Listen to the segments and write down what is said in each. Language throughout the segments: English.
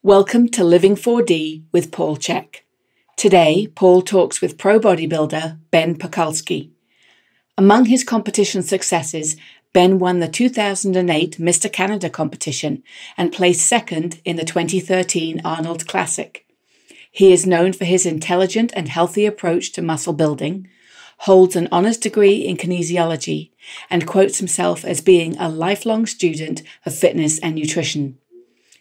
Welcome to Living 4D with Paul Chek. Today, Paul talks with pro bodybuilder Ben Pakulski. Among his competition successes, Ben won the 2008 Mr. Canada competition and placed second in the 2013 Arnold Classic. He is known for his intelligent and healthy approach to muscle building, holds an honours degree in kinesiology, and quotes himself as being a lifelong student of fitness and nutrition.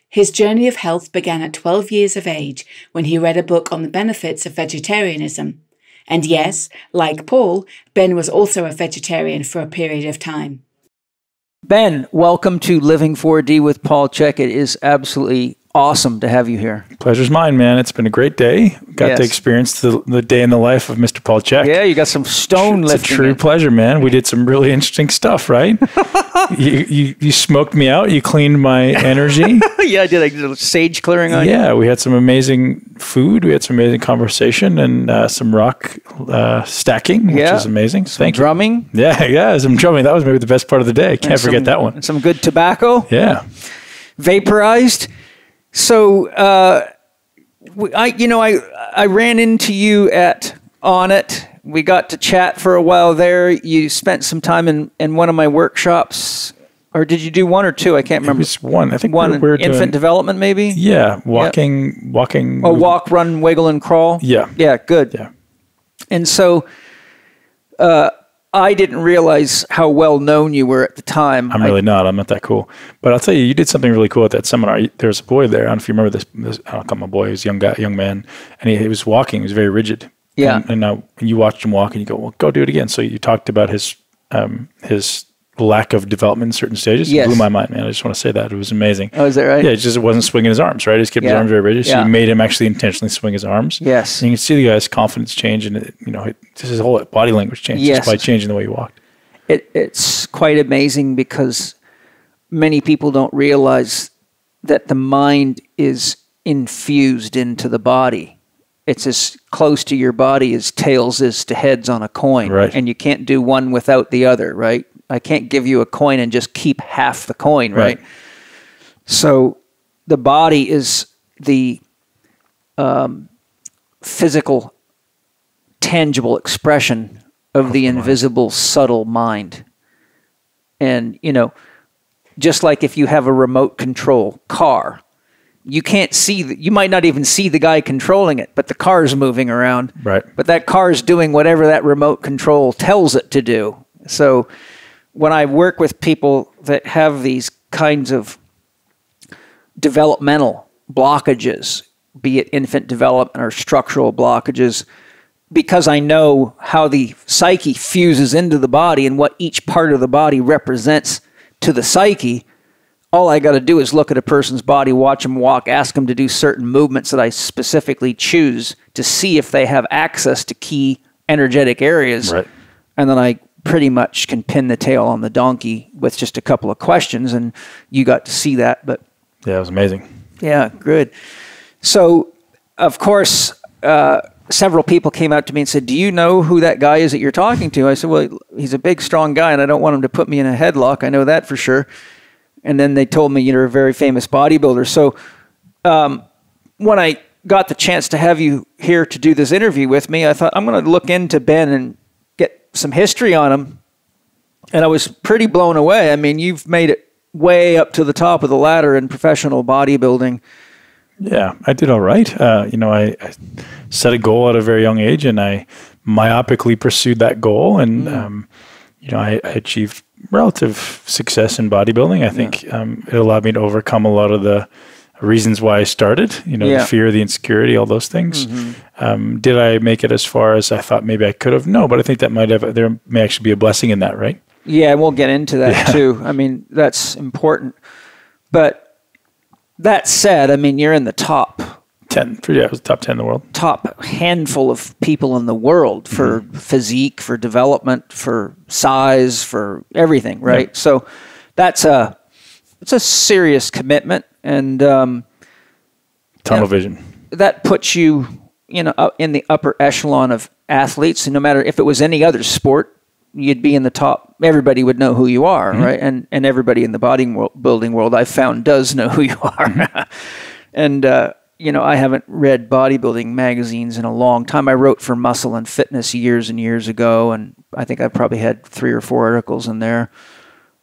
His journey of health began at 12 years of age when he read a book on the benefits of vegetarianism. And yes, like Paul, Ben was also a vegetarian for a period of time. Ben, welcome to Living 4D with Paul Chek. It is absolutely awesome to have you here. Pleasure's mine, man. It's been a great day. Got to experience the day in the life of Mr. Paul Chek. Yeah, you got some stone lifting. It's a true pleasure, man. We did some really interesting stuff, right? you smoked me out. You cleaned my energy. Yeah, I did. I did a sage clearing on you. Yeah, we had some amazing food. We had some amazing conversation and some rock stacking, which is amazing. Thank you. Drumming. Yeah, some drumming. That was maybe the best part of the day. Can't forget that one. Some good tobacco. Yeah. Vaporized. So, I ran into you at Onnit. We got to chat for a while there. You spent some time in one of my workshops, or did you do one or two? I can't remember. It was one. I think one. Infant development, maybe. Yeah, walking. Oh, walk, run, wiggle, and crawl. Yeah. Yeah, good. Yeah. And so, I didn't realize how well known you were at the time. I'm really not. I'm not that cool. But I'll tell you, you did something really cool at that seminar. There was a boy there. I don't know if you remember this I don't call him a boy. He was a young man. And he was walking. He was very rigid. Yeah. And you watched him walk and you go, well, go do it again. So you talked about his lack of development in certain stages. Yes. It blew my mind, man. I just want to say that. It was amazing. Oh, is that right? Yeah, it wasn't swinging his arms, right? He just kept his arms very rigid. So you made him actually intentionally swing his arms. Yes. And you can see the guy's confidence change and, just his whole body language change just by changing the way he walked. It's quite amazing because many people don't realize that the mind is infused into the body. It's as close to your body as tails is to heads on a coin. Right. And you can't do one without the other, right? I can't give you a coin and just keep half the coin, right? So the body is the physical, tangible expression of the invisible, subtle mind. And, just like if you have a remote control car, you can't see, you might not even see the guy controlling it, but the car's moving around. Right. But that car's doing whatever that remote control tells it to do. So when I work with people that have these kinds of developmental blockages, be it infant development or structural blockages, because I know how the psyche fuses into the body and what each part of the body represents to the psyche, all I got to do is look at a person's body, watch them walk, ask them to do certain movements that I specifically choose to see if they have access to key energetic areas. Right. And then I pretty much can pin the tail on the donkey with just a couple of questions, and you got to see that. But yeah, it was amazing. Yeah, good. So, of course, several people came out to me and said, do you know who that guy is that you're talking to? I said, well, he's a big, strong guy, and I don't want him to put me in a headlock. I know that for sure. And then they told me you're a very famous bodybuilder. So when I got the chance to have you here to do this interview with me, I thought, I'm going to look into Ben and get some history on him. And I was pretty blown away. I mean, you've made it way up to the top of the ladder in professional bodybuilding. Yeah, I did all right. I set a goal at a very young age, and I myopically pursued that goal. And, I achieved relative success in bodybuilding. I think it allowed me to overcome a lot of the reasons why I started, the fear, the insecurity, all those things. Mm-hmm. Did I make it as far as I thought maybe I could have? No, but I think that there may actually be a blessing in that, right? Yeah, we'll get into that too. I mean, that's important. But that said, I mean, you're in the top 10. It was top 10 in the world. Top handful of people in the world for physique, for development, for size, for everything, right? Yeah. So it's a serious commitment, and tunnel vision. That puts you, in the upper echelon of athletes. And no matter if it was any other sport, you'd be in the top. Everybody would know who you are, right? And everybody in the bodybuilding world I've found does know who you are. And, you know, I haven't read bodybuilding magazines in a long time. I wrote for Muscle and Fitness years and years ago, and I think I probably had 3 or 4 articles in there.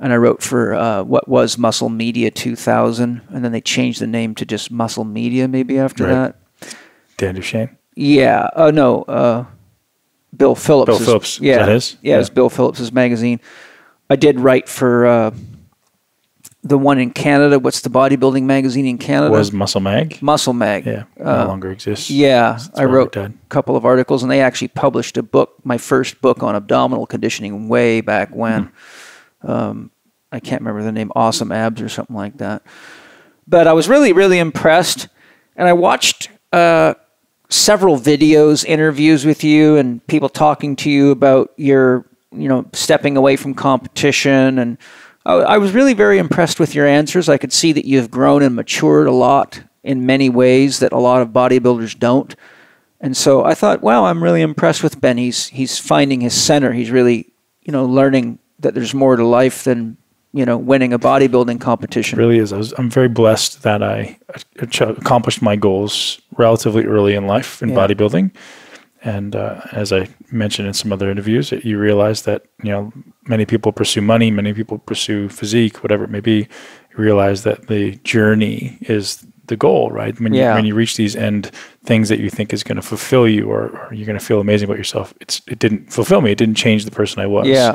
And I wrote for what was Muscle Media 2000, and then they changed the name to just Muscle Media maybe after that. Dan Duchesne? Yeah. Oh, no. Bill Phillips. Bill Phillips. Yeah. Is that his? Yeah, it was Bill Phillips' magazine. I did write for the one in Canada. What's the bodybuilding magazine in Canada? Was Muscle Mag? Muscle Mag. Yeah, no longer exists. Yeah, That's I wrote a couple of articles, and they actually published a book, my first book on abdominal conditioning way back when. I can't remember the name, Awesome Abs or something like that. But I was really, really impressed, and I watched several videos, interviews with you, and people talking to you about your, you know, stepping away from competition, and I was really very impressed with your answers. I could see that you've grown and matured a lot in many ways that a lot of bodybuilders don't. And so I thought, wow, I'm really impressed with Ben. He's finding his center. He's really, you know, learning that there's more to life than, you know, winning a bodybuilding competition. It really is. I'm very blessed that I accomplished my goals relatively early in life in bodybuilding. And as I mentioned in some other interviews, you realize that, you know, many people pursue money, many people pursue physique, whatever it may be. You realize that the journey is the goal, right? When you reach these end things that you think is going to fulfill you, or you're going to feel amazing about yourself, it didn't fulfill me. It didn't change the person I was. Yeah.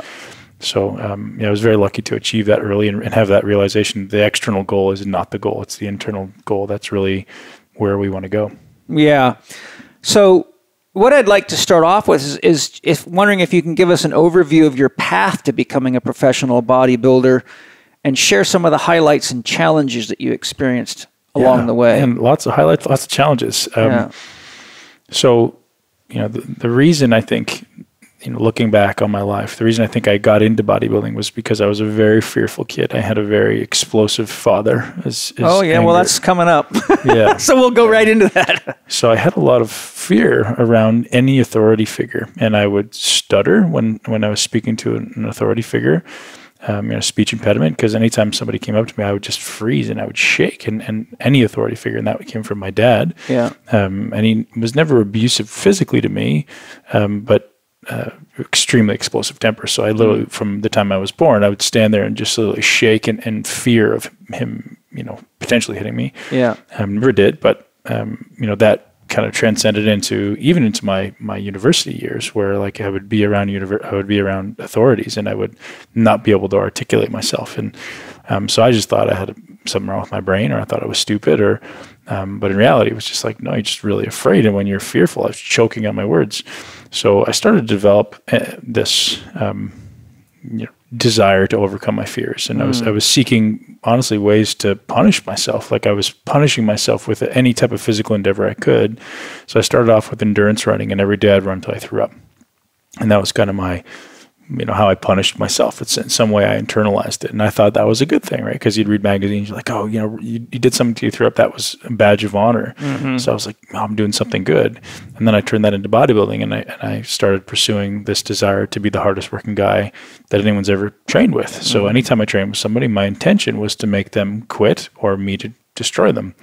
So I was very lucky to achieve that early and have that realization. The external goal is not the goal; it's the internal goal. That's really where we want to go. Yeah. So what I'd like to start off with is wondering if you can give us an overview of your path to becoming a professional bodybuilder and share some of the highlights and challenges that you experienced along the way. And lots of highlights, lots of challenges. So, you know, the reason I think, you know, looking back on my life, the reason I think I got into bodybuilding was because I was a very fearful kid. I had a very explosive father. Well, that's coming up. Yeah. So we'll go right into that. So I had a lot of fear around any authority figure, and I would stutter when I was speaking to an authority figure, you know, speech impediment, because anytime somebody came up to me, I would just freeze and I would shake, and any authority figure, and that came from my dad. Yeah. And he was never abusive physically to me, but extremely explosive temper. So I literally, from the time I was born, I would stand there and just literally shake in fear of him, you know, potentially hitting me. Yeah. Never did, but, you know, that kind of transcended into my university years, where like I would be around authorities and I would not be able to articulate myself. And so I just thought I had something wrong with my brain, or I thought I was stupid, or but in reality, it was just like, no, you're just really afraid. And when you're fearful, I was choking on my words. So I started to develop this you know, desire to overcome my fears. And I was seeking, honestly, ways to punish myself. Like I was punishing myself with any type of physical endeavor I could. So I started off with endurance running, and every day I'd run until I threw up. And that was kind of my, you know, how I punished myself. It's in some way I internalized it. And I thought that was a good thing, right? Because you'd read magazines, you're like, oh, you know, you did something to you, threw up, that was a badge of honor. So I was like, oh, I'm doing something good. And then I turned that into bodybuilding, and I started pursuing this desire to be the hardest working guy that anyone's ever trained with. So anytime I trained with somebody, my intention was to make them quit or me to destroy them.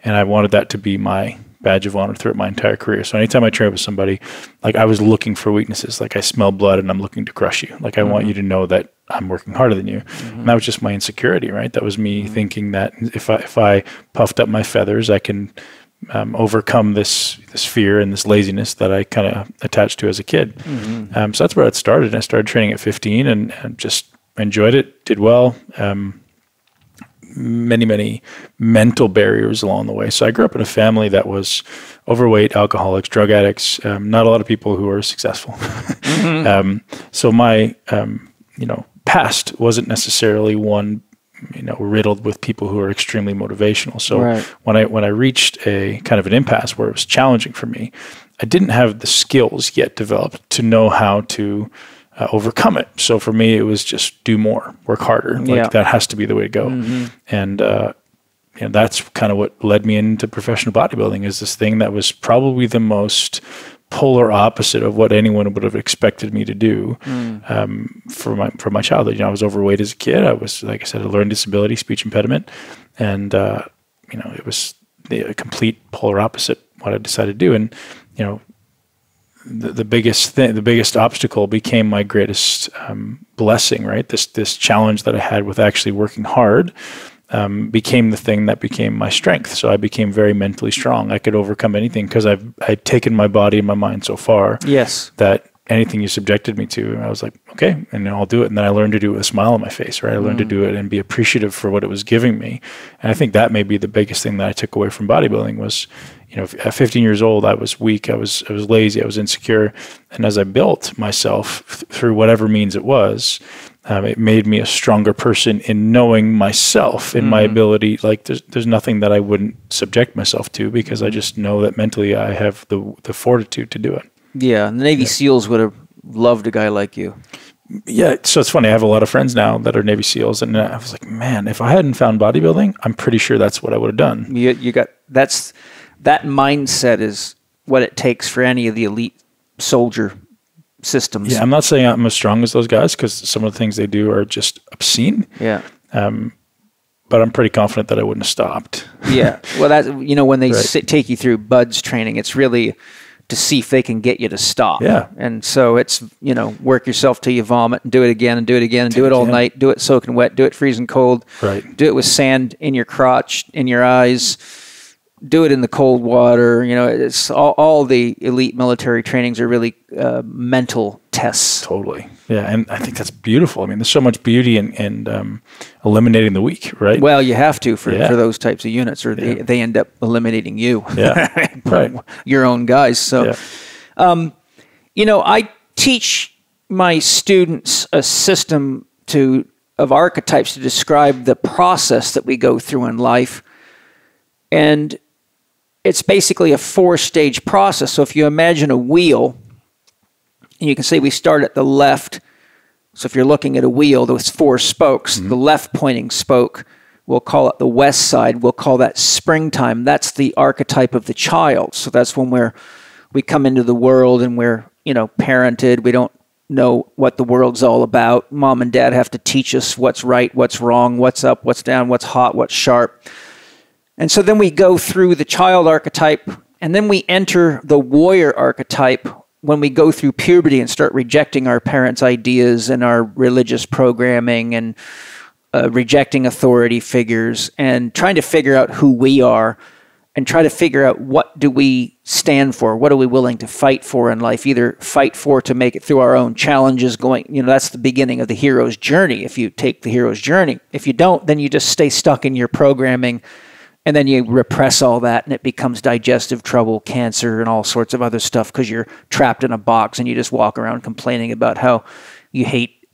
And I wanted that to be my badge of honor throughout my entire career. So anytime I trained with somebody, like I was looking for weaknesses. Like I smell blood and I'm looking to crush you. Like I want you to know that I'm working harder than you. And that was just my insecurity, right? That was me thinking that if I puffed up my feathers, I can overcome this fear and this laziness that I kind of attached to as a kid. So that's where it started. I started training at 15 and just enjoyed it, did well. Many mental barriers along the way. So I grew up in a family that was overweight, alcoholics, drug addicts, not a lot of people who are successful. So my, you know, past wasn't necessarily one, you know, riddled with people who are extremely motivational. So when I reached a kind of an impasse where it was challenging for me, I didn't have the skills yet developed to know how to overcome it. So for me, it was just do more, work harder. Like that has to be the way to go. And you know, that's kind of what led me into professional bodybuilding, is this thing that was probably the most polar opposite of what anyone would have expected me to do. For my childhood, you know, I was overweight as a kid. I was, like I said, a learning disability, speech impediment, and you know, it was the complete polar opposite what I decided to do. And, you know, the biggest obstacle became my greatest blessing, right? This challenge that I had with actually working hard became the thing that became my strength. So I became very mentally strong. I could overcome anything because I'd taken my body and my mind so far. Yes. That anything you subjected me to, I was like, okay, and I'll do it. And then I learned to do it with a smile on my face, right? I learned to do it and be appreciative for what it was giving me. And I think that may be the biggest thing that I took away from bodybuilding was, you know, at 15 years old, I was weak, I was lazy, I was insecure. And as I built myself through whatever means it was, it made me a stronger person in knowing myself and my ability. Like there's nothing that I wouldn't subject myself to because I just know that mentally I have the fortitude to do it. Yeah, the Navy SEALs would have loved a guy like you. Yeah, so it's funny. I have a lot of friends now that are Navy SEALs, and I was like, man, if I hadn't found bodybuilding, I'm pretty sure that's what I would have done. You got that mindset is what it takes for any of the elite soldier systems. Yeah, I'm not saying I'm as strong as those guys because some of the things they do are just obscene. Yeah. But I'm pretty confident that I wouldn't have stopped. Yeah. Well, that, you know, when they take you through BUDS training, it's really to see if they can get you to stop. Yeah. And so it's, you know, work yourself till you vomit and do it again and do it again and do it all night, do it soaking wet, do it freezing cold, do it with sand in your crotch, in your eyes, do it in the cold water. You know, it's all the elite military trainings are really mental tests. Totally. Yeah. And I think that's beautiful. I mean, there's so much beauty in eliminating the weak, right? Well, you have to for those types of units, or they end up eliminating you. Yeah. Right. Your own guys. So, you know, I teach my students a system of archetypes to describe the process that we go through in life. And it's basically a 4-stage process. So if you imagine a wheel, and you can say we start at the left. So if you're looking at a wheel, there's 4 spokes. The left pointing spoke, we'll call it the west side. We'll call that springtime. That's the archetype of the child. So that's when we come into the world and we're, you know, parented. We don't know what the world's all about. Mom and dad have to teach us what's right, what's wrong, what's up, what's down, what's hot, what's sharp. And so then we go through the child archetype, and then we enter the warrior archetype when we go through puberty and start rejecting our parents' ideas and our religious programming and rejecting authority figures and trying to figure out who we are and try to figure out what do we stand for, what are we willing to fight for in life, either fight for to make it through our own challenges going, you know, that's the beginning of the hero's journey if you take the hero's journey. If you don't, then you just stay stuck in your programming. And then you repress all that, and it becomes digestive trouble, cancer, and all sorts of other stuff because you're trapped in a box and you just walk around complaining about how you hate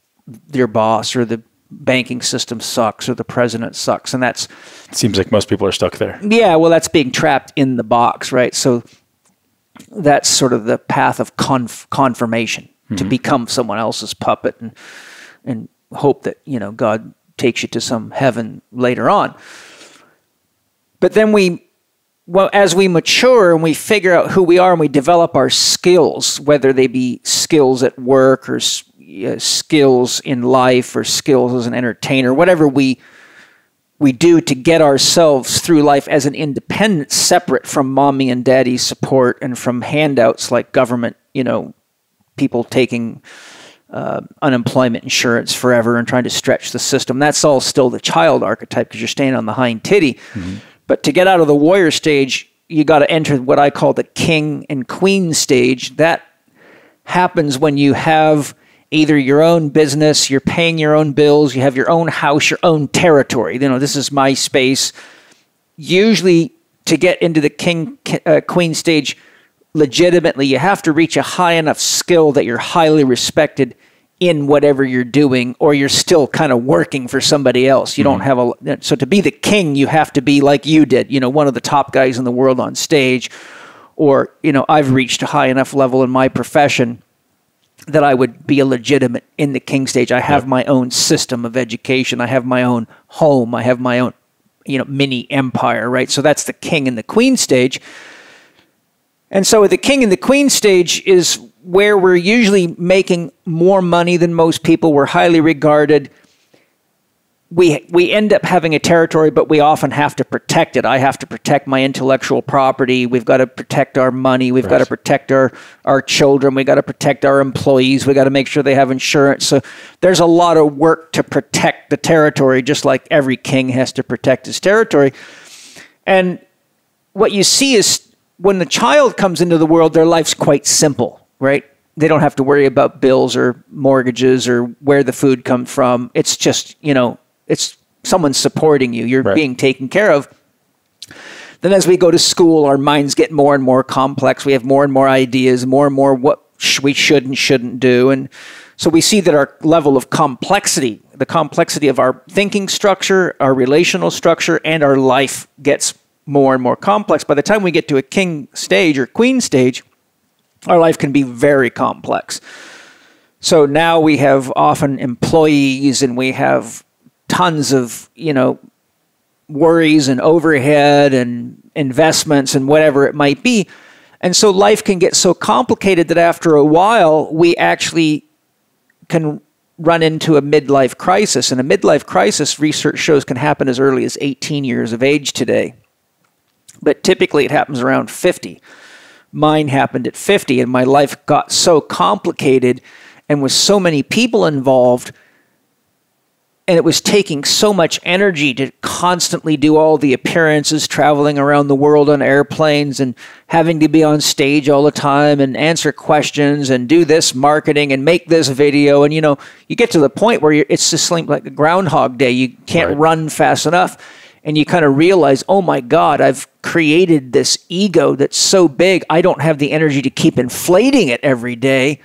your boss or the banking system sucks or the president sucks. And that's... It seems like most people are stuck there. Yeah, well, that's being trapped in the box, right? So that's sort of the path of confirmation, to become someone else's puppet and hope that, you know, God takes you to some heaven later on. But then as we mature and we figure out who we are and we develop our skills, whether they be skills at work or skills in life or skills as an entertainer, whatever we do to get ourselves through life as an independent, separate from mommy and daddy's support and from handouts like government, you know, people taking unemployment insurance forever and trying to stretch the system. That's all still the child archetype because you're staying on the hind titty. But to get out of the warrior stage, you got to enter what I call the king and queen stage. That happens when you have either your own business, you're paying your own bills, you have your own house, your own territory. You know, this is my space. Usually to get into the king, queen stage legitimately, you have to reach a high enough skill that you're highly respected in whatever you're doing, or you're still kind of working for somebody else. You don't have so to be the king, you have to be like you did, you know, one of the top guys in the world on stage, or, you know, I've reached a high enough level in my profession that I would be a legitimate in the king stage. I have my own system of education. I have my own home. I have my own, you know, mini empire, right? So that's the king and the queen stage. And so the king and the queen stage is where we're usually making more money than most people. We're highly regarded. we end up having a territory, but we often have to protect it. I have to protect my intellectual property. We've got to protect our money. We've got to protect our children. We've got to protect our employees. We've got to make sure they have insurance. So there's a lot of work to protect the territory, just like every king has to protect his territory. And what you see is when the child comes into the world, their life's quite simple, right? They don't have to worry about bills or mortgages or where the food comes from. It's just, it's someone supporting you. You're being taken care of. Then as we go to school, our minds get more and more complex. We have more and more ideas, more and more what we should and shouldn't do. And so we see that our level of complexity, the complexity of our thinking structure, our relational structure, and our life gets more and more complex. By the time we get to a king stage or queen stage, our life can be very complex. So now we have often employees and we have tons of, worries and overhead and investments and whatever it might be. And so life can get so complicated that after a while, we actually can run into a midlife crisis. And a midlife crisis, research shows, can happen as early as 18 years of age today. But typically it happens around 50. Mine happened at 50, and my life got so complicated and with so many people involved, and it was taking so much energy to constantly do all the appearances, traveling around the world on airplanes and having to be on stage all the time and answer questions and do this marketing and make this video. And, you get to the point where it's just like a Groundhog Day. You can't run fast enough. And you kind of realize, oh my God, I've created this ego that's so big, I don't have the energy to keep inflating it every day.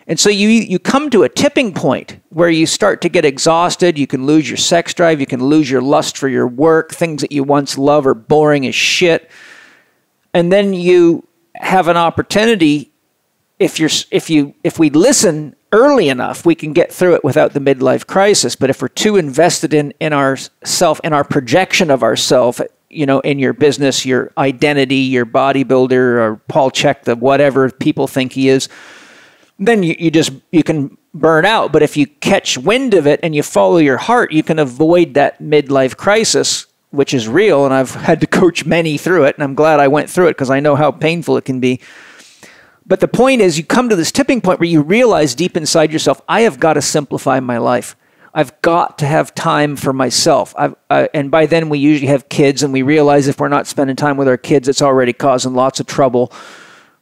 And so you come to a tipping point where you start to get exhausted. You can lose your sex drive. You can lose your lust for your work. Things that you once loved are boring as shit. And then you have an opportunity. If we listen early enough, we can get through it without the midlife crisis. But if we're too invested in ourself, in our projection of ourself, in your business, your identity, your bodybuilder, or Paul Chek, the whatever people think he is, then you can burn out. But if you catch wind of it and you follow your heart, you can avoid that midlife crisis, which is real. And I've had to coach many through it, and I'm glad I went through it because I know how painful it can be. But the point is, you come to this tipping point where you realize deep inside yourself, I have got to simplify my life. I've got to have time for myself. And by then we usually have kids, and we realize if we're not spending time with our kids, it's already causing lots of trouble.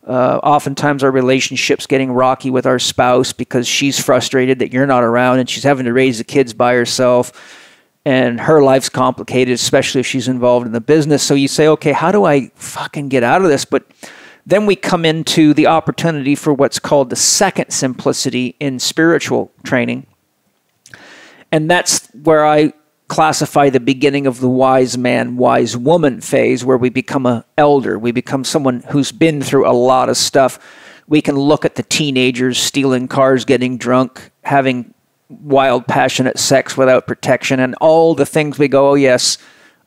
Oftentimes our relationship's getting rocky with our spouse because she's frustrated that you're not around and she's having to raise the kids by herself. And her life's complicated, especially if she's involved in the business. So you say, okay, how do I fucking get out of this? But then we come into the opportunity for what's called the second simplicity in spiritual training. And that's where I classify the beginning of the wise man, wise woman phase, where we become an elder. We become someone who's been through a lot of stuff. We can look at the teenagers stealing cars, getting drunk, having wild, passionate sex without protection, and all the things we go, oh, yes,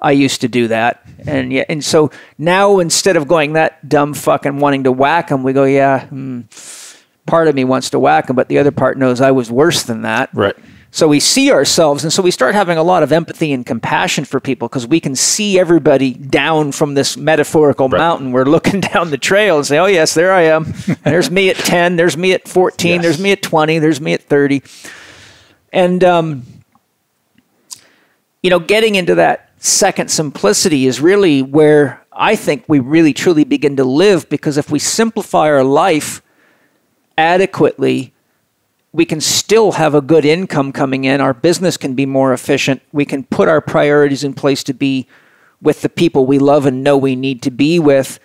I used to do that. And so now instead of going that dumb fuck and wanting to whack them, we go, yeah, part of me wants to whack them, but the other part knows I was worse than that. Right. So we see ourselves, and so we start having a lot of empathy and compassion for people because we can see everybody down from this metaphorical mountain. We're looking down the trail and say, oh, yes, there I am. There's me at 10. There's me at 14. Yes. There's me at 20. There's me at 30. And, getting into that second simplicity is really where I think we really truly begin to live, because if we simplify our life adequately, we can still have a good income coming in. Our business can be more efficient. We can put our priorities in place to be with the people we love and know we need to be with.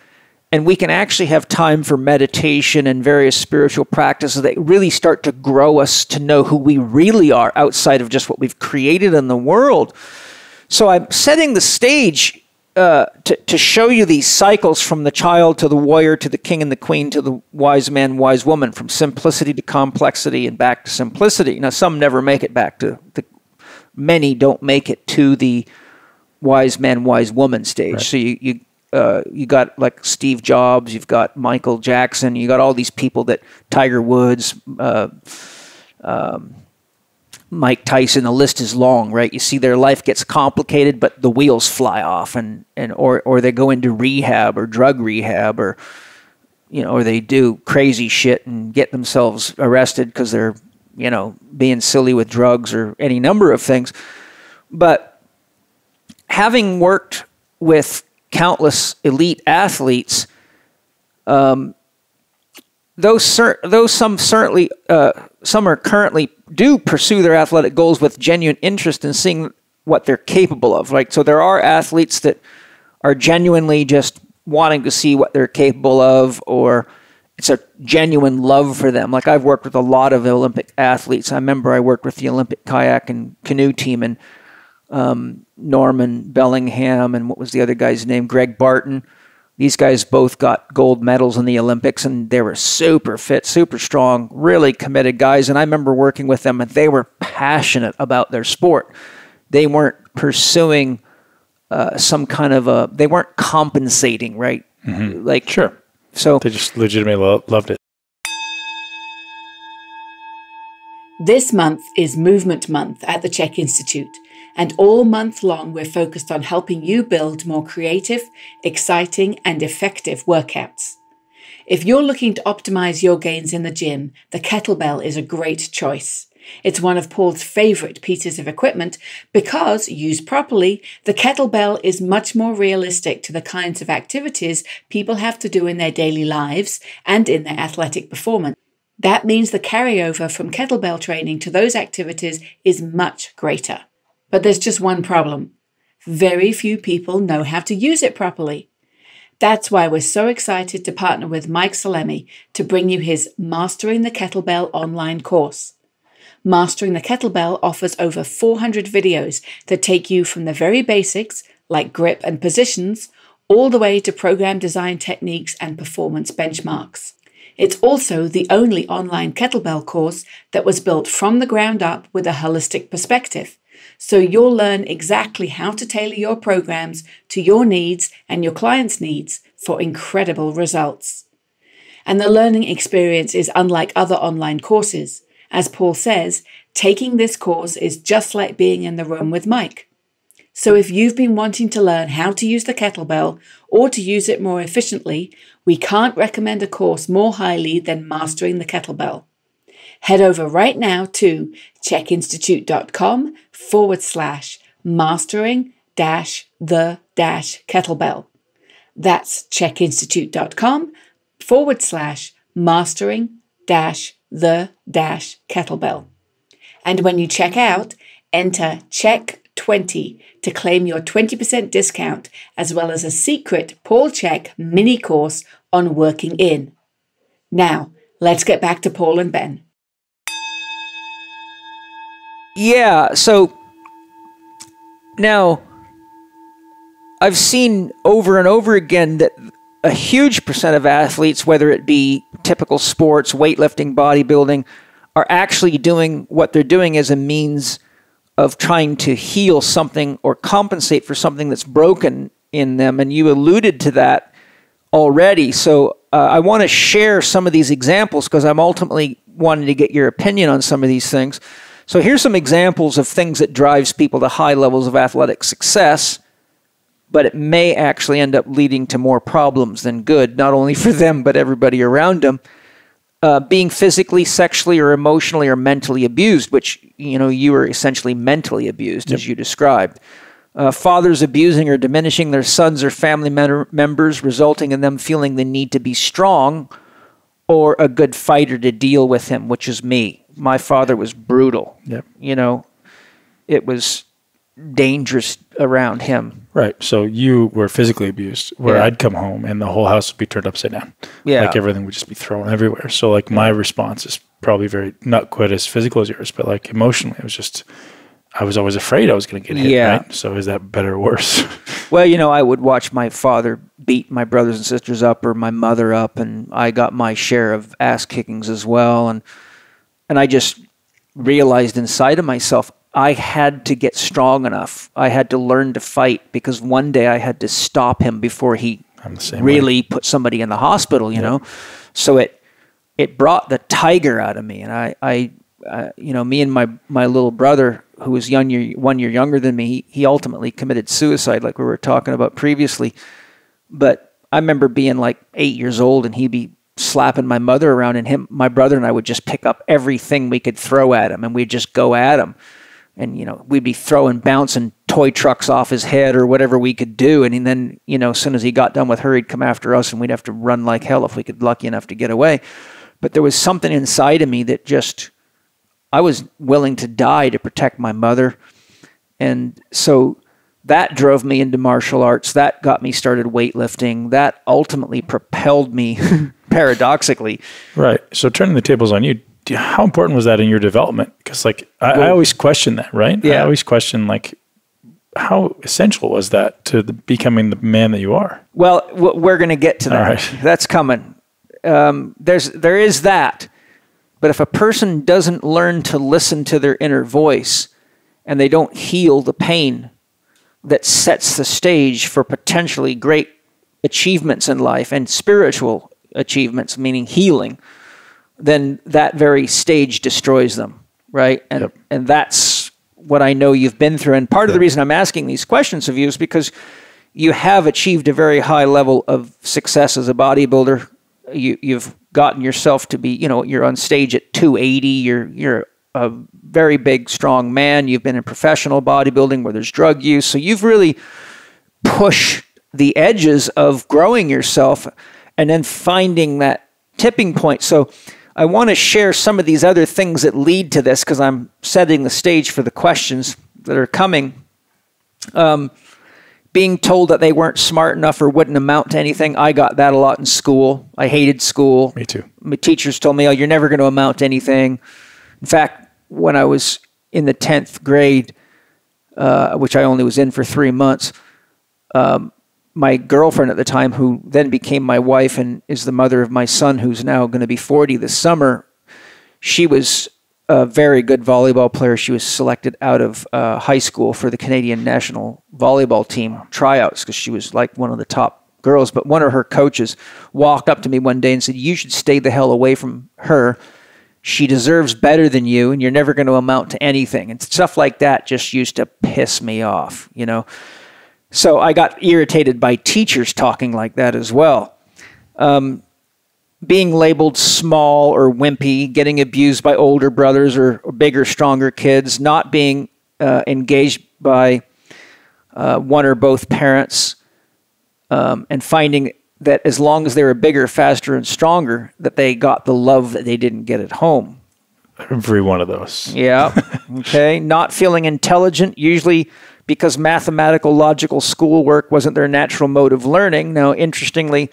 And we can actually have time for meditation and various spiritual practices that really start to grow us to know who we really are outside of just what we've created in the world. So I'm setting the stage to show you these cycles from the child to the warrior to the king and the queen to the wise man, wise woman, from simplicity to complexity and back to simplicity. Now, some never make it back to many don't make it to the wise man, wise woman stage. Right. So you got like Steve Jobs, you've got Michael Jackson, you got all these people that Tiger Woods, Mike Tyson, the list is long, right? You see their life gets complicated, but the wheels fly off, or they go into rehab or drug rehab, or or they do crazy shit and get themselves arrested because they're being silly with drugs or any number of things. But having worked with countless elite athletes, some are currently do pursue their athletic goals with genuine interest in seeing what they're capable of. Like, so there are athletes that are genuinely just wanting to see what they're capable of, or it's a genuine love for them. Like, I've worked with a lot of Olympic athletes. I remember I worked with the Olympic kayak and canoe team, and Norman Bellingham, and what was the other guy's name? Greg Barton. These guys both got gold medals in the Olympics, and they were super fit, super strong, really committed guys. And I remember working with them, and they were passionate about their sport. They weren't pursuing some kind of they weren't compensating, right? Mm-hmm. Like, sure. So they just legitimately loved it. This month is Movement Month at the Chek Institute, and all month long we're focused on helping you build more creative, exciting, and effective workouts. If you're looking to optimize your gains in the gym, the Kettlebell is a great choice. It's one of Paul's favorite pieces of equipment because, used properly, the kettlebell is much more realistic to the kinds of activities people have to do in their daily lives and in their athletic performance. That means the carryover from kettlebell training to those activities is much greater. But there's just one problem. Very few people know how to use it properly. That's why we're so excited to partner with Mike Salemi to bring you his Mastering the Kettlebell online course. Mastering the Kettlebell offers over 400 videos that take you from the very basics, like grip and positions, all the way to program design techniques and performance benchmarks. It's also the only online kettlebell course that was built from the ground up with a holistic perspective. So you'll learn exactly how to tailor your programs to your needs and your clients' needs for incredible results. And the learning experience is unlike other online courses. As Paul says, taking this course is just like being in the room with Mike. So if you've been wanting to learn how to use the kettlebell or to use it more efficiently, we can't recommend a course more highly than Mastering the Kettlebell. Head over right now to chekinstitute.com/mastering-the-kettlebell. That's chekinstitute.com/mastering-the-kettlebell. And when you check out, enter Chek20 to claim your 20% discount, as well as a secret Paul Chek mini course on working in. Now, let's get back to Paul and Ben. Yeah, so now I've seen over and over again that a huge percent of athletes, whether it be typical sports, weightlifting, bodybuilding, are actually doing what they're doing as a means of trying to heal something or compensate for something that's broken in them. And you alluded to that already. So I want to share some of these examples because I'm ultimately wanting to get your opinion on some of these things. So here's some examples of things that drives people to high levels of athletic success, but it may actually end up leading to more problems than good, not only for them, but everybody around them. Being physically, sexually, or emotionally or mentally abused, which, you were essentially mentally abused, as you described. Fathers abusing or diminishing their sons or family members, resulting in them feeling the need to be strong or a good fighter to deal with him, which is me. My father was brutal. Yep. It was dangerous around him. Right. So you were physically abused, where I'd come home and the whole house would be turned upside down. Yeah. Like everything would just be thrown everywhere. So like my response is probably not quite as physical as yours, but like emotionally, it was just, I was always afraid I was going to get hit. Yeah. Right? So is that better or worse? Well, I would watch my father beat my brothers and sisters up or my mother up, and I got my share of ass kickings as well. And I just realized inside of myself, I had to get strong enough. I had to learn to fight because one day I had to stop him before he really put somebody in the hospital, you know. So it brought the tiger out of me, and I me and my little brother, who was 1 year younger than me, he ultimately committed suicide, like we were talking about previously. But I remember being like 8 years old, and he'd be slapping my mother around, and my brother and I would just pick up everything we could throw at him, and we'd just go at him. And, we'd be bouncing toy trucks off his head or whatever we could do. And then, as soon as he got done with her, he'd come after us, and we'd have to run like hell if we could lucky enough to get away. But there was something inside of me that I was willing to die to protect my mother. And so that drove me into martial arts. That got me started weightlifting. That ultimately propelled me, paradoxically. Right. So turning the tables on you, how important was that in your development? Because I always question that, right? Yeah. I always question how essential was that to becoming the man that you are? Well, we're going to get to that. All right. That's coming. There is that. But if a person doesn't learn to listen to their inner voice, and they don't heal the pain that sets the stage for potentially great achievements in life and spiritual achievements, meaning healing, then that very stage destroys them, right? And that's what I know you've been through. And part of the reason I'm asking these questions of you is because you have achieved a very high level of success as a bodybuilder. You've gotten yourself to be, you're on stage at 280. You're a very big, strong man. You've been in professional bodybuilding where there's drug use. So you've really pushed the edges of growing yourself and then finding that tipping point. So I want to share some of these other things that lead to this, because I'm setting the stage for the questions that are coming. Being told that they weren't smart enough or wouldn't amount to anything. I got that a lot in school. I hated school. Me too. My teachers told me, "Oh, you're never going to amount to anything." In fact, when I was in the 10th grade, which I only was in for 3 months, my girlfriend at the time, who then became my wife and is the mother of my son, who's now going to be 40 this summer, she was a very good volleyball player. She was selected out of high school for the Canadian national volleyball team tryouts because she was like one of the top girls. But one of her coaches walked up to me one day and said, "You should stay the hell away from her. She deserves better than you, and you're never going to amount to anything." And stuff like that just used to piss me off, So I got irritated by teachers talking like that as well. Being labeled small or wimpy, getting abused by older brothers or bigger, stronger kids, not being engaged by one or both parents, and finding that as long as they were bigger, faster, and stronger, that they got the love that they didn't get at home. Every one of those. Yeah. Okay. Not feeling intelligent, usually because mathematical, logical schoolwork wasn't their natural mode of learning. Now, interestingly,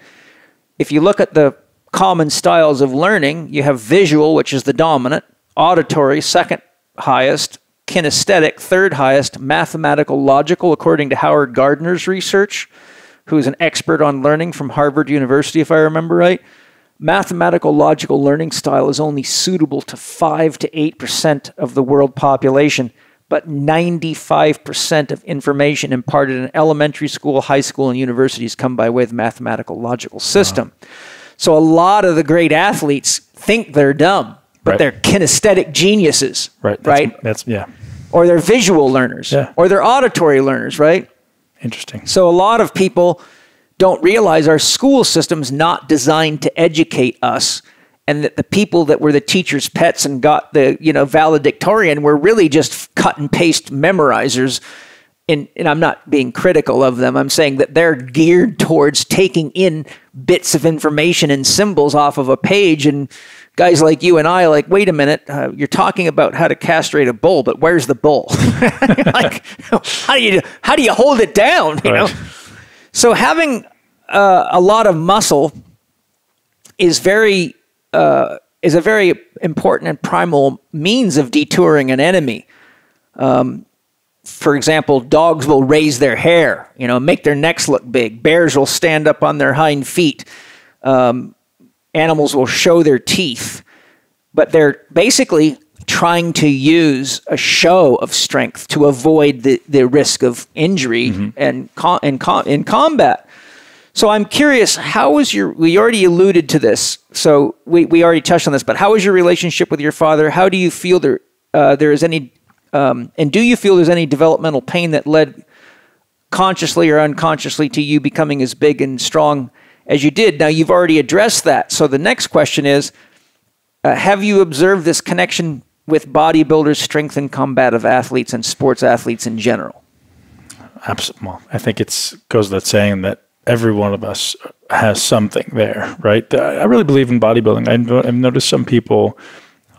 if you look at the common styles of learning, you have visual, which is the dominant, auditory, second highest, kinesthetic, third highest, mathematical, logical, according to Howard Gardner's research, who's an expert on learning from Harvard University, if I remember right. Mathematical, logical learning style is only suitable to 5 to 8% of the world population, but 95% of information imparted in elementary school, high school, and universities come by way of the mathematical, logical system. Wow. So a lot of the great athletes think they're dumb, but they're kinesthetic geniuses, right? That's Or they're visual learners, or they're auditory learners, right? Interesting. So a lot of people don't realize our school system's not designed to educate us, and that the people that were the teacher's pets and got the valedictorian were really just cut and paste memorizers. And I'm not being critical of them. I'm saying that they're geared towards taking in bits of information and symbols off of a page. And guys like you and I are like, wait a minute, you're talking about how to castrate a bull, but where's the bull? Like, how do you hold it down? You know? So having a lot of muscle is a very important and primal means of detouring an enemy. For example, dogs will raise their hair, make their necks look big. Bears will stand up on their hind feet. Animals will show their teeth. But they're basically trying to use a show of strength to avoid the risk of injury in combat. So I'm curious, how was we already alluded to this, so we already touched on this, but how was your relationship with your father? How do you feel there is any, and do you feel there's any developmental pain that led consciously or unconsciously to you becoming as big and strong as you did? Now, you've already addressed that. So the next question is, have you observed this connection with bodybuilders, strength and combative athletes, and sports athletes in general? Absolutely. Well, I think it goes without saying that every one of us has something there, right? I really believe in bodybuilding. I've noticed some people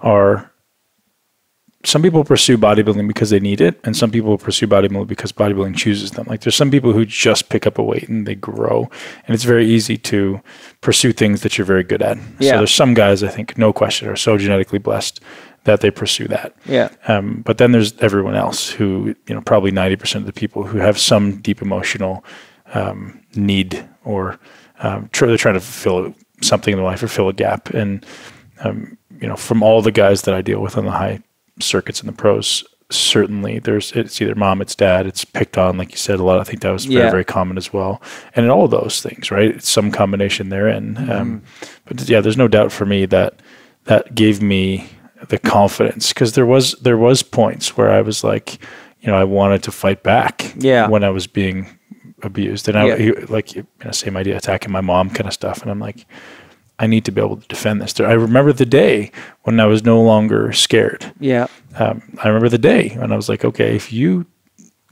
pursue bodybuilding because they need it, and some people pursue bodybuilding because bodybuilding chooses them. Like, there's some people who just pick up a weight and they grow, and it's very easy to pursue things that you're very good at. Yeah. So there's some guys, I think, no question, are so genetically blessed that they pursue that. Yeah. But then there's everyone else who, probably 90% of the people who have some deep emotional need, or they're trying to fulfill something in their life or fill a gap. And, from all the guys that I deal with on the high circuits and the pros, certainly it's either mom, it's dad, it's picked on, like you said, a lot. I think that was very, very common as well. And in all of those things, right, it's some combination therein. But yeah, there's no doubt for me that gave me the confidence, because there was points where I was like, I wanted to fight back when I was being abused. And same idea, attacking my mom kind of stuff. And I'm like, I need to be able to defend this. I remember the day when I was no longer scared. Yeah. I remember the day when I was like, okay, if you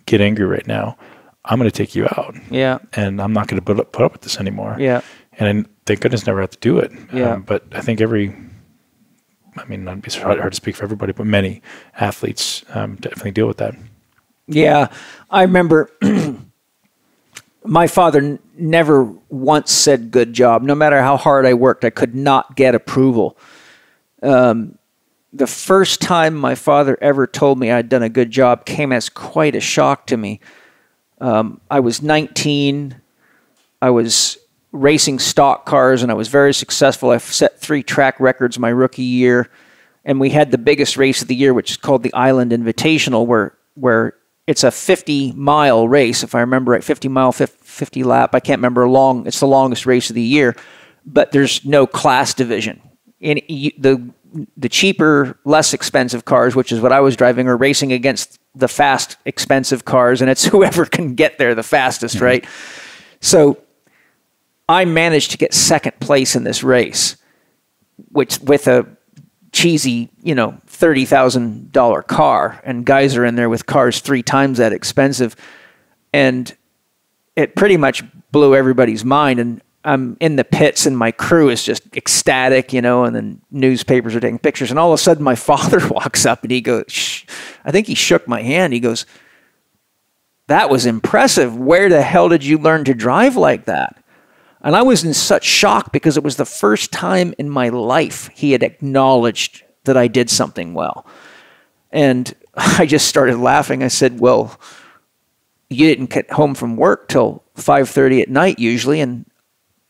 get angry right now, I'm going to take you out. Yeah. And I'm not going to put up with this anymore. Yeah. And thank goodness never had to do it. Yeah. But I think it's hard to speak for everybody, but many athletes definitely deal with that. Yeah. I remember my father never once said good job. No matter how hard I worked, I could not get approval. The first time my father ever told me I'd done a good job came as quite a shock to me. I was 19. I was racing stock cars, and I was very successful. I set 3 track records my rookie year, and we had the biggest race of the year, which is called the Island Invitational, where it's a 50-mile race, if I remember right, 50-mile, 50 lap. I can't remember it's the longest race of the year, but there's no class division. The cheaper, less expensive cars, which is what I was driving, are racing against the fast, expensive cars, and it's whoever can get there the fastest, right? So I managed to get second place in this race, which with a cheesy, $30,000 car, and guys are in there with cars 3 times that expensive, and it pretty much blew everybody's mind. And I'm in the pits, and my crew is just ecstatic, and then newspapers are taking pictures, and all of a sudden my father walks up and he goes, Shh. I think he shook my hand. He goes, "That was impressive. Where the hell did you learn to drive like that?" And I was in such shock, because it was the first time in my life he had acknowledged that I did something well. And I just started laughing. I said, "Well, you didn't get home from work till 5:30 at night usually, and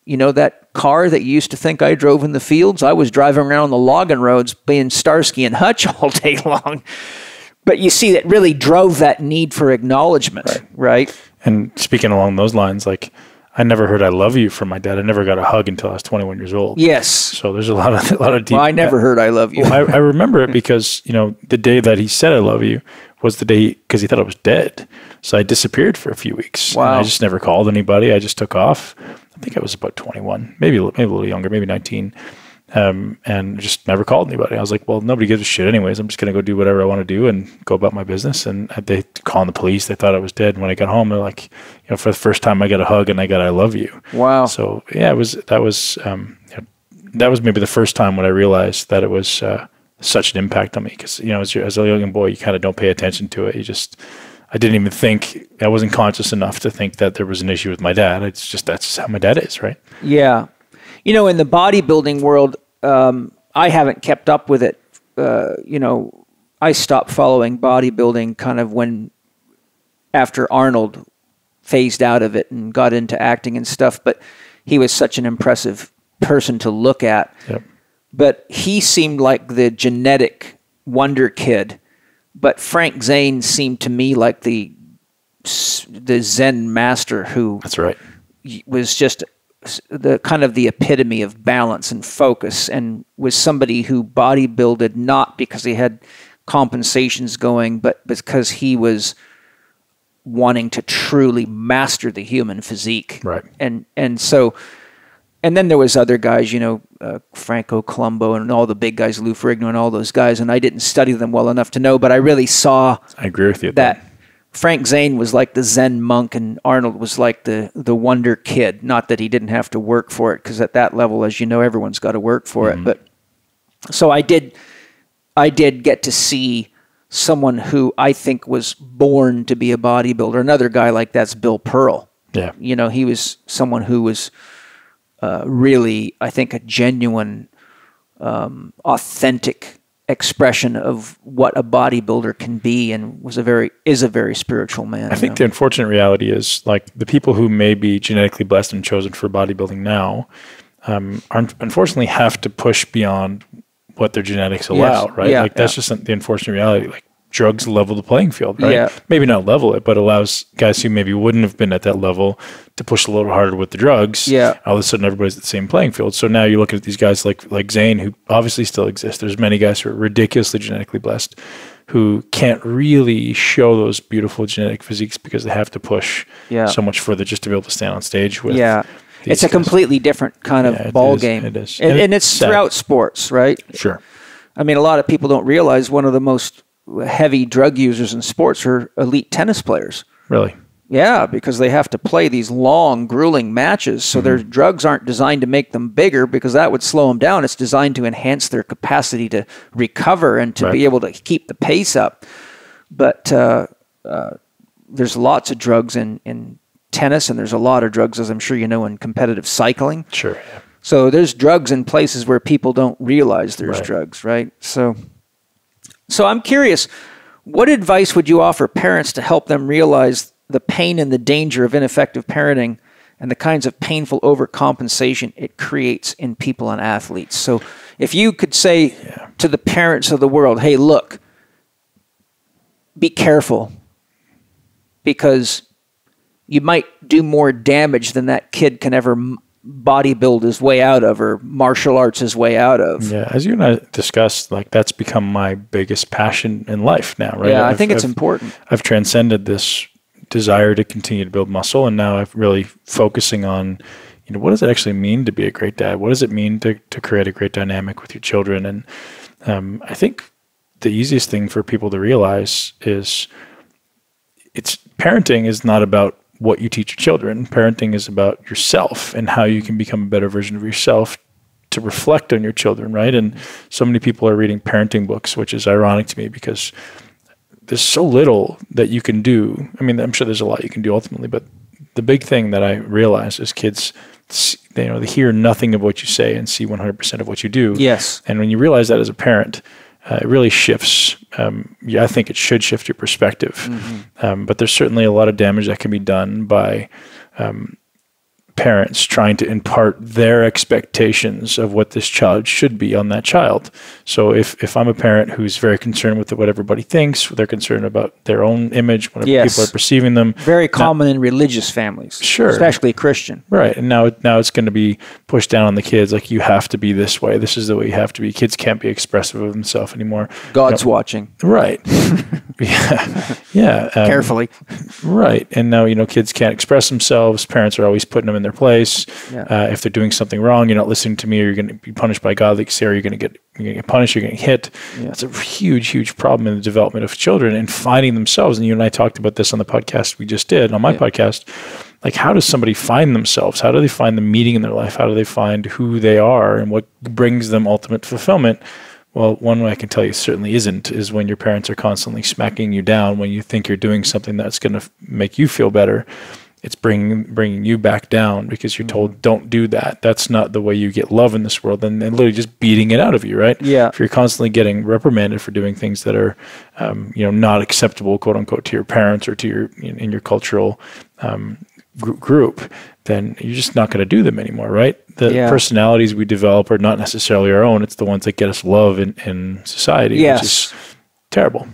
that car that you used to think I drove in the fields, I was driving around the logging roads being Starsky and Hutch all day long." But you see, that really drove that need for acknowledgement, right? And speaking along those lines, like, I never heard "I love you" from my dad. I never got a hug until I was 21 years old. Yes. So there's a lot of deep. Well, I never heard "I love you." Well, I remember it because, the day that he said "I love you" was the day, because he thought I was dead. So I disappeared for a few weeks. Wow. And I just never called anybody. I just took off. I think I was about 21, maybe a little younger, maybe 19. And just never called anybody. I was like, well, nobody gives a shit anyways. I'm just going to go do whatever I want to do and go about my business. And they called the police. They thought I was dead. And when I got home, they're like, for the first time I got a hug and I got "I love you." Wow. So yeah, that was maybe the first time when I realized that it was such an impact on me. Because, as a young boy, you kind of don't pay attention to it. I didn't even think, I wasn't conscious enough to think that there was an issue with my dad. It's just, that's how my dad is, right? Yeah. In the bodybuilding world, I haven't kept up with it. I stopped following bodybuilding kind of after Arnold phased out of it and got into acting and stuff, but he was such an impressive person to look at. Yep. But he seemed like the genetic wonder kid. But Frank Zane seemed to me like the Zen master who... That's right. was just the kind of the epitome of balance and focus, and was somebody who bodybuilded not because he had compensations going, but because he was wanting to truly master the human physique. Right. And so, and then there was other guys, you know, Franco Colombo and all the big guys, Lou Ferrigno and all those guys, and I didn't study them well enough to know, but I really saw I agree with you that Frank Zane was like the Zen monk and Arnold was like the wonder kid. Not that he didn't have to work for it, because at that level, as you know, everyone's got to work for it. But so I did get to see someone who I think was born to be a bodybuilder. Another guy like that's Bill Pearl. Yeah. You know, he was someone who was really, I think, a genuine, authentic expression of what a bodybuilder can be, and is a very spiritual man. I think the unfortunate reality is, like, the people who may be genetically blessed and chosen for bodybuilding now unfortunately have to push beyond what their genetics allow, right? Yeah, like that's just the unfortunate reality. Like, drugs level the playing field, right? Yeah. Maybe not level it, but allows guys who maybe wouldn't have been at that level to push a little harder with the drugs. Yeah. All of a sudden, everybody's at the same playing field. So now you look at these guys like Zane, who obviously still exist. There's many guys who are ridiculously genetically blessed who can't really show those beautiful genetic physiques because they have to push so much further just to be able to stand on stage with. Yeah. It's a completely different kind of ball game. It is. And it's throughout sports, right? Sure. I mean, a lot of people don't realize one of the most heavy drug users in sports are elite tennis players. Really? Yeah, because they have to play these long, grueling matches. So their drugs aren't designed to make them bigger, because that would slow them down. It's designed to enhance their capacity to recover and to be able to keep the pace up. But there's lots of drugs in tennis, and there's a lot of drugs, as I'm sure you know, in competitive cycling. Sure. Yeah. So there's drugs in places where people don't realize there's drugs, right? So I'm curious, what advice would you offer parents to help them realize the pain and the danger of ineffective parenting and the kinds of painful overcompensation it creates in people and athletes? So if you could say to the parents of the world, hey, look, be careful, because you might do more damage than that kid can ever bodybuild his way out of, or martial arts his way out of. Yeah, as you and I discussed, like, that's become my biggest passion in life now, right? Yeah, I think it's important. I've transcended this desire to continue to build muscle, and now I'm really focusing on, you know, what does it actually mean to be a great dad? What does it mean to create a great dynamic with your children? And I think the easiest thing for people to realize is parenting is not about what you teach your children. Parenting is about yourself and how you can become a better version of yourself to reflect on your children, right? And so many people are reading parenting books, which is ironic to me, because there's so little that you can do. I mean, I'm sure there's a lot you can do ultimately, but the big thing that I realize is kids, they hear nothing of what you say and see 100% of what you do. Yes. And when you realize that as a parent, it really shifts. I think it should shift your perspective. But there's certainly a lot of damage that can be done by parents trying to impart their expectations of what this child should be on that child. So if I'm a parent who's very concerned with what everybody thinks, they're concerned about their own image, whatever people are perceiving them. Very common in religious families. Sure. Especially Christian. Right. And now it's going to be pushed down on the kids, like, you have to be this way. This is the way you have to be. Kids can't be expressive of themselves anymore. God's watching. Right. Yeah. Carefully. Right. And now, kids can't express themselves. Parents are always putting them in their place. Yeah. If they're doing something wrong, you're not listening to me, or you're going to be punished by God. Like, Sarah, you're going to get punished, you're going to get hit. Yeah. It's a huge, huge problem in the development of children and finding themselves. And you and I talked about this on the podcast we just did, on my podcast. Like, how does somebody find themselves? How do they find the meaning in their life? How do they find who they are and what brings them ultimate fulfillment? Well, one way I can tell you certainly is when your parents are constantly smacking you down when you think you're doing something that's going to make you feel better. It's bringing you back down because you're told, don't do that. That's not the way you get love in this world, and literally just beating it out of you, right? Yeah. If you're constantly getting reprimanded for doing things that are, not acceptable, quote unquote, to your parents or to your in your cultural group, then you're just not going to do them anymore, right? The personalities we develop are not necessarily our own. It's the ones that get us love in society, which is terrible.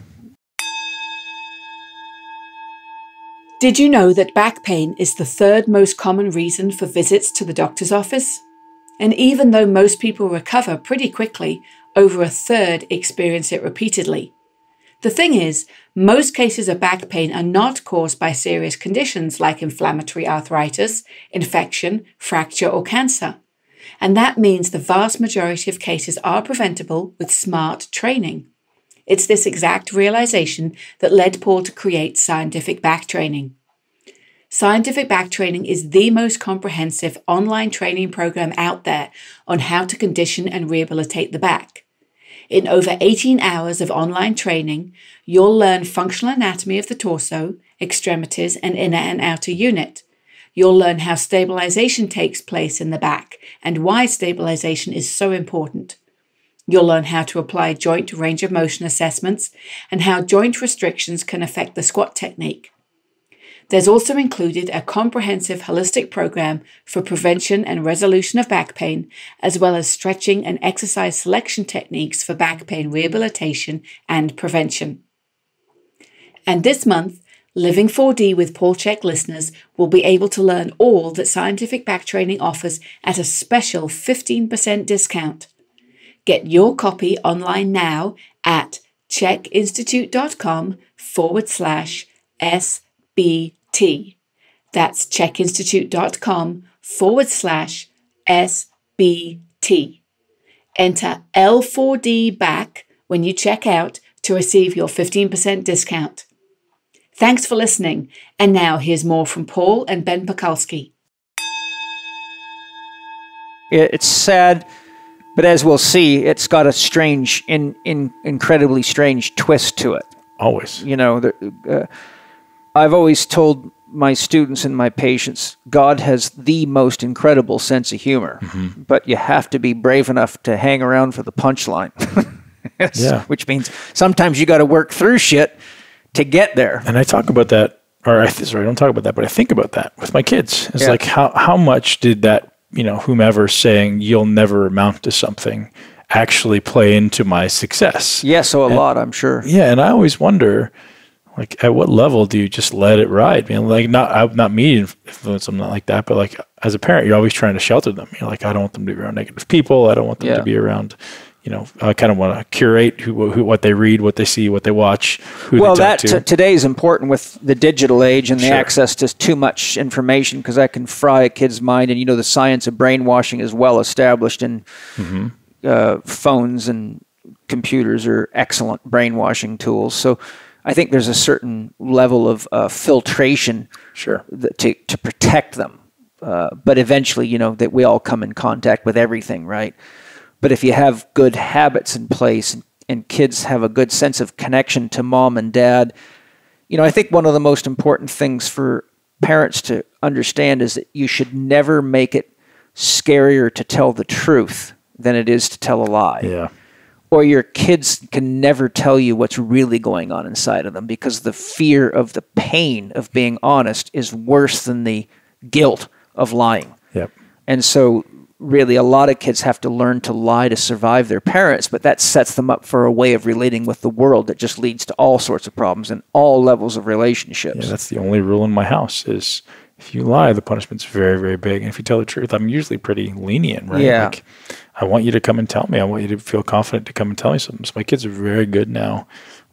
Did you know that back pain is the third most common reason for visits to the doctor's office? And even though most people recover pretty quickly, over a third experience it repeatedly. The thing is, most cases of back pain are not caused by serious conditions like inflammatory arthritis, infection, fracture, or cancer. And that means the vast majority of cases are preventable with smart training. It's this exact realization that led Paul to create Scientific Back Training. Scientific Back Training is the most comprehensive online training program out there on how to condition and rehabilitate the back. In over 18 hours of online training, you'll learn functional anatomy of the torso, extremities, and inner and outer unit. You'll learn how stabilization takes place in the back and why stabilization is so important. You'll learn how to apply joint range of motion assessments and how joint restrictions can affect the squat technique. There's also included a comprehensive holistic program for prevention and resolution of back pain, as well as stretching and exercise selection techniques for back pain rehabilitation and prevention. And this month, Living 4D with Paul Chek listeners will be able to learn all that Scientific Back Training offers at a special 15% discount. Get your copy online now at chekinstitute.com/SBT. That's chekinstitute.com/SBT. Enter L4D back when you check out to receive your 15% discount. Thanks for listening. And now here's more from Paul and Ben Pakulski. It's sad, but as we'll see, it's got a strange, incredibly strange twist to it. Always. You know, I've always told my students and my patients, God has the most incredible sense of humor, but you have to be brave enough to hang around for the punchline. Which means sometimes you got to work through shit to get there. And I talk about that, or I don't talk about that, but I think about that with my kids. It's like, how much did that, whomever saying you'll never amount to something actually play into my success? Yeah, so a lot, I'm sure. Yeah, and I always wonder, like, at what level do you just let it ride? Like, not me influence them, not like that, but like as a parent, you're always trying to shelter them. You're like, I don't want them to be around negative people. I don't want them to be around, I kind of want to curate what they read, what they see, what they watch, who they talk to. Today is important with the digital age and the access to too much information, because that can fry a kid's mind. And the science of brainwashing is well established, and phones and computers are excellent brainwashing tools. So I think there's a certain level of filtration to protect them. But eventually, that we all come in contact with everything, right? But if you have good habits in place and kids have a good sense of connection to mom and dad, I think one of the most important things for parents to understand is that you should never make it scarier to tell the truth than it is to tell a lie. Yeah. Or your kids can never tell you what's really going on inside of them, because the fear of the pain of being honest is worse than the guilt of lying. Yep. And so really, a lot of kids have to learn to lie to survive their parents, but that sets them up for a way of relating with the world that just leads to all sorts of problems in all levels of relationships. Yeah, that's the only rule in my house is if you lie, the punishment's very, very big. And if you tell the truth, I'm usually pretty lenient, right? Yeah. Like, I want you to come and tell me. I want you to feel confident to come and tell me something. So my kids are very good now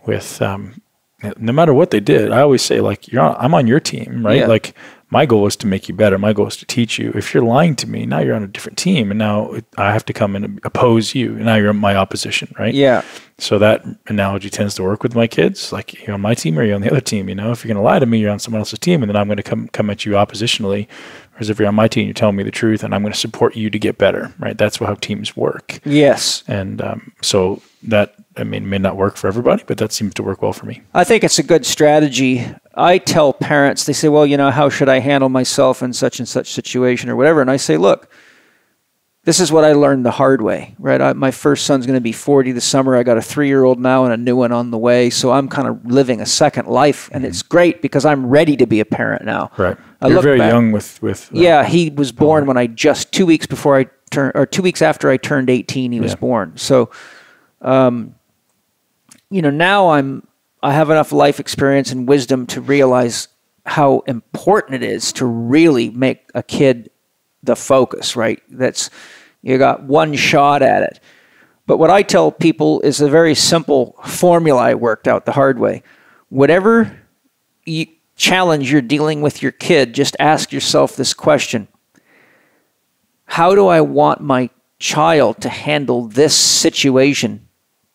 with, no matter what they did, I always say, like, I'm on your team, right? Yeah. Like, my goal is to make you better. My goal is to teach you. If you're lying to me, now you're on a different team, and now I have to come and oppose you, and now you're my opposition, right? Yeah. So that analogy tends to work with my kids. Like, you're on my team or you're on the other team. If you're going to lie to me, you're on someone else's team, and then I'm going to come at you oppositionally. Whereas if you're on my team, you're telling me the truth, and I'm going to support you to get better, right? That's how teams work. Yes. And so that, may not work for everybody, but that seems to work well for me. I think it's a good strategy. I tell parents, they say, well, how should I handle myself in such and such situation or whatever? And I say, look, this is what I learned the hard way, right? My first son's going to be 40 this summer. I got a 3-year-old now and a new one on the way. So I'm kind of living a second life, and it's great because I'm ready to be a parent now. Right. You're very young with yeah, he was born when I just 2 weeks before I turned, or 2 weeks after I turned 18, he was born. So, now I have enough life experience and wisdom to realize how important it is to really make a kid the focus, right? You got one shot at it. But what I tell people is a very simple formula I worked out the hard way. Whatever challenge you're dealing with your kid, just ask yourself this question. How do I want my child to handle this situation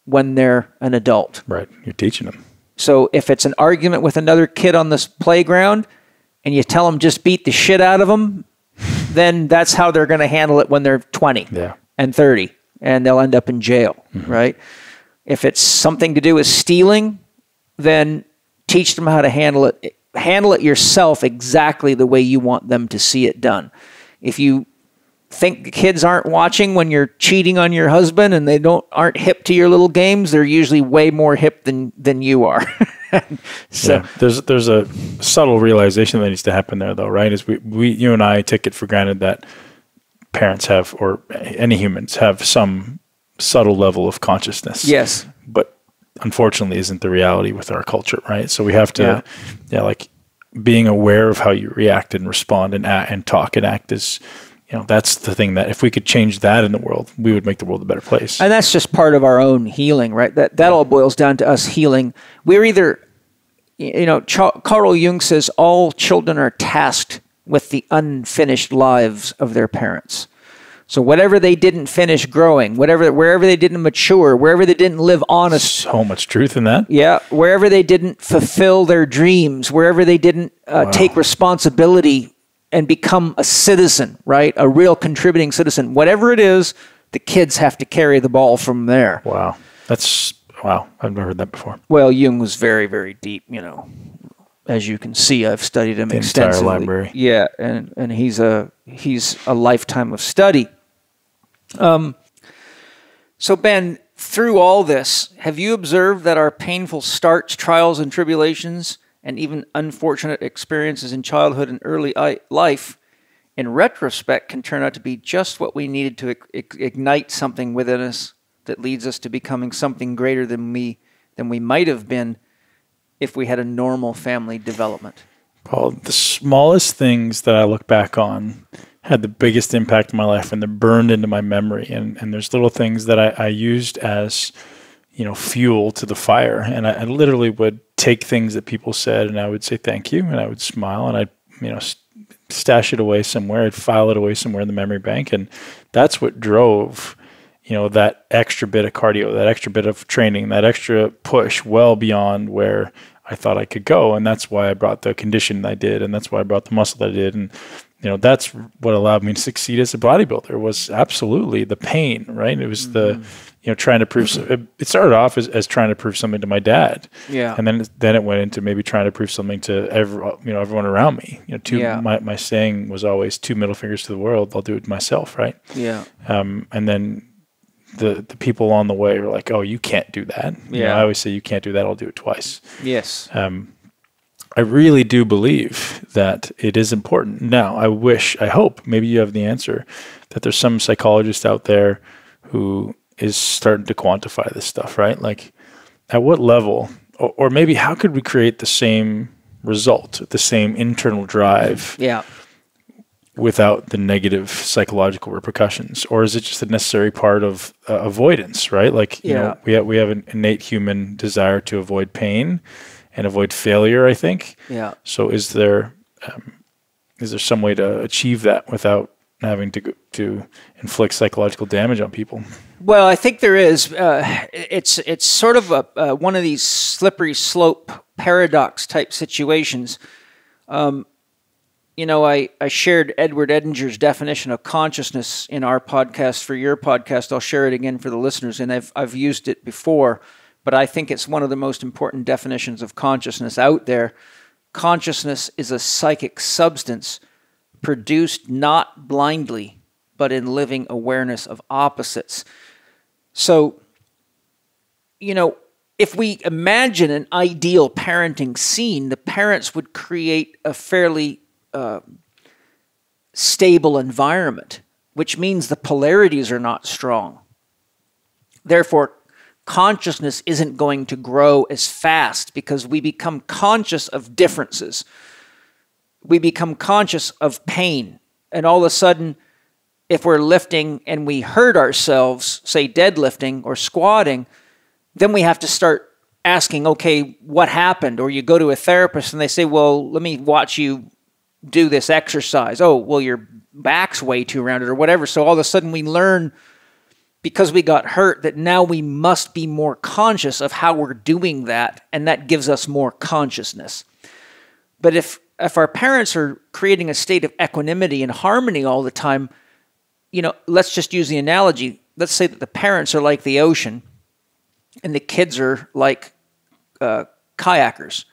when they're an adult? Right. You're teaching them. So if it's an argument with another kid on this playground and you tell them just beat the shit out of them, then that's how they're going to handle it when they're 20 and 30, and they'll end up in jail, right? If it's something to do with stealing, then teach them how to handle it. Handle it yourself exactly the way you want them to see it done. If you think the kids aren't watching when you're cheating on your husband and they aren't hip to your little games, they're usually way more hip than you are. So there's a subtle realization that needs to happen there, though, right? Is you and I take it for granted that parents have, or any humans have, some subtle level of consciousness. Yes, but unfortunately isn't the reality with our culture, right? So we have to, like being aware of how you react and respond and act and talk and act is, that's the thing that if we could change that in the world, we would make the world a better place. And that's just part of our own healing, right? That all boils down to us healing. We're either, Carl Jung says all children are tasked with the unfinished lives of their parents. So whatever they didn't finish growing, wherever they didn't mature, wherever they didn't live honest. So much truth in that. Yeah. Wherever they didn't fulfill their dreams, wherever they didn't take responsibility and become a citizen, right? A real contributing citizen. Whatever it is, the kids have to carry the ball from there. Wow. Wow. I've never heard that before. Well, Jung was very, very deep, As you can see, I've studied him extensively. Entire library. Yeah, and he's a lifetime of study. So Ben, through all this, have you observed that our painful starts, trials, and tribulations, and even unfortunate experiences in childhood and early life, in retrospect, can turn out to be just what we needed to ignite something within us that leads us to becoming something greater than we might have been if we had a normal family development? Paul, the smallest things that I look back on had the biggest impact in my life, and they're burned into my memory. And there's little things that I used as, fuel to the fire. And I literally would take things that people said and I would say thank you, and I would smile, and I'd, stash it away somewhere. I'd file it away somewhere in the memory bank. And that's what drove, that extra bit of cardio, that extra bit of training, that extra push well beyond where I thought I could go. And that's why I brought the condition that I did. And that's why I brought the muscle that I did. And, that's what allowed me to succeed as a bodybuilder, was absolutely the pain, right? It was the, trying to prove, it started off as trying to prove something to my dad. Yeah. And then it went into maybe trying to prove something to everyone around me. My saying was always 2 middle fingers to the world. I'll do it myself. Right. Yeah. And then the people on the way were like, oh, you can't do that. I always say, you can't do that. I'll do it twice. Yes. I really do believe that it is important. Now, I hope, maybe you have the answer, that there's some psychologist out there who is starting to quantify this stuff, right? Like, at what level, or maybe how could we create the same result, the same internal drive, without the negative psychological repercussions? Or is it just a necessary part of avoidance, right? Like, we have an innate human desire to avoid pain and avoid failure, I think. Yeah. So is there some way to achieve that without having to inflict psychological damage on people? Well, I think there is. It's sort of one of these slippery slope paradox type situations. I shared Edward Edinger's definition of consciousness in our podcast for your podcast. I'll share it again for the listeners, and I've used it before, but I think it's one of the most important definitions of consciousness out there. Consciousness is a psychic substance produced not blindly, but in living awareness of opposites. So, if we imagine an ideal parenting scene, the parents would create a fairly stable environment, which means the polarities are not strong. Therefore, consciousness isn't going to grow as fast because we become conscious of differences. we become conscious of pain. And all of a sudden, if we're lifting and we hurt ourselves, say deadlifting or squatting, then we have to start asking, okay, what happened? Or you go to a therapist and they say, well, let me watch you do this exercise. Oh, well, your back's way too rounded or whatever. So all of a sudden we learn, because we got hurt, that now we must be more conscious of how we're doing that, and that gives us more consciousness. But if our parents are creating a state of equanimity and harmony all the time, you know, let's just use the analogy. Let's say that the parents are like the ocean and the kids are like kayakers.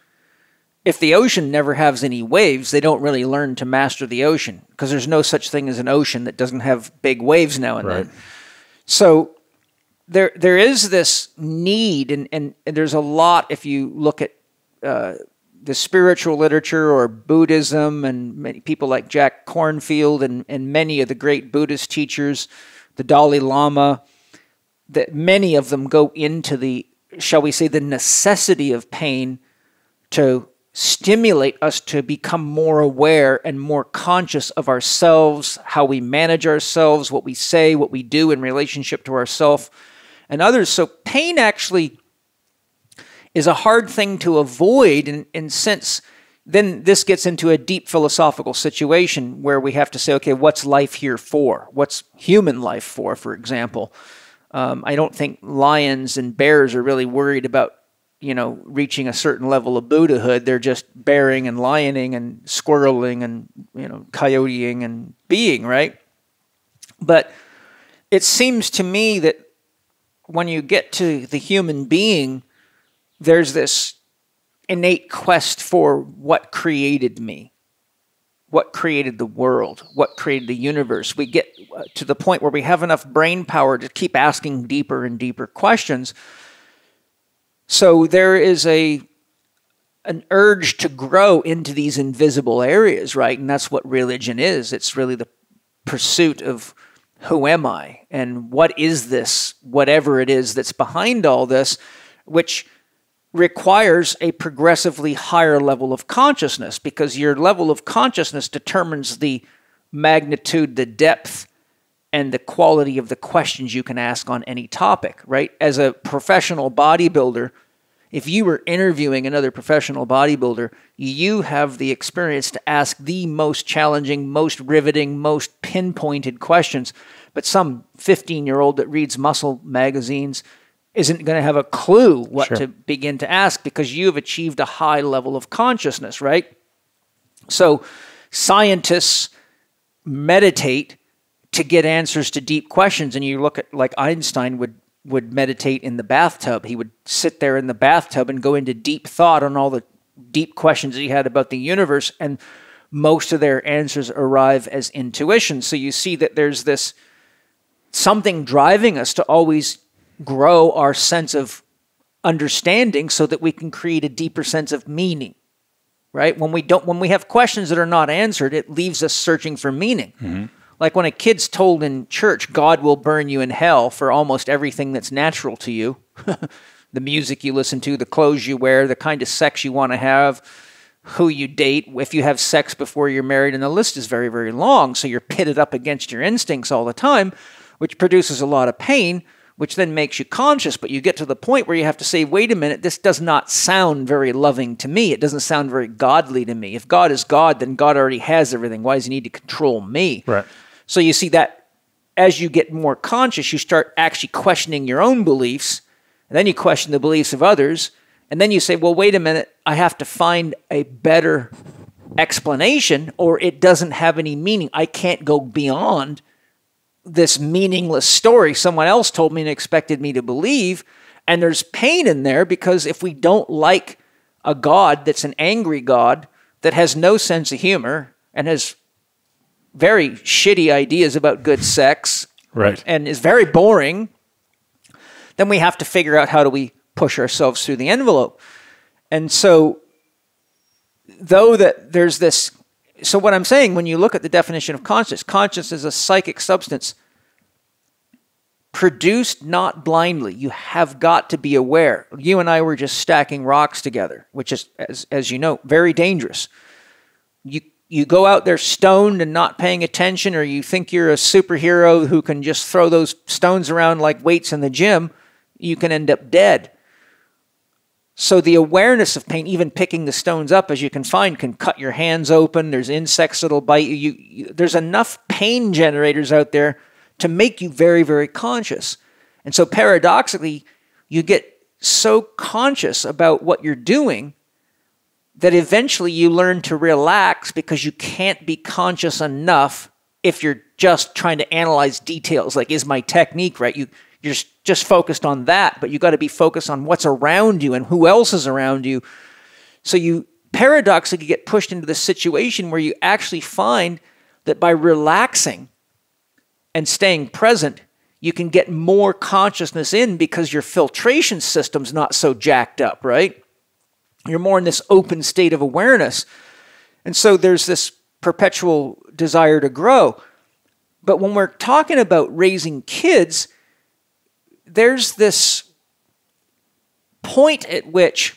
If the ocean never has any waves, they don't really learn to master the ocean, because there's no such thing as an ocean that doesn't have big waves now and then. So there is this need, and there's a lot, if you look at the spiritual literature or Buddhism, and many people like Jack Kornfield and many of the great Buddhist teachers, the Dalai Lama, that many of them go into the, shall we say, the necessity of pain to stimulate us to become more aware and more conscious of ourselves, how we manage ourselves, what we say, what we do in relationship to ourselves and others. So pain actually is a hard thing to avoid, and since then this gets into a deep philosophical situation where we have to say, okay, what's life here for? What's human life for example? I don't think lions and bears are really worried about, you know, reaching a certain level of Buddhahood. They're just bearing and lioning and squirreling and, you know, coyoteing and being, right? But it seems to me that when you get to the human being, there's this innate quest for what created me, what created the world, what created the universe. We get to the point where we have enough brain power to keep asking deeper and deeper questions. So there is an urge to grow into these invisible areas, right? And that's what religion is. It's really the pursuit of who am I and what is this, whatever it is that's behind all this, which requires a progressively higher level of consciousness, because your level of consciousness determines the magnitude, the depth, and the quality of the questions you can ask on any topic, right? As a professional bodybuilder, if you were interviewing another professional bodybuilder, you have the experience to ask the most challenging, most riveting, most pinpointed questions. But some 15-year-old that reads muscle magazines isn't going to have a clue what to begin to ask, because you have achieved a high level of consciousness, right? So scientists meditate to get answers to deep questions. And you look at, like, Einstein would meditate in the bathtub. He would sit there in the bathtub and go into deep thought on all the deep questions that he had about the universe, and most of their answers arrive as intuition. So you see that there's this something driving us to always grow our sense of understanding so that we can create a deeper sense of meaning, right? When we have questions that are not answered, it leaves us searching for meaning. Mm-hmm. Like when a kid's told in church, God will burn you in hell for almost everything that's natural to you, the music you listen to, the clothes you wear, the kind of sex you want to have, who you date, if you have sex before you're married, and the list is very, very long. So you're pitted up against your instincts all the time, which produces a lot of pain, which then makes you conscious. But you get to the point where you have to say, wait a minute, this does not sound very loving to me. It doesn't sound very godly to me. If God is God, then God already has everything. Why does he need to control me? Right. So you see that as you get more conscious, you start actually questioning your own beliefs, and then you question the beliefs of others, and then you say, well, wait a minute, I have to find a better explanation, or it doesn't have any meaning. I can't go beyond this meaningless story someone else told me and expected me to believe. And there's pain in there, because if we don't like a God that's an angry God that has no sense of humor and has very shitty ideas about good sex, right, and is very boring, then we have to figure out how do we push ourselves through the envelope. And so though that there's this, so what I'm saying, when you look at the definition of consciousness is a psychic substance produced not blindly. You have got to be aware. You and I were just stacking rocks together, which is, as you know, very dangerous. you go out there stoned and not paying attention, or you think you're a superhero who can just throw those stones around like weights in the gym, you can end up dead. So the awareness of pain, even picking the stones up, as you can find, can cut your hands open. There's insects that'll bite you. There's enough pain generators out there to make you very, very conscious. And so paradoxically, you get so conscious about what you're doing that eventually you learn to relax, because you can't be conscious enough if you're just trying to analyze details, like, is my technique right? You're just focused on that, but you got to be focused on what's around you and who else is around you. So you paradoxically get pushed into this situation where you actually find that by relaxing and staying present, you can get more consciousness in, because your filtration system's not so jacked up, right? You're more in this open state of awareness. And so there's this perpetual desire to grow. But when we're talking about raising kids, there's this point at which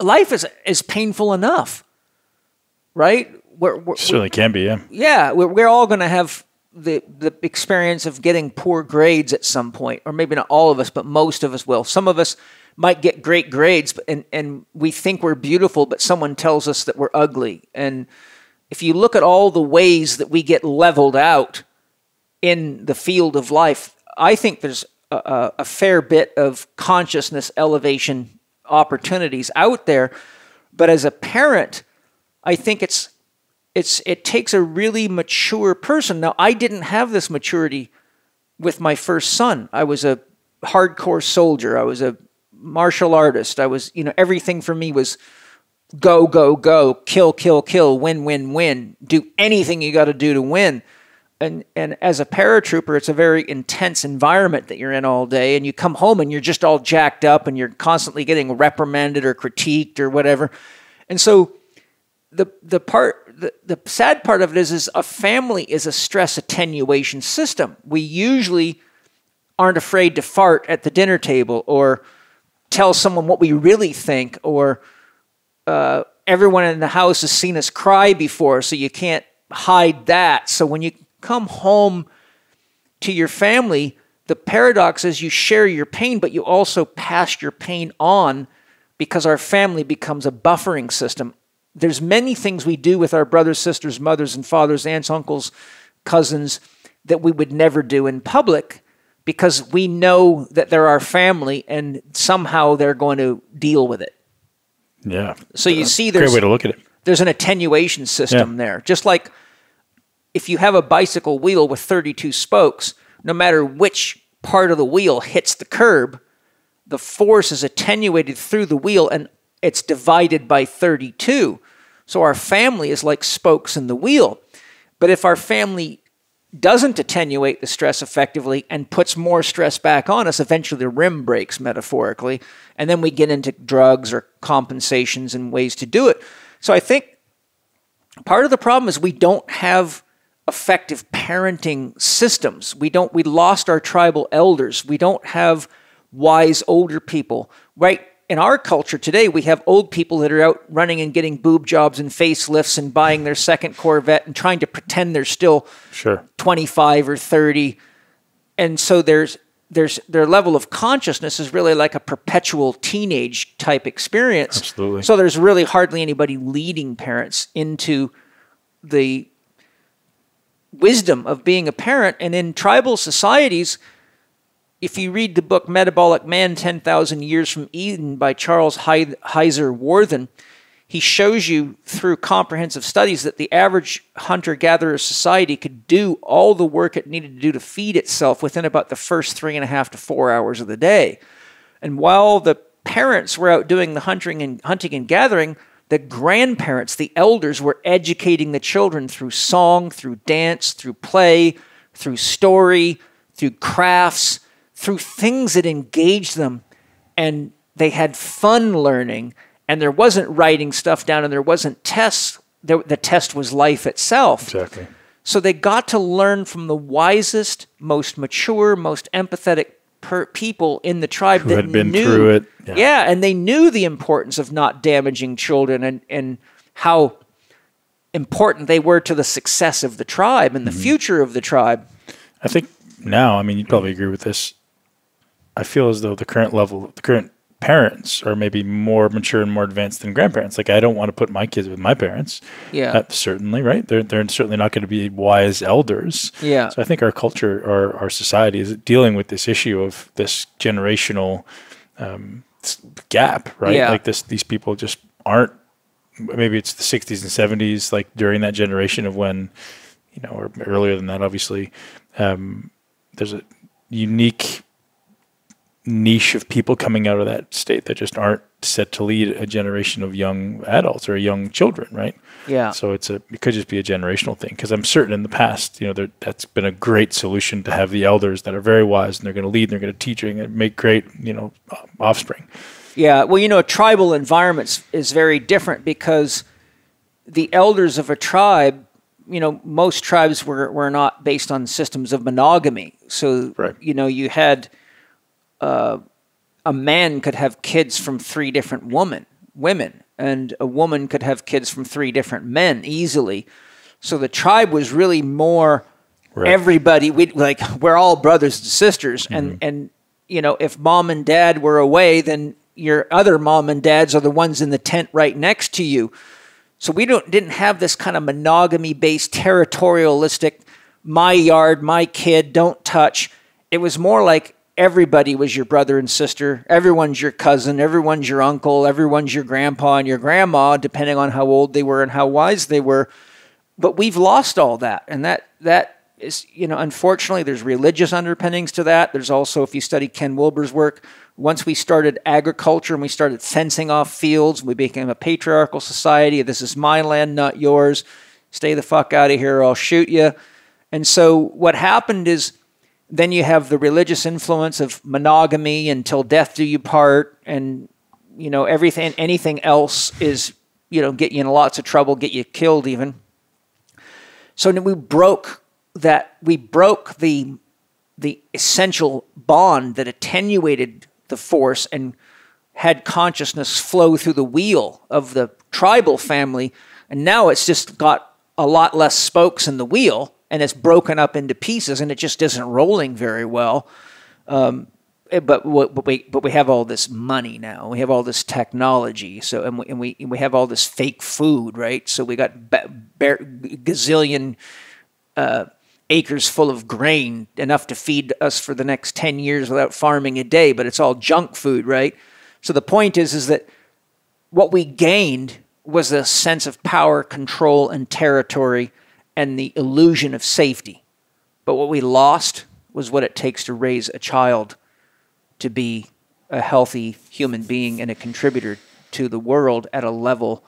life is painful enough, right? Certainly can be, yeah. Yeah, we're all going to have the experience of getting poor grades at some point, or maybe not all of us, but most of us will. Some of us might get great grades, and we think we're beautiful, but someone tells us that we're ugly. And if you look at all the ways that we get leveled out in the field of life, I think there's a fair bit of consciousness elevation opportunities out there. But as a parent, I think it takes a really mature person. Now, I didn't have this maturity with my first son. I was a hardcore soldier. I was a martial artist. I was, everything for me was go, go, go, kill, kill, kill, win, win, win. Do anything you got to do to win. And as a paratrooper, it's a very intense environment that you're in all day, and you come home and you're just all jacked up and you're constantly getting reprimanded or critiqued or whatever. And so the sad part of it is a family is a stress attenuation system. We usually aren't afraid to fart at the dinner table, or tell someone what we really think, or everyone in the house has seen us cry before, so you can't hide that. So when you come home to your family, the paradox is you share your pain, but you also pass your pain on, because our family becomes a buffering system. There's many things we do with our brothers, sisters, mothers, and fathers, aunts, uncles, cousins that we would never do in public, because we know that they're our family and somehow they're going to deal with it. Yeah. So you see great way to look at it. There's an attenuation system there. Just like if you have a bicycle wheel with 32 spokes, no matter which part of the wheel hits the curb, the force is attenuated through the wheel and it's divided by 32. So our family is like spokes in the wheel. But if our family doesn't attenuate the stress effectively and puts more stress back on us, eventually the rim breaks, metaphorically, and then we get into drugs or compensations and ways to do it. So I think part of the problem is we don't have effective parenting systems. We lost our tribal elders. We don't have wise older people, right? In our culture today, we have old people that are out running and getting boob jobs and facelifts and buying their second Corvette and trying to pretend they're still 25 or 30. And so their level of consciousness is really like a perpetual teenage type experience. Absolutely. So there's really hardly anybody leading parents into the wisdom of being a parent. And in tribal societies, if you read the book Metabolic Man, 10,000 Years from Eden by Charles Heiser Warthen, he shows you through comprehensive studies that the average hunter-gatherer society could do all the work it needed to do to feed itself within about the first 3.5 to 4 hours of the day. And while the parents were out doing the hunting and gathering, the grandparents, the elders, were educating the children through song, through dance, through play, through story, through crafts, through things that engaged them, and they had fun learning, and there wasn't writing stuff down, and there wasn't tests. The test was life itself. Exactly. So they got to learn from the wisest, most mature, most empathetic people in the tribe who had been through it. Yeah, and they knew the importance of not damaging children and how important they were to the success of the tribe and the future of the tribe. I think now, I mean, you'd probably agree with this. I feel as though the current parents are maybe more mature and more advanced than grandparents. Like, I don't want to put my kids with my parents. Yeah. Certainly, right? They're certainly not going to be wise elders. Yeah. So I think our culture, our society is dealing with this issue of this generational gap, right? Yeah. Like these people just aren't, maybe it's the 60s and 70s, like during that generation of when, or earlier than that, obviously, there's a unique niche of people coming out of that state that just aren't set to lead a generation of young adults or young children, right? Yeah. So it could just be a generational thing, because I'm certain in the past, that's been a great solution to have the elders that are very wise and they're going to lead and they're going to teach and make great, offspring. Yeah. Well, a tribal environment is very different because the elders of a tribe, most tribes were not based on systems of monogamy. So, right. You had a man could have kids from 3 different women, and a woman could have kids from 3 different men easily. So the tribe was really more everybody. We're all brothers and sisters, and if mom and dad were away, then your other mom and dads are the ones in the tent right next to you. So we didn't have this kind of monogamy-based, territorialistic, my yard, my kid, don't touch. It was more like everybody was your brother and sister. Everyone's your cousin. Everyone's your uncle. Everyone's your grandpa and your grandma, depending on how old they were and how wise they were. But we've lost all that. And that is, unfortunately, there's religious underpinnings to that. There's also, if you study Ken Wilber's work, once we started agriculture and we started fencing off fields, we became a patriarchal society. This is my land, not yours. Stay the fuck out of here, or I'll shoot you. And so what happened is, then you have the religious influence of monogamy until death do you part, and anything else is get you in lots of trouble, get you killed even. So then we broke the essential bond that attenuated the force and had consciousness flow through the wheel of the tribal family, and now it's just got a lot less spokes in the wheel. And it's broken up into pieces, and it just isn't rolling very well. But we have all this money now. We have all this technology. So and we have all this fake food, right? So we got gazillion acres full of grain, enough to feed us for the next 10 years without farming a day. But it's all junk food, right? So the point is that what we gained was a sense of power, control, and territory, and the illusion of safety. But what we lost was what it takes to raise a child to be a healthy human being and a contributor to the world at a level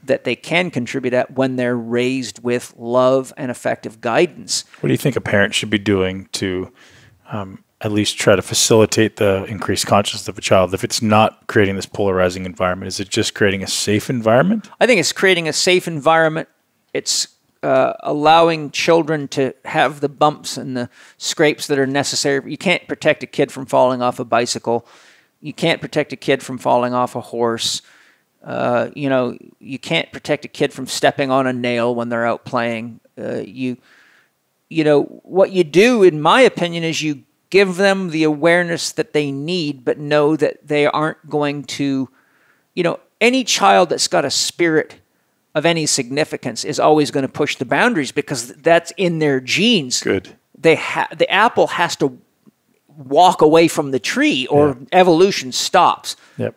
that they can contribute at when they're raised with love and effective guidance. What do you think a parent should be doing to at least try to facilitate the increased consciousness of a child? If it's not creating this polarizing environment, is it just creating a safe environment? I think it's creating a safe environment. It's allowing children to have the bumps and the scrapes that are necessary. You can't protect a kid from falling off a bicycle. You can't protect a kid from falling off a horse. You can't protect a kid from stepping on a nail when they're out playing. What you do, in my opinion, is you give them the awareness that they need, but know that they aren't going to, any child that's got a spirit of any significance is always going to push the boundaries because that's in their genes. Good. The apple has to walk away from the tree or evolution stops. Yep.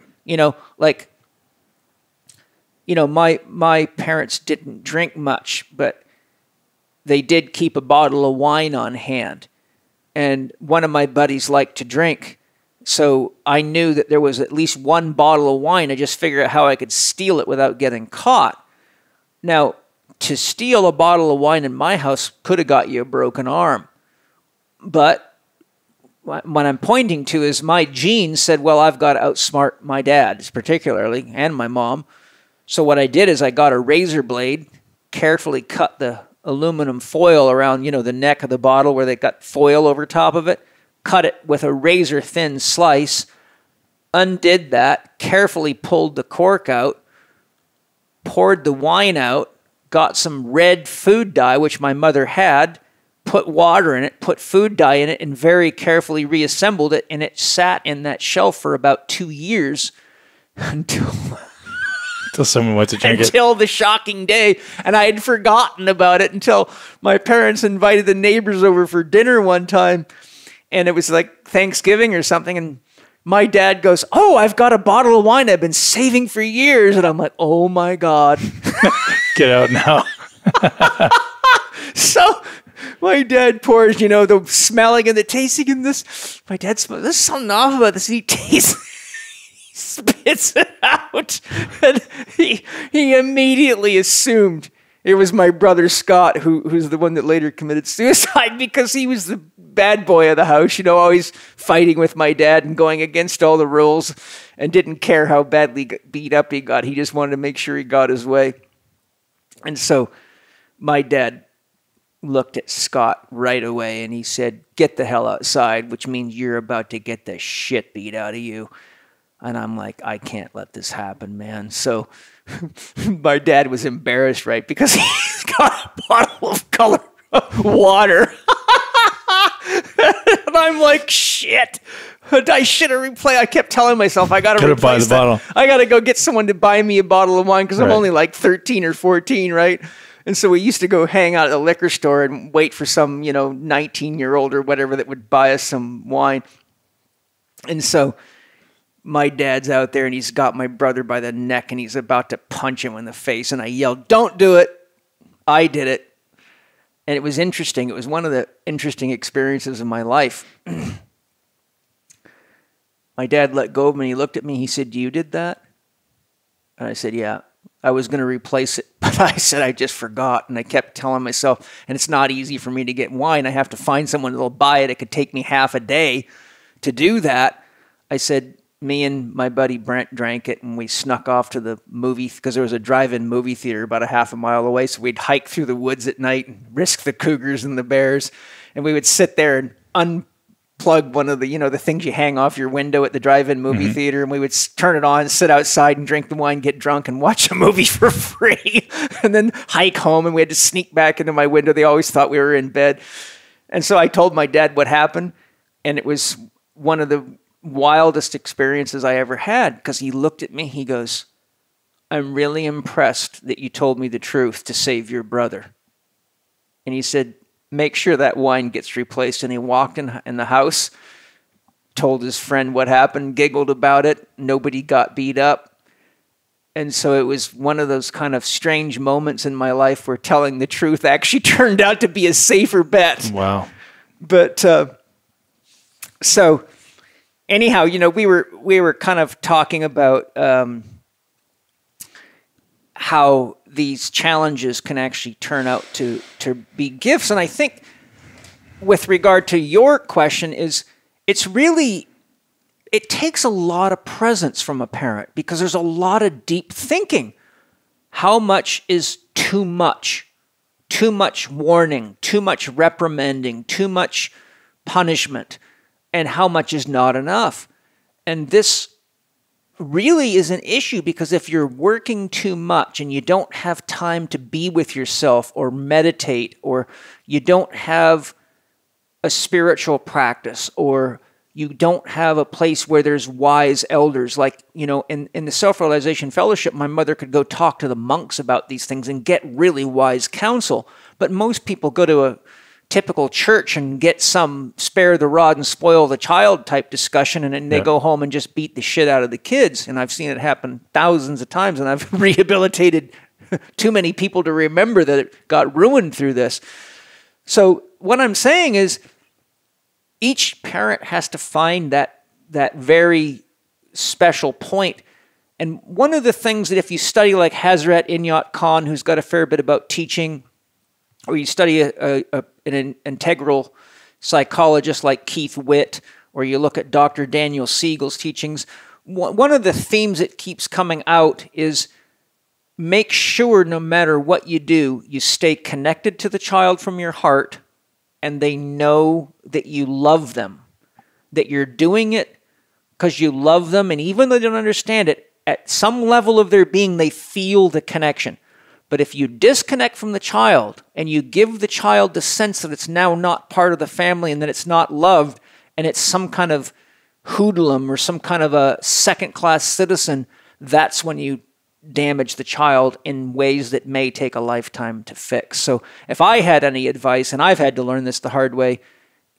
My parents didn't drink much, but they did keep a bottle of wine on hand. And one of my buddies liked to drink. So I knew that there was at least one bottle of wine. I just figured out how I could steal it without getting caught. Now, to steal a bottle of wine in my house could have got you a broken arm. But what I'm pointing to is my genes said, well, I've got to outsmart my dad, particularly, and my mom. So what I did is I got a razor blade, carefully cut the aluminum foil around, the neck of the bottle where they got foil over top of it, cut it with a razor-thin slice, undid that, carefully pulled the cork out, poured the wine out, got some red food dye, which my mother had, put water in it, put food dye in it, and very carefully reassembled it. And it sat in that shelf for about 2 years until someone went to drink until the shocking day. And I had forgotten about it until my parents invited the neighbors over for dinner one time. And it was like Thanksgiving or something. And my dad goes, "Oh, I've got a bottle of wine I've been saving for years." And I'm like, "Oh my God." Get out now. So my dad pours, the smelling and the tasting and this. My dad smells, there's something off about this. He tastes, he spits it out. And he immediately assumed it was my brother Scott, who's the one that later committed suicide, because he was the bad boy of the house, always fighting with my dad and going against all the rules and didn't care how badly beat up he got. He just wanted to make sure he got his way. And so my dad looked at Scott right away and he said, "Get the hell outside," which means you're about to get the shit beat out of you. And I'm like, I can't let this happen, man. So my dad was embarrassed, right? Because he's got a bottle of color water. And I'm like, shit. I should have replayed. I kept telling myself, I got to replace that. Bottle. I got to go get someone to buy me a bottle of wine because I'm only like 13 or 14, right? And so we used to go hang out at the liquor store and wait for some, 19-year-old or whatever that would buy us some wine. And so my dad's out there and he's got my brother by the neck and he's about to punch him in the face. And I yelled, "Don't do it." I did it. And it was interesting. It was one of the interesting experiences of my life. My dad let go of me and he looked at me. He said, "You did that?" And I said, "Yeah." I was going to replace it, but I said I just forgot. And I kept telling myself, and it's not easy for me to get wine. I have to find someone that'll buy it. It could take me half a day to do that. I said, me and my buddy Brent drank it, and we snuck off to the movie because there was a drive-in movie theater about a half a mile away. So we'd hike through the woods at night and risk the cougars and the bears. And we would sit there and unplug one of the, the things you hang off your window at the drive-in movie theater. And we would turn it on, sit outside and drink the wine, get drunk and watch a movie for free. And then hike home, and we had to sneak back into my window. They always thought we were in bed. And so I told my dad what happened. And it was one of the wildest experiences I ever had, because he looked at me, he goes, "I'm really impressed that you told me the truth to save your brother." And he said, "Make sure that wine gets replaced." And he walked in the house, told his friend what happened, giggled about it. Nobody got beat up. And so it was one of those kind of strange moments in my life where telling the truth actually turned out to be a safer bet. Wow. But so anyhow, we were kind of talking about how these challenges can actually turn out to be gifts. And I think with regard to your question is it takes a lot of presence from a parent because there's a lot of deep thinking. How much is too much? Too much warning, too much reprimanding, too much punishment, and how much is not enough. And this really is an issue because if you're working too much and you don't have time to be with yourself or meditate, or you don't have a spiritual practice, or you don't have a place where there's wise elders, like, in the Self-Realization Fellowship, my mother could go talk to the monks about these things and get really wise counsel. But most people go to a typical church and get some spare the rod and spoil the child type discussion, and then they go home and just beat the shit out of the kids. And I've seen it happen thousands of times, and I've rehabilitated too many people to remember that it got ruined through this. So what I'm saying is each parent has to find that very special point. And one of the things that if you study like Hazrat Inyat Khan, who's got a fair bit about teaching, or you study an integral psychologist like Keith Witt, or you look at Dr. Daniel Siegel's teachings, one of the themes that keeps coming out is make sure no matter what you do, you stay connected to the child from your heart, and they know that you love them, that you're doing it because you love them, and even though they don't understand it, at some level of their being, they feel the connection. But if you disconnect from the child and you give the child the sense that it's now not part of the family and that it's not loved and it's some kind of hoodlum or some kind of a second-class citizen, that's when you damage the child in ways that may take a lifetime to fix. So if I had any advice, and I've had to learn this the hard way,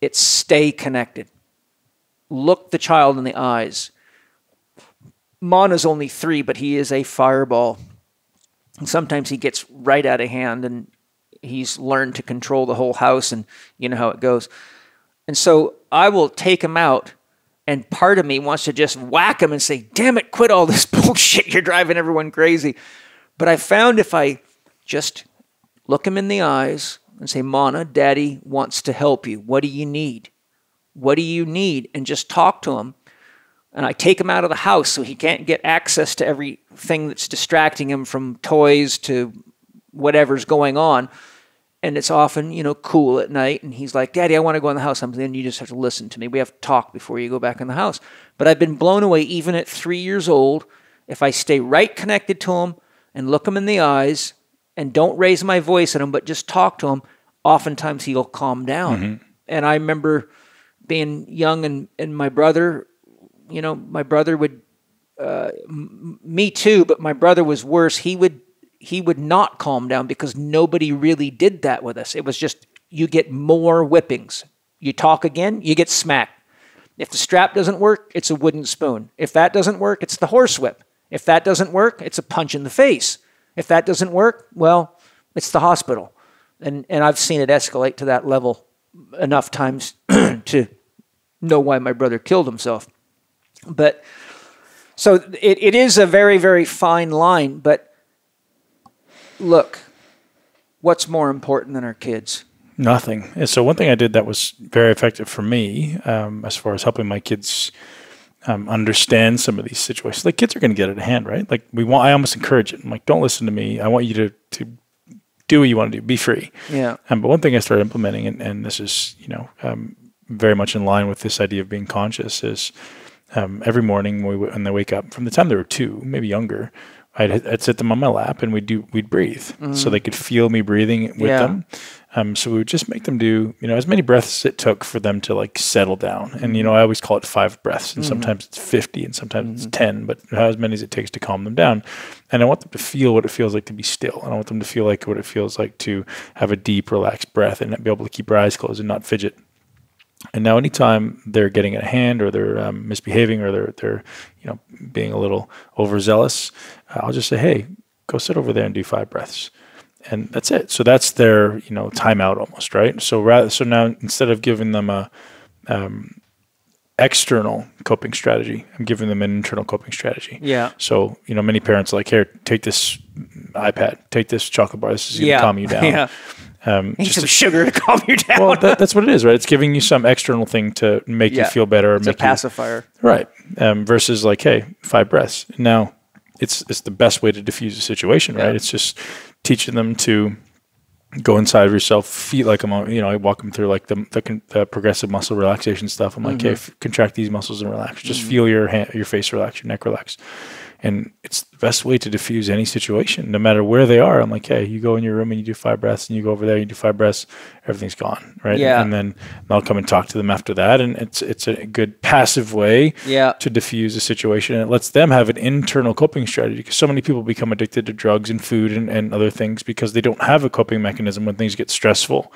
it's stay connected. Look the child in the eyes. Mana's only 3, but he is a fireball. And sometimes he gets right out of hand, and he's learned to control the whole house, and you know how it goes. And so I will take him out, and part of me wants to just whack him and say, damn it, quit all this bullshit. You're driving everyone crazy. But I found if I just look him in the eyes and say, Mana, Daddy wants to help you. What do you need? What do you need? And just talk to him. And I take him out of the house so he can't get access to everything that's distracting him from toys to whatever's going on. And it's often, you know, cool at night. And he's like, Daddy, I want to go in the house. Then you just have to listen to me. We have to talk before you go back in the house. But I've been blown away even at 3 years old. If I stay right connected to him and look him in the eyes and don't raise my voice at him, but just talk to him, oftentimes he'll calm down. Mm-hmm. And I remember being young and my brother, you know, my brother would, me too, but my brother was worse. He would not calm down because nobody really did that with us. It was just, you get more whippings. You talk again, you get smacked. If the strap doesn't work, it's a wooden spoon. If that doesn't work, it's the horsewhip. If that doesn't work, it's a punch in the face. If that doesn't work, well, it's the hospital. And I've seen it escalate to that level enough times to know why my brother killed himself. But so it is a very, very fine line. But look, what's more important than our kids? Nothing. And so one thing I did that was very effective for me, as far as helping my kids understand some of these situations. Like, kids are going to get out of hand, right? Like, I almost encourage it. I'm like, don't listen to me. I want you to do what you want to do. Be free. Yeah. But one thing I started implementing, and this is, you know, very much in line with this idea of being conscious, is every morning when they wake up, from the time they were 2, maybe younger, I'd sit them on my lap and we'd breathe, so they could feel me breathing with them. So we would just make them do, you know, as many breaths as it took for them to like settle down. And, you know, I always call it 5 breaths, and sometimes it's 50 and sometimes it's 10, but as many as it takes to calm them down. And I want them to feel what it feels like to be still. And I want them to feel like what it feels like to have a deep, relaxed breath and be able to keep their eyes closed and not fidget. And now anytime they're getting at a hand, or they're misbehaving, or they're you know, being a little overzealous, I'll just say, hey, go sit over there and do 5 breaths. And that's it. So that's their, you know, timeout almost, right? So now instead of giving them a external coping strategy, I'm giving them an internal coping strategy. Yeah. So, you know, many parents are like, here, take this iPad, take this chocolate bar. This is going to calm you down. Yeah. Need some sugar to calm you down. Well, that's what it is, right? It's giving you some external thing to make you feel better. It's a pacifier. Right. Versus like, hey, 5 breaths. Now, it's the best way to diffuse a situation, right? It's just teaching them to go inside of yourself, feel like I walk them through like the progressive muscle relaxation stuff. I'm like, hey, contract these muscles and relax. Just feel your face relax, your neck relax. And it's the best way to diffuse any situation, no matter where they are. I'm like, hey, you go in your room and you do 5 breaths, and you go over there, you do 5 breaths, everything's gone, right? Yeah. And then I'll come and talk to them after that, and it's a good passive way to diffuse a situation. And it lets them have an internal coping strategy, because so many people become addicted to drugs and food and other things because they don't have a coping mechanism when things get stressful.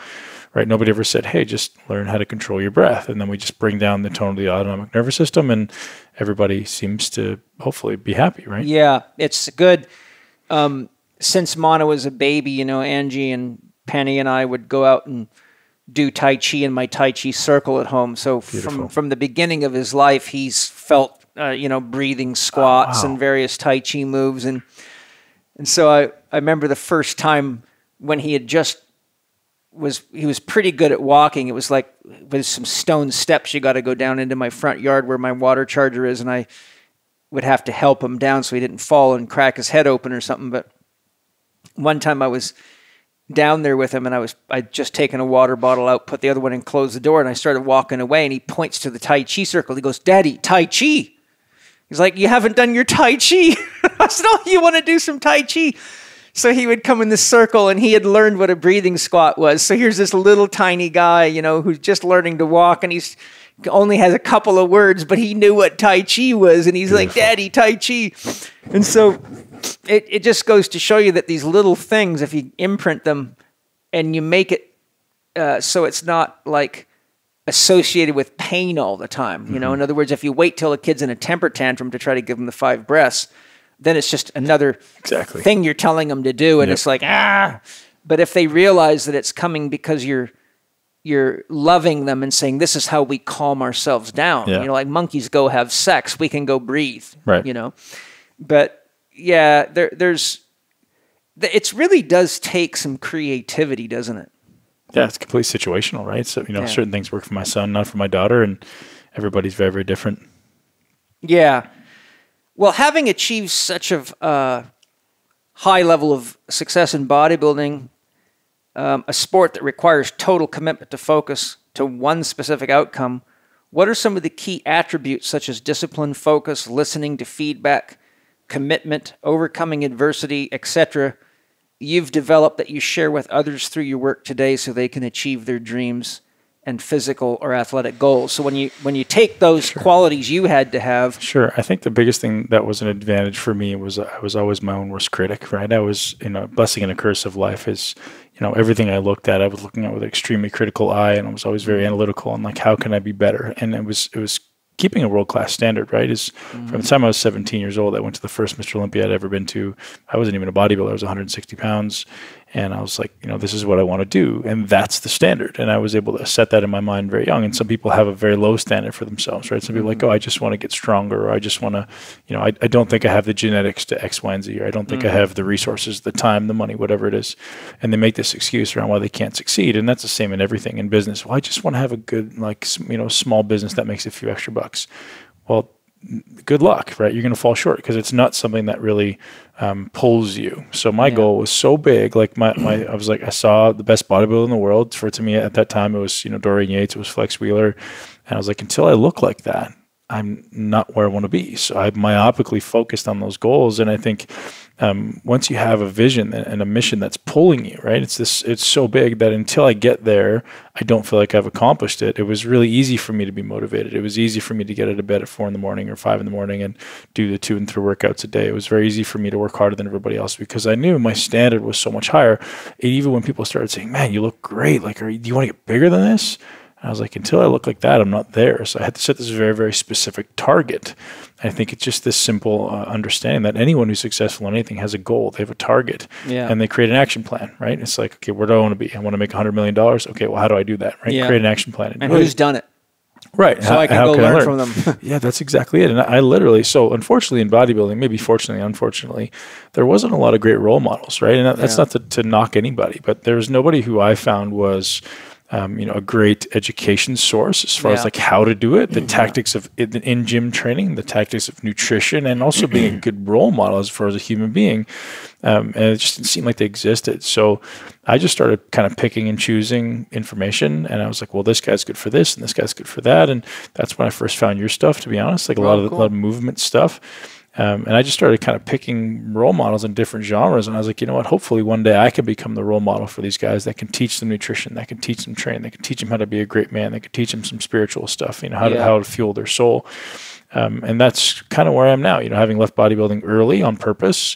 Right? Nobody ever said, hey, just learn how to control your breath. And then we just bring down the tone of the autonomic nervous system, and everybody seems to hopefully be happy, right? Yeah, it's good. Since Mana was a baby, you know, Angie and Penny and I would go out and do Tai Chi in my Tai Chi circle at home. So from the beginning of his life, he's felt, breathing squats and various Tai Chi moves. And so I remember the first time when he had he was pretty good at walking. It was like with some stone steps you got to go down into my front yard where my water charger is, and I would have to help him down so he didn't fall and crack his head open or something. But one time I was down there with him, and I'd just taken a water bottle out, put the other one in, closed the door, and I started walking away, and he points to the Tai Chi circle. He goes, "Daddy, Tai Chi." He's like, "You haven't done your Tai Chi." I said, "Oh, you want to do some Tai Chi?" So he would come in the circle, and he had learned what a breathing squat was. So here's this little tiny guy, you know, who's just learning to walk, and he's only has a couple of words, but he knew what Tai Chi was, and he's like, Daddy, Tai Chi. And so it just goes to show you that these little things, if you imprint them and you make it so it's not like associated with pain all the time, you know, in other words, if you wait till a kid's in a temper tantrum to try to give them the 5 breaths, then it's just another thing you're telling them to do, and it's like, But if they realize that it's coming because you're loving them and saying, this is how we calm ourselves down. You know, like monkeys go have sex, we can go breathe, you know. But yeah, it really does take some creativity, doesn't it? Yeah, it's completely situational, right? So, you know, certain things work for my son, not for my daughter, and everybody's very, very different. Yeah. Well, having achieved such a high level of success in bodybuilding, a sport that requires total commitment to focus to one specific outcome, what are some of the key attributes such as discipline, focus, listening to feedback, commitment, overcoming adversity, etc., you've developed that you share with others through your work today so they can achieve their dreams and physical or athletic goals? So when you take those qualities you had to have. Sure. I think the biggest thing that was an advantage for me was I was always my own worst critic, right? I was, you know, blessing and a curse of life is, you know, everything I looked at, I was looking at with an extremely critical eye, and I was always very analytical and like, how can I be better? And it was keeping a world-class standard, right? Is from the time I was 17 years old, I went to the first Mr. Olympia I'd ever been to. I wasn't even a bodybuilder. I was 160 pounds. And I was like, you know, this is what I want to do. And that's the standard. And I was able to set that in my mind very young. And some people have a very low standard for themselves, right? Some people are like, oh, I just want to get stronger. Or I just want to, you know, I don't think I have the genetics to X, Y, and Z. Or I don't think I have the resources, the time, the money, whatever it is. And they make this excuse around why they can't succeed. And that's the same in everything in business. Well, I just want to have a good, like, you know, small business that makes a few extra bucks. Well, good luck, right? You're going to fall short because it's not something that really pulls you. So my goal was so big. Like I was like, I saw the best bodybuilder in the world. To me at that time, it was, you know, Dorian Yates, it was Flex Wheeler. And I was like, until I look like that, I'm not where I want to be. So I myopically focused on those goals. And I think once you have a vision and a mission that's pulling you, right? It's so big that until I get there, I don't feel like I've accomplished it. It was really easy for me to be motivated. It was easy for me to get out of bed at 4 in the morning or 5 in the morning and do the 2 and 3 workouts a day. It was very easy for me to work harder than everybody else because I knew my standard was so much higher. And even when people started saying, man, you look great. Like, do you want to get bigger than this? I was like, until I look like that, I'm not there. So I had to set this very, very specific target. I think it's just this simple understanding that anyone who's successful in anything has a goal. They have a target, and they create an action plan, right? It's like, okay, where do I want to be? I want to make $100 million. Okay, well, how do I do that, right? Create an action plan. And who's done it? Right. So I can go learn from them. Yeah, that's exactly it. And I literally, so unfortunately in bodybuilding, maybe fortunately, unfortunately, there wasn't a lot of great role models, right? And that's not to knock anybody, but there was nobody who I found was a great education source as far as like how to do it, the tactics of in gym training, the tactics of nutrition, and also being a good role model as far as a human being. And it just didn't seem like they existed. So I just started kind of picking and choosing information, and I was like, well, this guy's good for this, and this guy's good for that. And that's when I first found your stuff, to be honest, like a lot of movement stuff. And I just started kind of picking role models in different genres. And I was like, you know what, hopefully one day I can become the role model for these guys that can teach them nutrition, that can teach them train, that can teach them how to be a great man, that can teach them some spiritual stuff, how to fuel their soul. And that's kind of where I am now, having left bodybuilding early on purpose.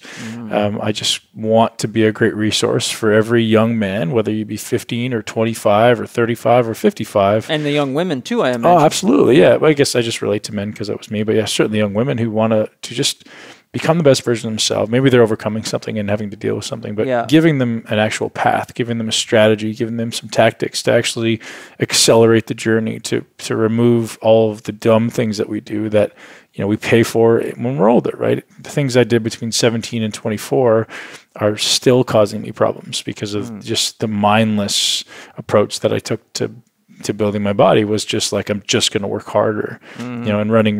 I just want to be a great resource for every young man, whether you be 15 or 25 or 35 or 55. And the young women too, I imagine. Oh, absolutely. Yeah. Well, I guess I just relate to men because that was me. But yeah, certainly young women who want to just become the best version of themselves. Maybe they're overcoming something and having to deal with something, but giving them an actual path, giving them a strategy, giving them some tactics to actually accelerate the journey, to remove all of the dumb things that we do that, we pay for when we're older, right? The things I did between 17 and 24 are still causing me problems because of just the mindless approach that I took to building my body. Was just like, I'm just going to work harder, and running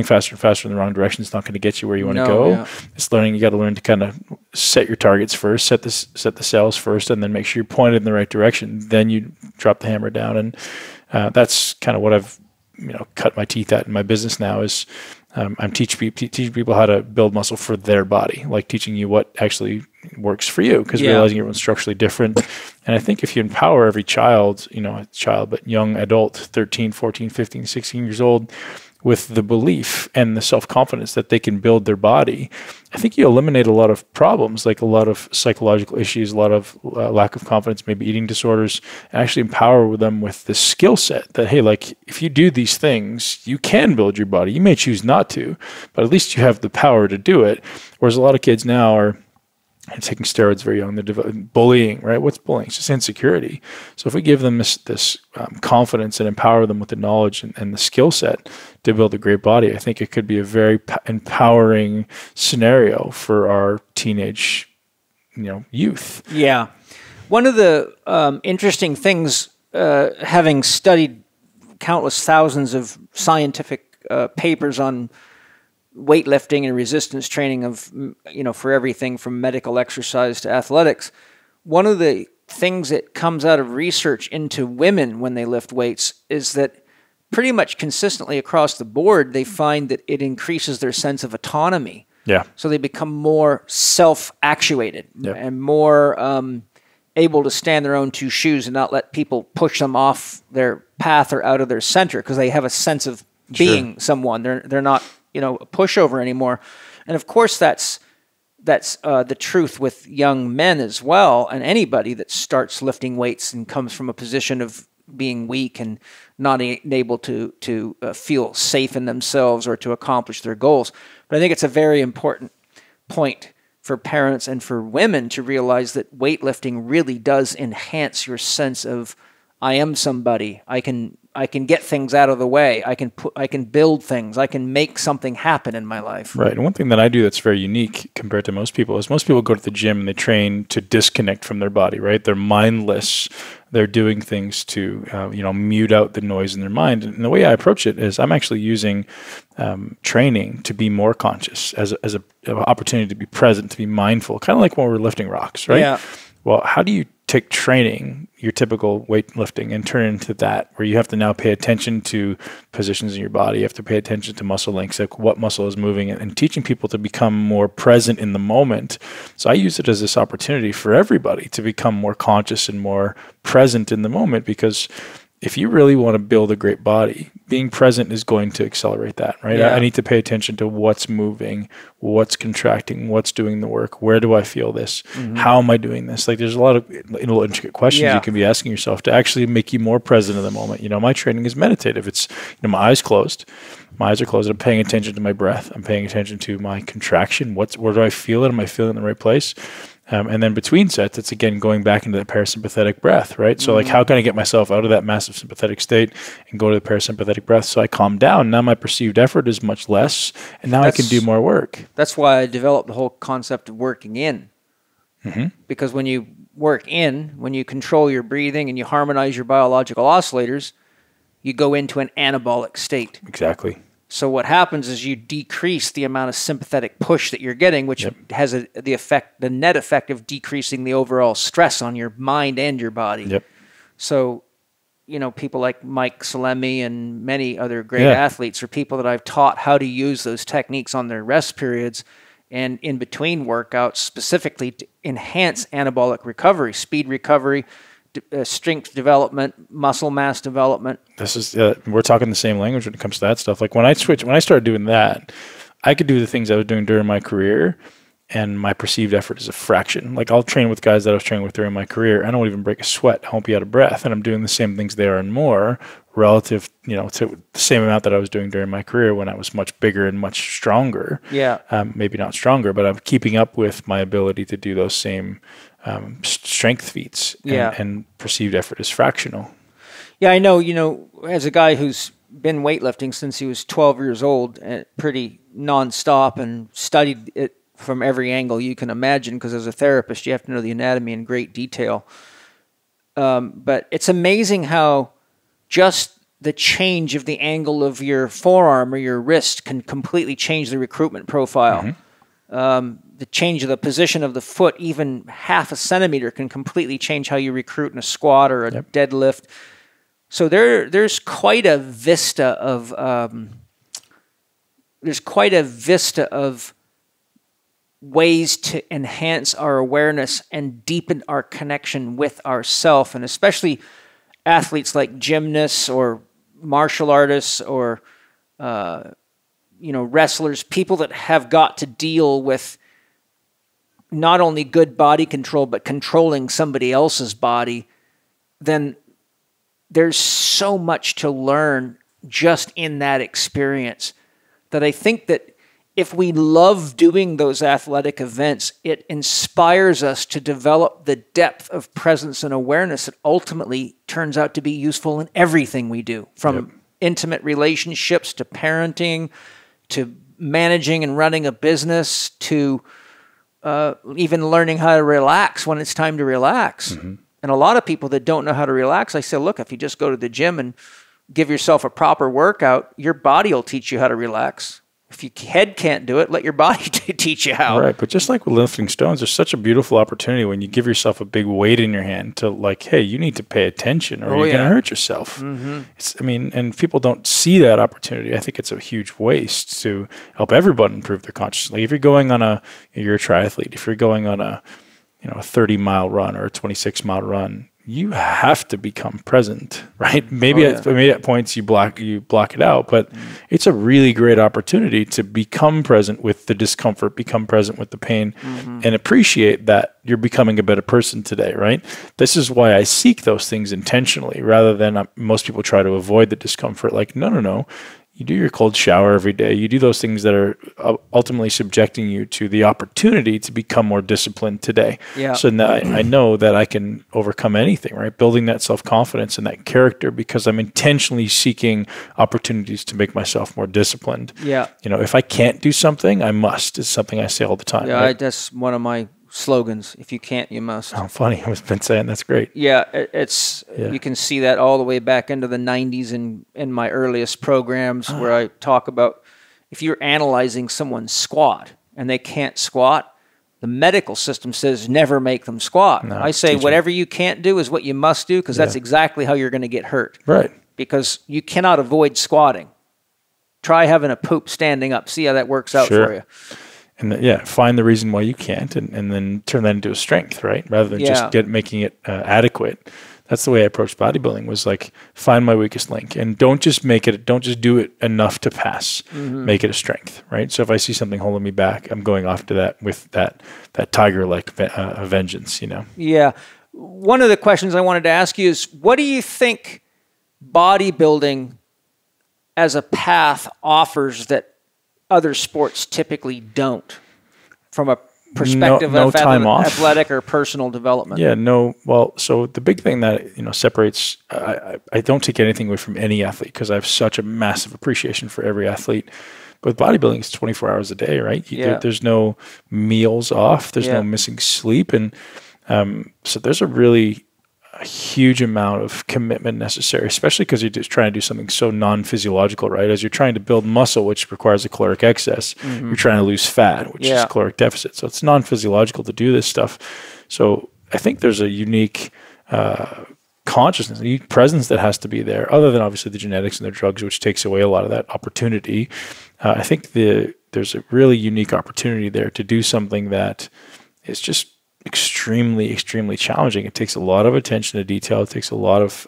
faster and faster in the wrong direction is not going to get you where you want to go. Yeah. It's learning. You got to learn to kind of set your targets first, set the cells first, and then make sure you're pointed in the right direction. Then you drop the hammer down. And that's kind of what I've cut my teeth at in my business now is I'm teaching people how to build muscle for their body, like teaching you what actually works for you, because realizing everyone's structurally different. And I think if you empower every child, but young adult, 13, 14, 15, 16 years old, with the belief and the self-confidence that they can build their body, I think you eliminate a lot of problems, like a lot of psychological issues, a lot of lack of confidence, maybe eating disorders, and actually empower them with the skill set that, hey, like if you do these things, you can build your body. You may choose not to, but at least you have the power to do it. Whereas a lot of kids now are taking steroids very young. They're bullying, right? What's bullying? It's just insecurity. So if we give them this confidence and empower them with the knowledge and the skill set to build a great body, I think it could be a very empowering scenario for our teenage, youth. Yeah. One of the interesting things, having studied countless thousands of scientific papers on weightlifting and resistance training for everything from medical exercise to athletics, one of the things that comes out of research into women when they lift weights is that pretty much consistently across the board, they find that it increases their sense of autonomy. Yeah. So they become more self-actuated and more able to stand their own two shoes and not let people push them off their path or out of their center, because they have a sense of being someone. They're not a pushover anymore. And of course that's the truth with young men as well, and anybody that starts lifting weights and comes from a position of being weak and not able to feel safe in themselves or to accomplish their goals. But I think it's a very important point for parents and for women to realize that weightlifting really does enhance your sense of, I am somebody. I can get things out of the way. I can build things. I can make something happen in my life. Right. And one thing that I do that's very unique compared to most people is most people go to the gym and they train to disconnect from their body, right? They're mindless. They're doing things to, mute out the noise in their mind. And the way I approach it is I'm actually using training to be more conscious as an opportunity to be present, to be mindful, kind of like when we're lifting rocks, right? Yeah. Well, how do you take training, your typical weightlifting, and turn it into that, where you have to now pay attention to positions in your body, you have to pay attention to muscle links, like what muscle is moving, and teaching people to become more present in the moment. So I use it as this opportunity for everybody to become more conscious and more present in the moment, because if you really want to build a great body, being present is going to accelerate that, right? Yeah. I need to pay attention to what's moving, what's contracting, what's doing the work, where do I feel this, how am I doing this? Like there's a lot of little intricate questions you can be asking yourself to actually make you more present in the moment. My training is meditative. It's, my eyes closed. My eyes are closed. I'm paying attention to my breath. I'm paying attention to my contraction. Where do I feel it? Am I feeling it in the right place? And then between sets, it's again going back into that parasympathetic breath, right? So like, how can I get myself out of that massive sympathetic state and go to the parasympathetic breath so I calm down? Now my perceived effort is much less, and now I can do more work. That's why I developed the whole concept of working in. Because when you work in, when you control your breathing and you harmonize your biological oscillators, you go into an anabolic state. Exactly. So what happens is you decrease the amount of sympathetic push that you're getting, which has the net effect of decreasing the overall stress on your mind and your body. So, people like Mike Salemi and many other great athletes are people that I've taught how to use those techniques on their rest periods and in between workouts, specifically to enhance anabolic recovery, speed recovery, strength development, muscle mass development. This is we're talking the same language when it comes to that stuff. Like when I started doing that, I could do the things I was doing during my career, and my perceived effort is a fraction. Like I'll train with guys that I was training with during my career. I don't even break a sweat. I won't be out of breath, and I'm doing the same things there and more relative, to the same amount that I was doing during my career when I was much bigger and much stronger. Maybe not stronger, but I'm keeping up with my ability to do those same strength feats, and perceived effort is fractional. Yeah, I know, as a guy who's been weightlifting since he was 12 years old, pretty nonstop, and studied it from every angle you can imagine, because as a therapist, you have to know the anatomy in great detail. But it's amazing how just the change of the angle of your forearm or your wrist can completely change the recruitment profile. The change of the position of the foot, even half a centimeter, can completely change how you recruit in a squat or a deadlift. So there's quite a vista of ways to enhance our awareness and deepen our connection with ourself, and especially athletes like gymnasts or martial artists or wrestlers, people that have got to deal with not only good body control but controlling somebody else's body. Then there's so much to learn just in that experience, that I think that if we love doing those athletic events, it inspires us to develop the depth of presence and awareness that ultimately turns out to be useful in everything we do, from intimate relationships to parenting, to managing and running a business, to even learning how to relax when it's time to relax. Mm-hmm. And a lot of people that don't know how to relax, I say, look, if you just go to the gym and give yourself a proper workout, your body will teach you how to relax. If your head can't do it, let your body teach you how. Right, but just like with lifting stones, there's such a beautiful opportunity when you give yourself a big weight in your hand to like, hey, you need to pay attention or you're going to hurt yourself. Mm-hmm. And people don't see that opportunity. I think it's a huge waste to help everyone improve their consciousness. Like if you're going on you're a triathlete, if you're going on a 30-mile run or a 26-mile run, you have to become present, right? Maybe at points you block it out, but it's a really great opportunity to become present with the discomfort, become present with the pain, and appreciate that you're becoming a better person today, right? This is why I seek those things intentionally, rather than most people try to avoid the discomfort. Like, no. You do your cold shower every day. You do those things that are ultimately subjecting you to the opportunity to become more disciplined today. Yeah. So now I know that I can overcome anything, right? Building that self-confidence and that character because I'm intentionally seeking opportunities to make myself more disciplined. Yeah. If I can't do something, I must. It's something I say all the time. Yeah, right? That's one of my slogans. If you can't, you must. Oh, funny. I've been saying that's great. Yeah, you can see that all the way back into the 90s in my earliest programs where I talk about if you're analyzing someone's squat and they can't squat, the medical system says never make them squat. No, I say whatever you can't do is what you must do because that's exactly how you're going to get hurt. Right. Because you cannot avoid squatting. Try having a poop standing up. See how that works out for you. And find the reason why you can't, and then turn that into a strength, right? Rather than just making it adequate. That's the way I approached bodybuilding. Was like find my weakest link, and don't just do it enough to pass. Mm-hmm. Make it a strength, right? So if I see something holding me back, I'm going after that with that tiger-like vengeance. Yeah. One of the questions I wanted to ask you is, what do you think bodybuilding as a path offers that other sports typically don't, from a perspective of athletic or personal development? Yeah, no. Well, so the big thing that separates, I don't take anything away from any athlete because I have such a massive appreciation for every athlete. But with bodybuilding, it's 24 hours a day, right? There's no meals off. There's no missing sleep, and so there's a huge amount of commitment necessary, especially because you're just trying to do something so non-physiological, right? As you're trying to build muscle, which requires a caloric excess, you're trying to lose fat, which is caloric deficit. So it's non-physiological to do this stuff. So I think there's a unique consciousness, a unique presence that has to be there, other than obviously the genetics and the drugs, which takes away a lot of that opportunity. I think there's a really unique opportunity there to do something that is just extremely, extremely challenging. It takes a lot of attention to detail. It takes a lot of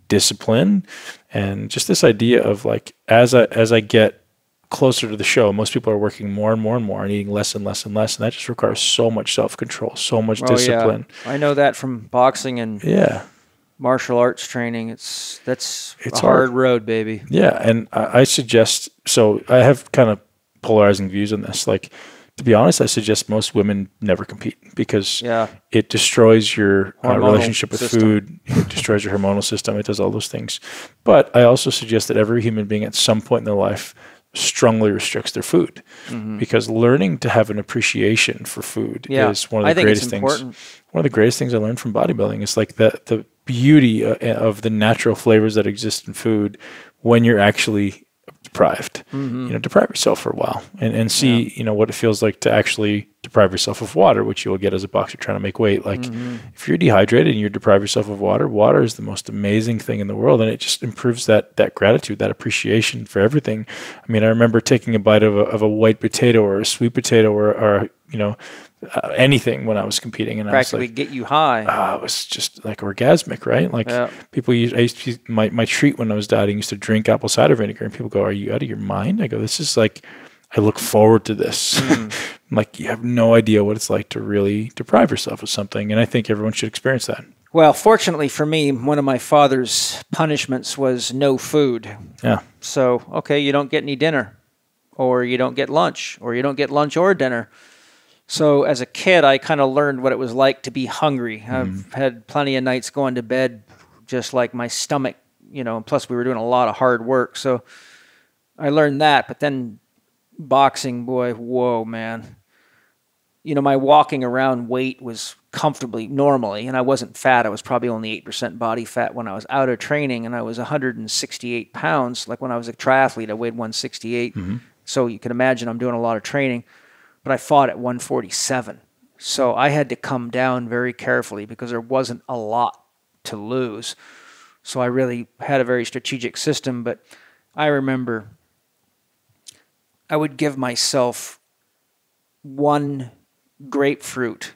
discipline, and just this idea of like, as I get closer to the show, most people are working more and more and more and eating less and less and less, and that just requires so much self-control, so much discipline. Yeah. I know that from boxing and martial arts training. It's a hard road, baby. Yeah, and I suggest, so I have kind of polarizing views on this. Like, to be honest, I suggest most women never compete because it destroys your relationship with food. It destroys your hormonal system. It does all those things. But I also suggest that every human being at some point in their life strongly restricts their food because learning to have an appreciation for food is one of the greatest things. One of the greatest things I learned from bodybuilding is like the beauty of the natural flavors that exist in food when you're actually deprived. You know, deprive yourself for a while and see, you know, what it feels like to actually deprive yourself of water, which you will get as a boxer trying to make weight. Like if you're dehydrated and you deprive yourself of water, water is the most amazing thing in the world. And it just improves that gratitude, that appreciation for everything. I mean, I remember taking a bite of a white potato or a sweet potato or you know, anything when I was competing, and practically I was like, get you high. it was just like orgasmic, right? Like people used, I used to, my treat when I was dieting used to drink apple cider vinegar, and people go, "Are you out of your mind?" I go, "This is like, I look forward to this." Like, you have no idea what it's like to really deprive yourself of something, and I think everyone should experience that. Well, fortunately for me, one of my father's punishments was no food. Yeah. So, okay, you don't get any dinner, or you don't get lunch, or you don't get lunch or dinner. So as a kid, I kind of learned what it was like to be hungry. I've had plenty of nights going to bed just like my stomach, you know, and plus we were doing a lot of hard work. So I learned that. But then boxing, boy, whoa, man. You know, my walking around weight was comfortably, normally, and I wasn't fat. I was probably only 8% body fat when I was out of training, and I was 168 pounds. Like when I was a triathlete, I weighed 168. So you can imagine I'm doing a lot of training. But I fought at 147. So I had to come down very carefully because there wasn't a lot to lose. So I really had a very strategic system. But I remember I would give myself one grapefruit,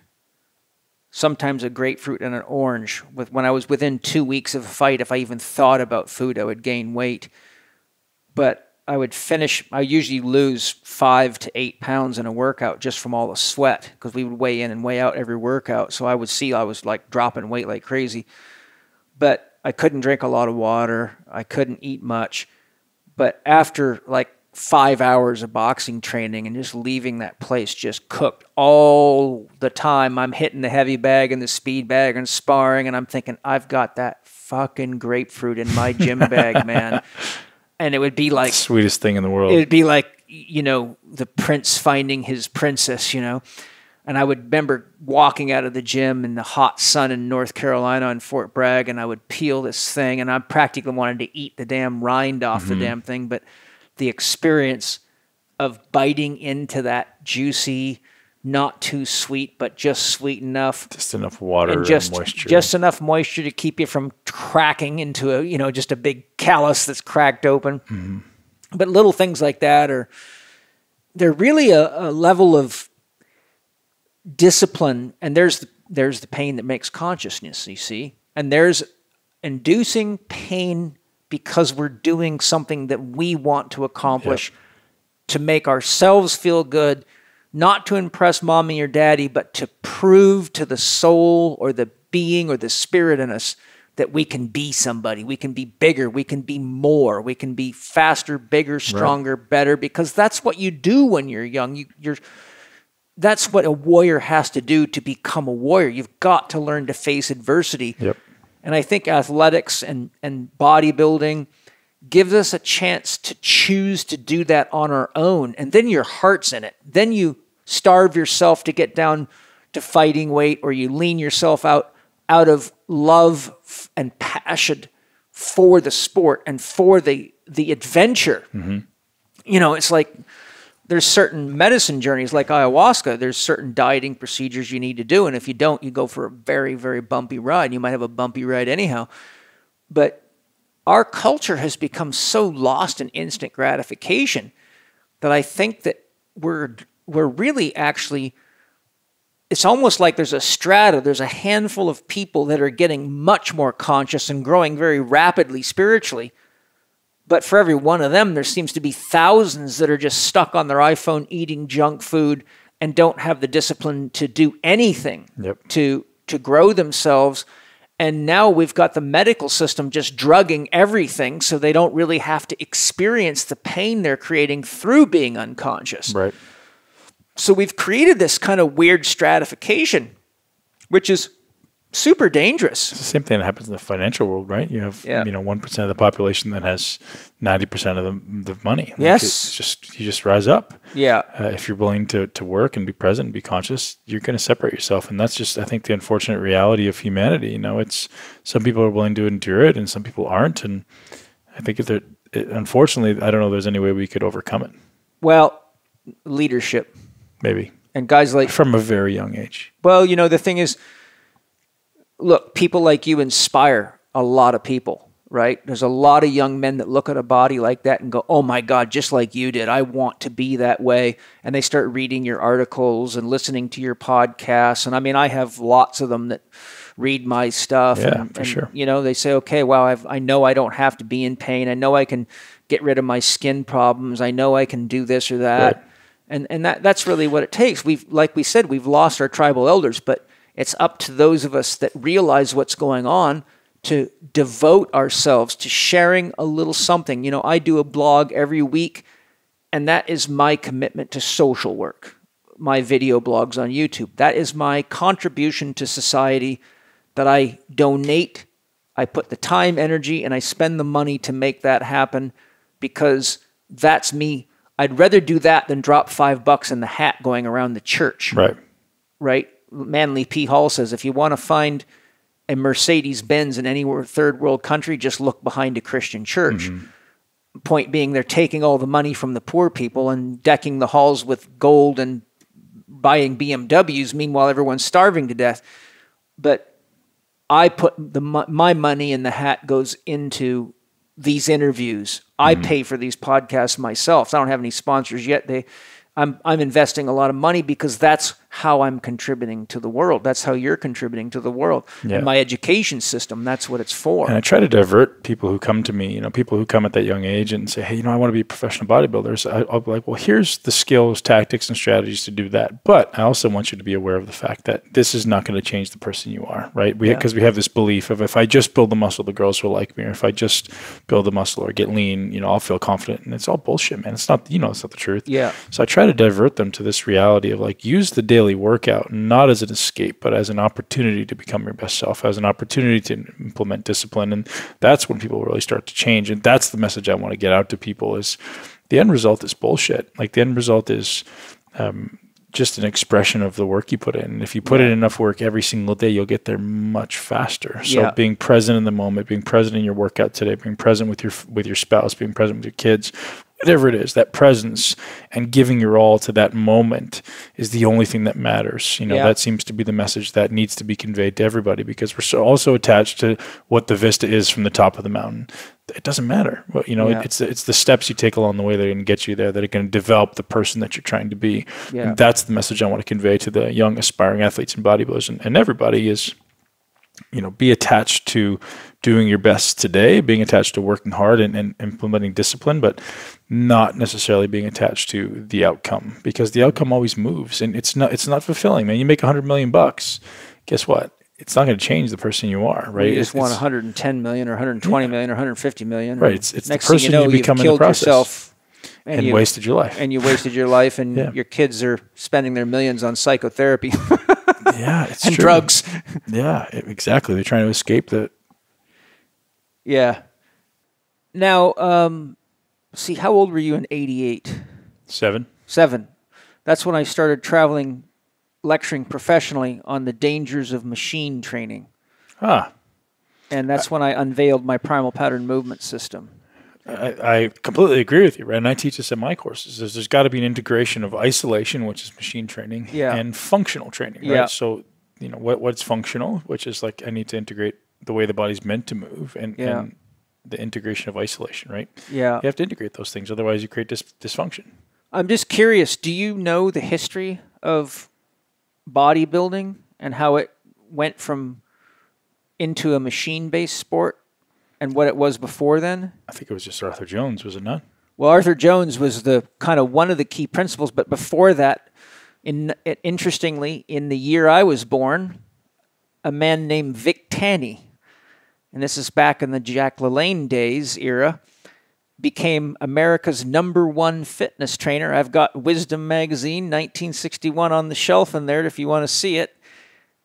sometimes a grapefruit and an orange. When I was within 2 weeks of a fight, if I even thought about food, I would gain weight. But I would finish, I usually lose 5 to 8 pounds in a workout just from all the sweat, because we would weigh in and weigh out every workout. So I would see I was like dropping weight like crazy. But I couldn't drink a lot of water. I couldn't eat much. But after like 5 hours of boxing training and just leaving that place just cooked all the time, I'm hitting the heavy bag and the speed bag and sparring, and I'm thinking, I've got that fucking grapefruit in my gym bag, man. And it would be like... sweetest thing in the world. It would be like, you know, the prince finding his princess, you know. And I would remember walking out of the gym in the hot sun in North Carolina in Fort Bragg, and I would peel this thing, and I practically wanted to eat the damn rind off the damn thing. But the experience of biting into that juicy, not too sweet, but just sweet enough. Just enough water and moisture. Just enough moisture to keep you from cracking into a, you know, just a big callus that's cracked open. But little things like that they're really a level of discipline. And there's the pain that makes consciousness, you see. And there's inducing pain because we're doing something that we want to accomplish to make ourselves feel good, not to impress mommy or daddy, but to prove to the soul or the being or the spirit in us that we can be somebody. We can be bigger. We can be more. We can be faster, bigger, stronger, better, because that's what you do when you're young. That's what a warrior has to do to become a warrior. You've got to learn to face adversity. And I think athletics and bodybuilding gives us a chance to choose to do that on our own. And then your heart's in it. Then you starve yourself to get down to fighting weight, or you lean yourself out of love and passion for the sport and for the adventure. You know, it's like there's certain medicine journeys like ayahuasca. There's certain dieting procedures you need to do. And if you don't, you go for a very, very bumpy ride. You might have a bumpy ride anyhow. But our culture has become so lost in instant gratification that I think that we're really actually, it's almost like there's a strata, there's a handful of people that are getting much more conscious and growing very rapidly spiritually. But for every one of them, there seems to be thousands that are just stuck on their iPhone eating junk food and don't have the discipline to do anything to grow themselves. And now we've got the medical system just drugging everything so they don't really have to experience the pain they're creating through being unconscious. So we've created this kind of weird stratification, which is super dangerous. It's the same thing that happens in the financial world, right? You have 1% of the population that has 90% of the money. Yes. It's just, you just rise up. Yeah. If you're willing to work and be present and be conscious, you're going to separate yourself. And that's just, I think, the unfortunate reality of humanity. You know, it's some people are willing to endure it and some people aren't. And I think unfortunately, I don't know if there's any way we could overcome it. Well, leadership. Maybe. And guys like... From a very young age. Well, you know, the thing is, look, people like you inspire a lot of people, right? There's a lot of young men that look at a body like that and go, oh my God, just like you did, I want to be that way. And they start reading your articles and listening to your podcasts. And I mean, I have lots of them that read my stuff. Yeah, and, for sure. You know, they say, okay, wow, I know I don't have to be in pain. I know I can get rid of my skin problems. I know I can do this or that. Right. And that's really what it takes. Like we said, we've lost our tribal elders, but it's up to those of us that realize what's going on to devote ourselves to sharing a little something. You know, I do a blog every week, and that is my commitment to social work. My video blogs on YouTube. That is my contribution to society that I donate. I put the time, energy, and I spend the money to make that happen because that's me. I'd rather do that than drop $5 in the hat going around the church. Right. Right? Manly P. Hall says, if you want to find a Mercedes-Benz in any third world country, just look behind a Christian church. Mm-hmm. Point being, they're taking all the money from the poor people and decking the halls with gold and buying BMWs. Meanwhile, everyone's starving to death. But I put my money in the hat goes into these interviews. I pay for these podcasts myself. So I don't have any sponsors yet. I'm investing a lot of money because that's how I'm contributing to the world. That's how you're contributing to the world. Yeah. And my education system, that's what it's for. And I try to divert people who come to me, you know, people who come at that young age and say, hey, you know, I want to be a professional bodybuilder. So I'll be like, well, here's the skills, tactics, and strategies to do that. But I also want you to be aware of the fact that this is not going to change the person you are, right? Because we have this belief of if I just build the muscle, the girls will like me. Or if I just build the muscle or get lean, you know, I'll feel confident. And it's all bullshit, man. It's not, you know, it's not the truth. Yeah. So I try to divert them to this reality of like, use the daily workout not as an escape, but as an opportunity to become your best self, as an opportunity to implement discipline. And that's when people really start to change. And that's the message I want to get out to people is the end result is bullshit. Like the end result is just an expression of the work you put in. And if you put in enough work every single day, you'll get there much faster. So being present in the moment, being present in your workout today, being present with your spouse, being present with your kids, whatever it is, that presence and giving your all to that moment is the only thing that matters. You know, that seems to be the message that needs to be conveyed to everybody because we're also attached to what the vista is from the top of the mountain. It doesn't matter. Well, you know, it's the steps you take along the way that are going to get you there, that are going to develop the person that you're trying to be. Yeah. And that's the message I want to convey to the young aspiring athletes and bodybuilders and everybody is, you know, be attached to doing your best today, being attached to working hard and implementing discipline, but not necessarily being attached to the outcome because the outcome always moves and it's not fulfilling, man. You make $100 million, guess what? It's not going to change the person you are, right? You just want 110 million or 120 million or 150 million. Right. It's the person you become in the process. Yourself and you wasted your life. And you wasted your life and your kids are spending their millions on psychotherapy. Yeah, it's and true. drugs. Yeah, exactly. They're trying to escape the... Yeah. Now, see, how old were you in 88? 7. That's when I started traveling, lecturing professionally on the dangers of machine training. And that's when I unveiled my primal pattern movement system. I completely agree with you, right? And I teach this in my courses. There's got to be an integration of isolation, which is machine training, and functional training, right? Yeah. So, you know, what's functional, which is like I need to integrate the way the body's meant to move and the integration of isolation, right? Yeah. You have to integrate those things. Otherwise, you create dysfunction. I'm just curious, do you know the history of bodybuilding and how it went from into a machine-based sport? And what it was before then? I think it was just Arthur Jones, was it not? Well, Arthur Jones was the kind of one of the key principles, but before that, interestingly, in the year I was born, a man named Vic Tanny, and this is back in the Jack LaLanne days era, became America's #1 fitness trainer. I've got Wisdom Magazine, 1961 on the shelf in there if you want to see it.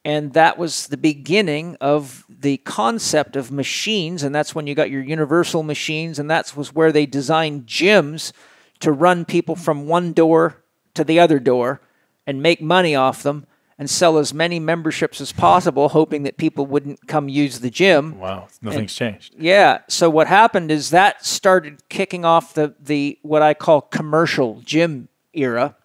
And that was the beginning of the concept of machines, and that's when you got your universal machines, and that was where they designed gyms to run people from one door to the other door and make money off them. and sell as many memberships as possible, hoping that people wouldn't come use the gym. Wow, nothing's changed. Yeah. So what happened is that started kicking off the what I call commercial gym era.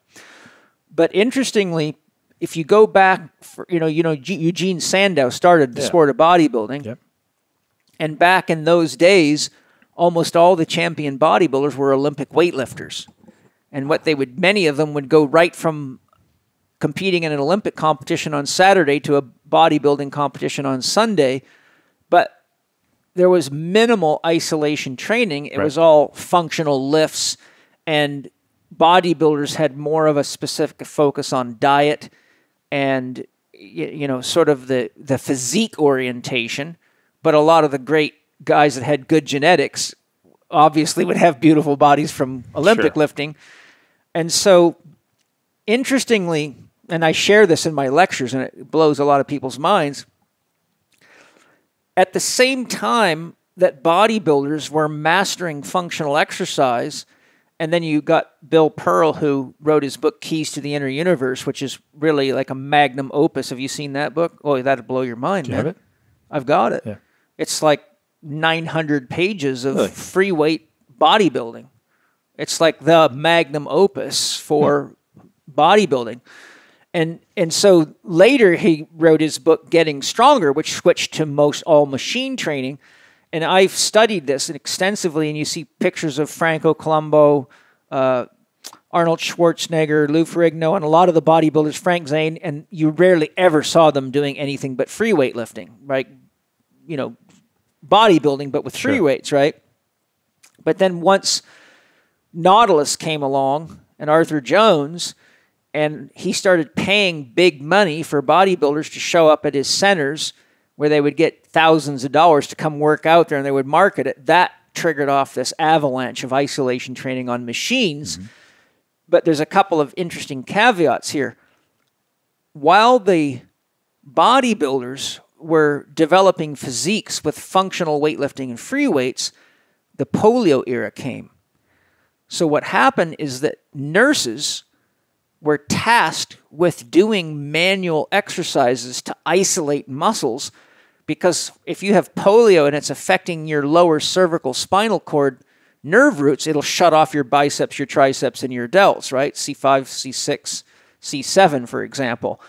But interestingly, if you go back, Eugene Sandow started the sport of bodybuilding. Yep. And back in those days, almost all the champion bodybuilders were Olympic weightlifters. And many of them would go right from competing in an Olympic competition on Saturday to a bodybuilding competition on Sunday. But there was minimal isolation training. It was all functional lifts, and bodybuilders had more of a specific focus on diet and, sort of the physique orientation. But a lot of the great guys that had good genetics obviously would have beautiful bodies from Olympic lifting. And so, interestingly, and I share this in my lectures, and it blows a lot of people's minds, at the same time that bodybuilders were mastering functional exercise, and then you got Bill Pearl, who wrote his book, Keys to the Inner Universe, which is really like a magnum opus. Have you seen that book? Oh, that'd blow your mind, Do you man. have it? I've got it. Yeah. It's like 900 pages of free weight bodybuilding. It's like the magnum opus for bodybuilding. And so later he wrote his book, Getting Stronger, which switched to all machine training. And I've studied this extensively, and you see pictures of Franco Columbu, Arnold Schwarzenegger, Lou Ferrigno, and a lot of the bodybuilders, Frank Zane, and you rarely ever saw them doing anything but free weightlifting, right? Bodybuilding, but with free weights, right? But then once Nautilus came along and Arthur Jones, and he started paying big money for bodybuilders to show up at his centers where they would get thousands of dollars to come work out there, and they would market it. That triggered off this avalanche of isolation training on machines. Mm-hmm. But there's a couple of interesting caveats here. While the bodybuilders were developing physiques with functional weightlifting and free weights, the polio era came. So what happened is that nurses were tasked with doing manual exercises to isolate muscles, because if you have polio and it's affecting your lower cervical spinal cord nerve roots, it'll shut off your biceps, your triceps, and your delts, right? C5, C6, C7, for example.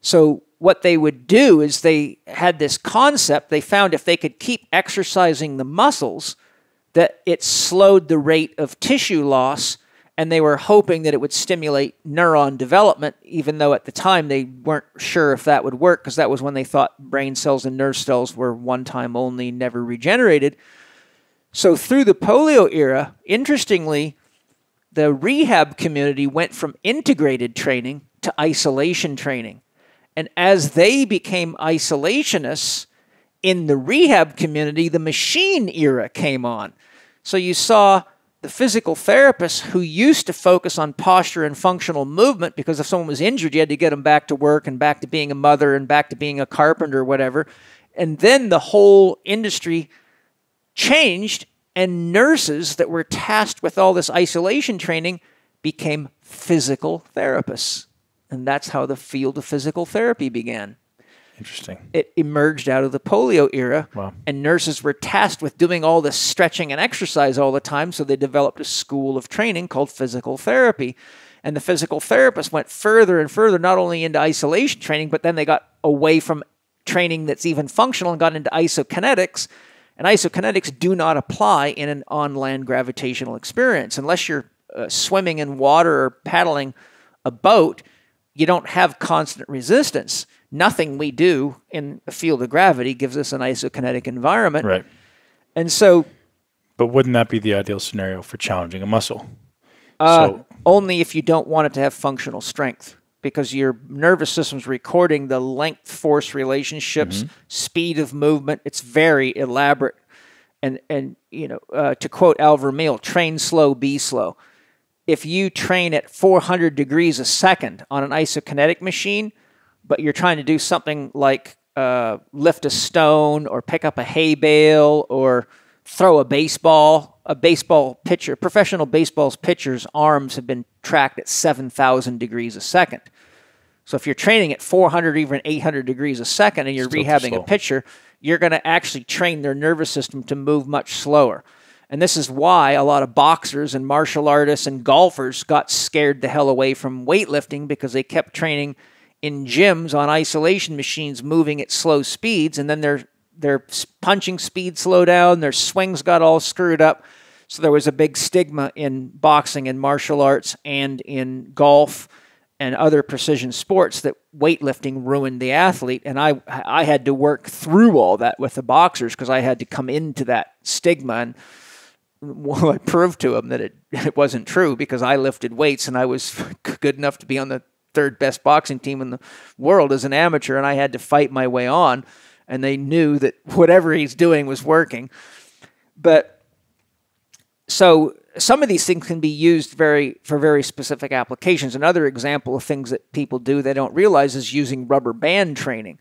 So what they would do is they had this concept. They found if they could keep exercising the muscles, that it slowed the rate of tissue loss, and they were hoping that it would stimulate neuron development, even though at the time they weren't sure if that would work, because that was when they thought brain cells and nerve cells were one time only, never regenerated. So through the polio era, interestingly, the rehab community went from integrated training to isolation training. And as they became isolationists in the rehab community, the machine era came on. So you saw the physical therapists who used to focus on posture and functional movement, because if someone was injured, you had to get them back to work and back to being a mother and back to being a carpenter or whatever. And then the whole industry changed, and nurses that were tasked with all this isolation training became physical therapists. And that's how the field of physical therapy began. Interesting. It emerged out of the polio era, wow. And nurses were tasked with doing all this stretching and exercise all the time, so they developed a school of training called physical therapy. And the physical therapists went further and further, not only into isolation training, but then they got away from training that's even functional and got into isokinetics. And isokinetics do not apply in an on-land gravitational experience. Unless you're swimming in water or paddling a boat, you don't have constant resistance. Nothing we do in a field of gravity gives us an isokinetic environment. Right. And so... But wouldn't that be the ideal scenario for challenging a muscle? Only if you don't want it to have functional strength, because your nervous system's recording the length-force relationships, speed of movement. It's very elaborate. And to quote Al Vermeil, train slow, be slow. If you train at 400 degrees a second on an isokinetic machine, but you're trying to do something like lift a stone or pick up a hay bale or throw a baseball pitcher, professional baseball's pitcher's arms have been tracked at 7,000 degrees a second. So if you're training at 400, even 800 degrees a second, and you're rehabbing a pitcher, you're going to actually train their nervous system to move much slower. And this is why a lot of boxers and martial artists and golfers got scared the hell away from weightlifting, because they kept training in gyms on isolation machines moving at slow speeds, and then their punching speed slowed down, their swings got all screwed up. So there was a big stigma in boxing and martial arts and in golf and other precision sports that weightlifting ruined the athlete. And I had to work through all that with the boxers, because I had to come into that stigma. And well, I proved to them that it wasn't true, because I lifted weights and I was good enough to be on the third best boxing team in the world as an amateur, and I had to fight my way on. And they knew that whatever he's doing was working. But so some of these things can be used for very specific applications. Another example of things that people do they don't realize is using rubber band training.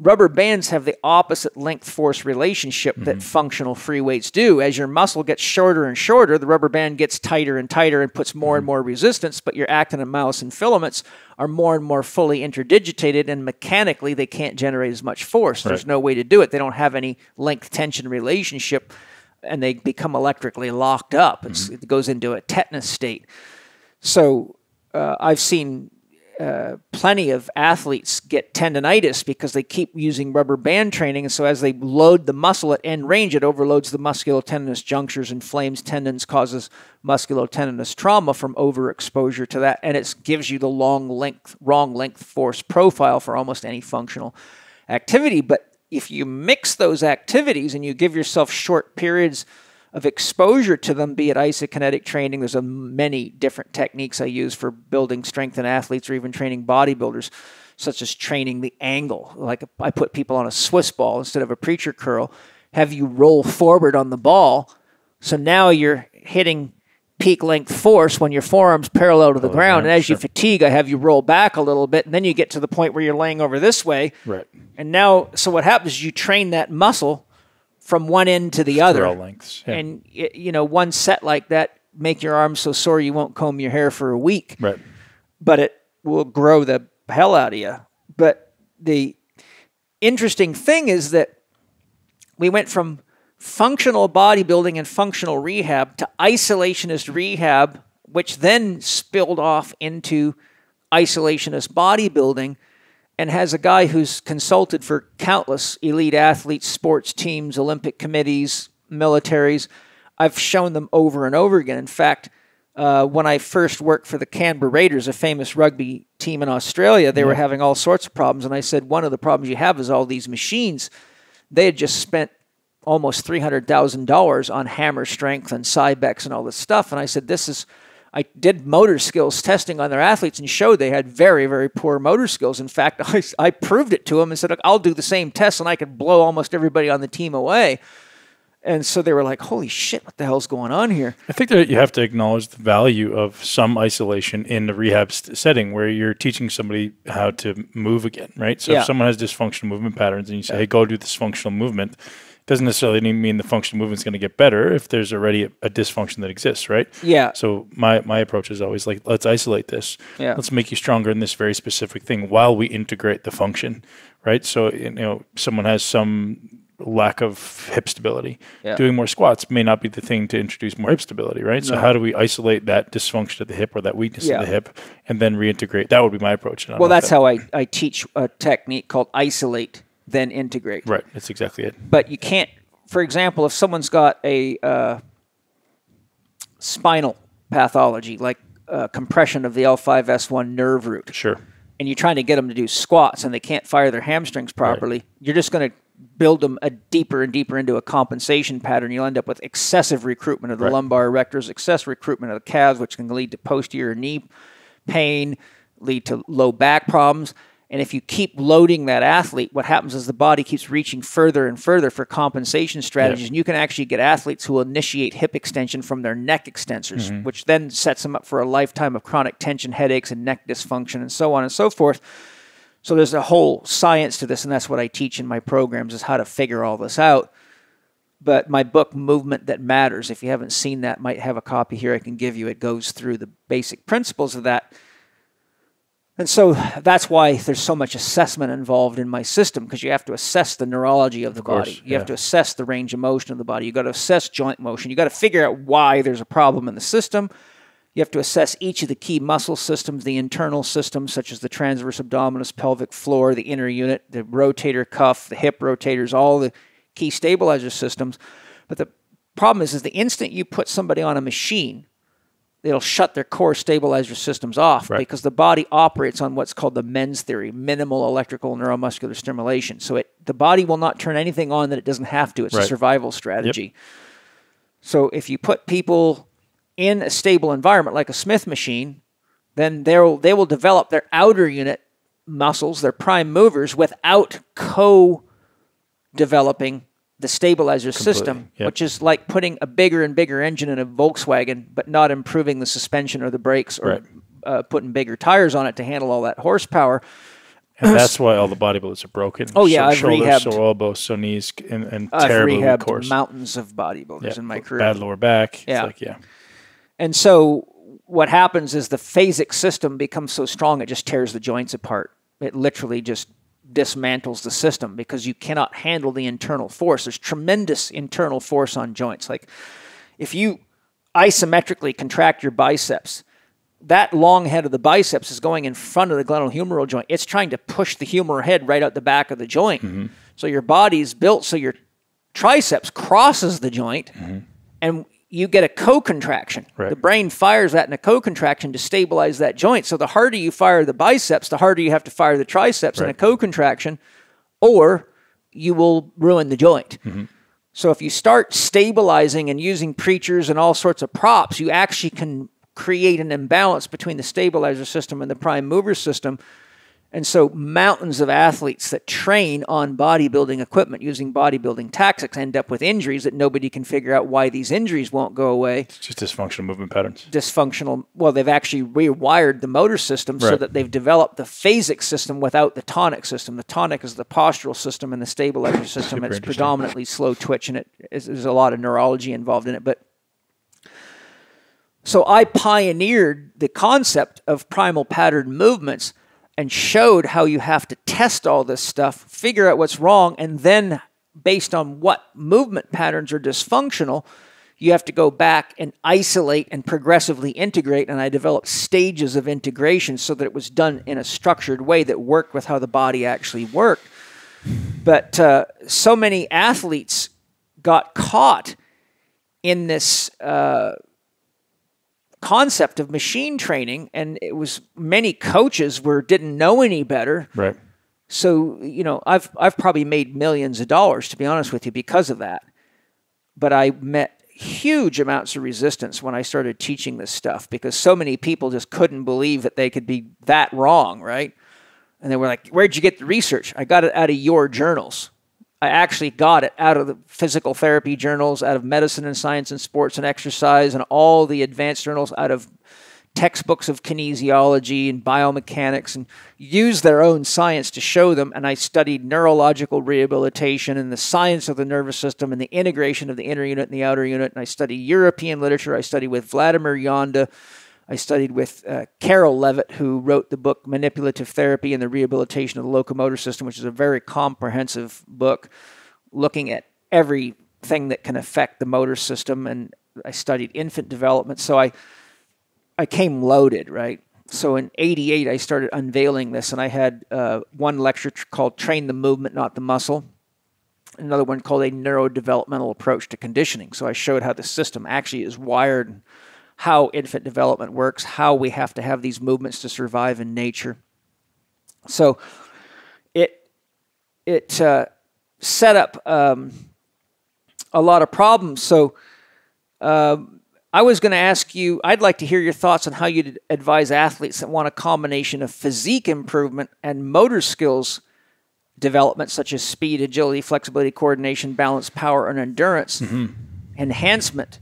Rubber bands have the opposite length-force relationship that functional free weights do. As your muscle gets shorter and shorter, the rubber band gets tighter and tighter and puts more and more resistance, but your actin and myosin filaments are more and more fully interdigitated, and mechanically they can't generate as much force. There's no way to do it. They don't have any length-tension relationship, and they become electrically locked up. It goes into a tetanus state. So I've seen plenty of athletes get tendonitis because they keep using rubber band training. And so as they load the muscle at end range, it overloads the musculotendinous junctures, inflames tendons, causes musculotendinous trauma from overexposure to that. And it gives you the wrong length force profile for almost any functional activity. But if you mix those activities and you give yourself short periods of exposure to them, be it isokinetic training, there's many different techniques I use for building strength in athletes or even training bodybuilders, such as training the angle. Like I put people on a Swiss ball instead of a preacher curl, have you roll forward on the ball. So now you're hitting peak length force when your forearm's parallel to the ground. And as you fatigue, I have you roll back a little bit, and then you get to the point where you're laying over this way. Right. And now, so what happens is you train that muscle from one end to the other. All lengths. Yeah. And, one set like that, make your arms so sore you won't comb your hair for a week. Right. But it will grow the hell out of you. But the interesting thing is that we went from functional bodybuilding and functional rehab to isolationist rehab, which then spilled off into isolationist bodybuilding, and has a guy who's consulted for countless elite athletes, sports teams, Olympic committees, militaries. I've shown them over and over again. In fact, when I first worked for the Canberra Raiders, a famous rugby team in Australia, they were having all sorts of problems. And I said, one of the problems you have is all these machines. They had just spent almost $300,000 on hammer strength and Cybex and all this stuff. And I said, I did motor skills testing on their athletes and showed they had very, very poor motor skills. In fact, I proved it to them and said, look, I'll do the same test and I could blow almost everybody on the team away. And so they were like, holy shit, what the hell's going on here? I think that you have to acknowledge the value of some isolation in the rehab setting where you're teaching somebody how to move again, right? So if someone has dysfunctional movement patterns and you say, hey, go do this functional movement, doesn't necessarily mean the functional movement's going to get better if there's already a dysfunction that exists, right? Yeah. So my approach is always like, let's isolate this. Yeah. Let's make you stronger in this very specific thing while we integrate the function, right? So, someone has some lack of hip stability. Yeah. Doing more squats may not be the thing to introduce more hip stability, right? So how do we isolate that dysfunction of the hip or that weakness of the hip and then reintegrate? That would be my approach. Well, that's how I teach a technique called isolate, then integrate. Right. That's exactly it. But you can't, for example, if someone's got a spinal pathology, like compression of the L5-S1 nerve root. Sure. And you're trying to get them to do squats and they can't fire their hamstrings properly, you're just going to build them deeper and deeper into a compensation pattern. You'll end up with excessive recruitment of the lumbar erectors, excessive recruitment of the calves, which can lead to posterior knee pain, lead to low back problems. And if you keep loading that athlete, what happens is the body keeps reaching further and further for compensation strategies. And you can actually get athletes who will initiate hip extension from their neck extensors, which then sets them up for a lifetime of chronic tension, headaches, and neck dysfunction, and so on and so forth. So there's a whole science to this, and that's what I teach in my programs, is how to figure all this out. But my book, Movement That Matters, if you haven't seen that, might have a copy here I can give you. It goes through the basic principles of that. And so that's why there's so much assessment involved in my system, because you have to assess the neurology of the body. You have to assess the range of motion of the body. You got to assess joint motion. You got to figure out why there's a problem in the system. You have to assess each of the key muscle systems, the internal systems, such as the transverse abdominis, pelvic floor, the inner unit, the rotator cuff, the hip rotators, all the key stabilizer systems. But the problem is the instant you put somebody on a machine, it'll shut their core stabilizer systems off, because the body operates on what's called the MENS theory, minimal electrical neuromuscular stimulation. So the body will not turn anything on that it doesn't have to. It's a survival strategy. So if you put people in a stable environment like a Smith machine, then they will develop their outer unit muscles, their prime movers, without co-developing the stabilizer system, which is like putting a bigger and bigger engine in a Volkswagen, but not improving the suspension or the brakes, or putting bigger tires on it to handle all that horsepower. And that's why all the bodybuilders are broken. Oh yeah, I've shoulders, rehabbed, so elbows, so knees, and I've terribly rehabbed course. Mountains of bodybuilders in my career. Bad lower back. It's like, And so what happens is the phasic system becomes so strong, it just tears the joints apart. It literally just dismantles the system, because you cannot handle the internal force. There's tremendous internal force on joints. Like if you isometrically contract your biceps, that long head of the biceps is going in front of the glenohumeral joint. It's trying to push the humeral head right out the back of the joint. So your body is built so your triceps crosses the joint, and you get a co-contraction. The brain fires that in a co-contraction to stabilize that joint. So the harder you fire the biceps, the harder you have to fire the triceps in a co-contraction, or you will ruin the joint. So if you start stabilizing and using preachers and all sorts of props, you actually can create an imbalance between the stabilizer system and the prime mover system. And so mountains of athletes that train on bodybuilding equipment using bodybuilding tactics end up with injuries that nobody can figure out why these injuries won't go away. It's just dysfunctional movement patterns. Well, they've actually rewired the motor system so that they've developed the phasic system without the tonic system. The tonic is the postural system, and the stabilizer system, it's predominantly slow twitch, and there's a lot of neurology involved in it. But so I pioneered the concept of primal pattern movements and showed how you have to test all this stuff, figure out what's wrong, and then based on what movement patterns are dysfunctional, you have to go back and isolate and progressively integrate. And I developed stages of integration so that it was done in a structured way that worked with how the body actually worked. But so many athletes got caught in this concept of machine training, and it was many coaches didn't know any better. So, I've probably made millions of dollars, to be honest with you, because of that. But I met huge amounts of resistance when I started teaching this stuff, because so many people just couldn't believe that they could be that wrong, right? And they were like, "Where'd you get the research?" I got it out of your journals. I actually got it out of the physical therapy journals, out of medicine and science and sports and exercise, and all the advanced journals, out of textbooks of kinesiology and biomechanics, and used their own science to show them. And I studied neurological rehabilitation and the science of the nervous system and the integration of the inner unit and the outer unit. And I studied European literature. I studied with Vladimir Yonda. I studied with Carol Levitt, who wrote the book Manipulative Therapy and the Rehabilitation of the Locomotor System, which is a very comprehensive book looking at everything that can affect the motor system. And I studied infant development. So I came loaded, right? So in '88, I started unveiling this, and I had one lecture called Train the Movement, Not the Muscle, another one called A Neurodevelopmental Approach to Conditioning. So I showed how the system actually is wired, how infant development works, how we have to have these movements to survive in nature. So it set up a lot of problems. So I was going to ask you, I'd like to hear your thoughts on how you'd advise athletes that want a combination of physique improvement and motor skills development, such as speed, agility, flexibility, coordination, balance, power, and endurance enhancement,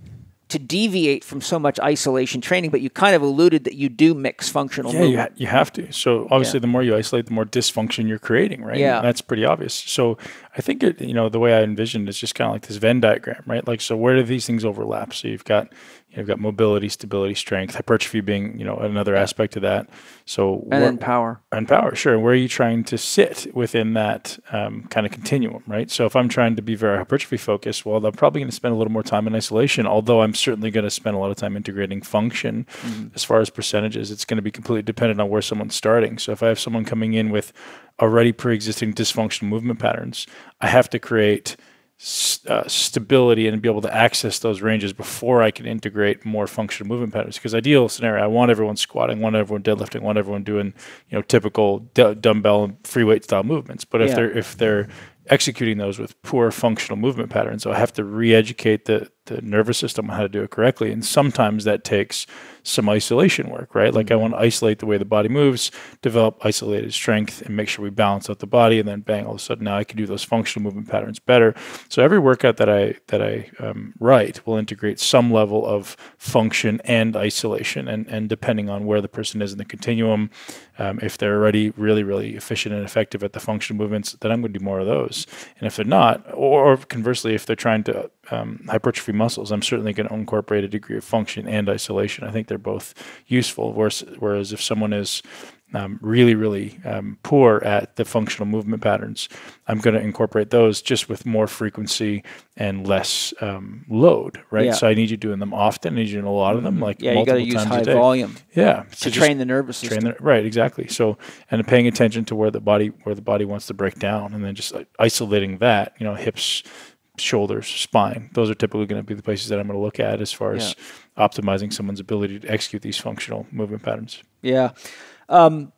to deviate from so much isolation training. But you kind of alluded that you do mix functional movement. You have to. So obviously the more you isolate, the more dysfunction you're creating, right? Yeah. And that's pretty obvious. So I think, the way I envisioned it's just kind of like this Venn diagram, right? Like, so where do these things overlap? So you've got, You've got mobility, stability, strength, hypertrophy being, another aspect of that. So and then power. And power, sure. And where are you trying to sit within that kind of continuum, right? So if I'm trying to be very hypertrophy focused, well, I'm probably going to spend a little more time in isolation, although I'm certainly going to spend a lot of time integrating function. As far as percentages, it's going to be completely dependent on where someone's starting. So if I have someone coming in with already pre-existing dysfunctional movement patterns, I have to create stability and be able to access those ranges before I can integrate more functional movement patterns. Because ideal scenario, I want everyone squatting, I want everyone deadlifting, I want everyone doing typical dumbbell and free weight style movements. But if they're executing those with poor functional movement patterns, so I have to re-educate the nervous system on how to do it correctly. And sometimes that takes some isolation work, right? Like I want to isolate the way the body moves, develop isolated strength, and make sure we balance out the body. And then bang, all of a sudden now I can do those functional movement patterns better. So every workout that I write will integrate some level of function and isolation. And depending on where the person is in the continuum, if they're already really, really efficient and effective at the functional movements, then I'm going to do more of those. And if they're not, or conversely, if they're trying to hypertrophy muscles, I'm certainly going to incorporate a degree of function and isolation. I think they're both useful. Whereas if someone is really, really poor at the functional movement patterns, I'm going to incorporate those just with more frequency and less load, right? Yeah. So I need you doing them often. I need you doing a lot of them, like you got to use high volume. Yeah, to train the nervous system. Right, exactly. So, and paying attention to where the body wants to break down, and then just isolating that, hips, shoulders, spine. Those are typically going to be the places that I'm going to look at as far as optimizing someone's ability to execute these functional movement patterns. Yeah. One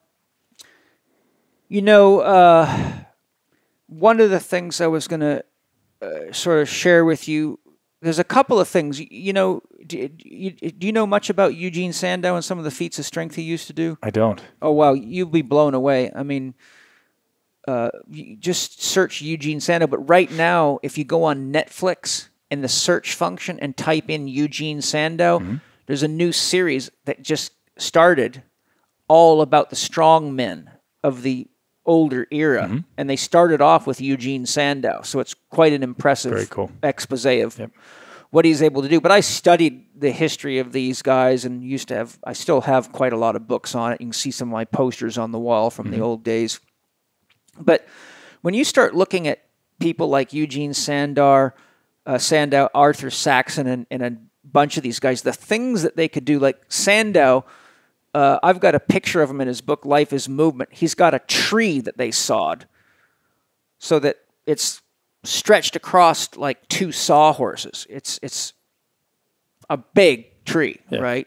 of the things I was going to sort of share with you, there's a couple of things. Do you know much about Eugene Sandow and some of the feats of strength he used to do? I don't. Oh, wow. You'll be blown away. I mean, you just search Eugene Sandow. But right now, if you go on Netflix in the search function and type in Eugene Sandow, there's a new series that just started all about the strong men of the older era. And they started off with Eugene Sandow. So it's quite an impressive expose of what he's able to do. But I studied the history of these guys and I still have quite a lot of books on it. You can see some of my posters on the wall from the old days. But when you start looking at people like Eugene Sandow, Arthur Saxon, and a bunch of these guys, the things that they could do, like Sandow, I've got a picture of him in his book, Life is Movement. He's got a tree that they sawed so that it's stretched across like two sawhorses. It's a big tree, right?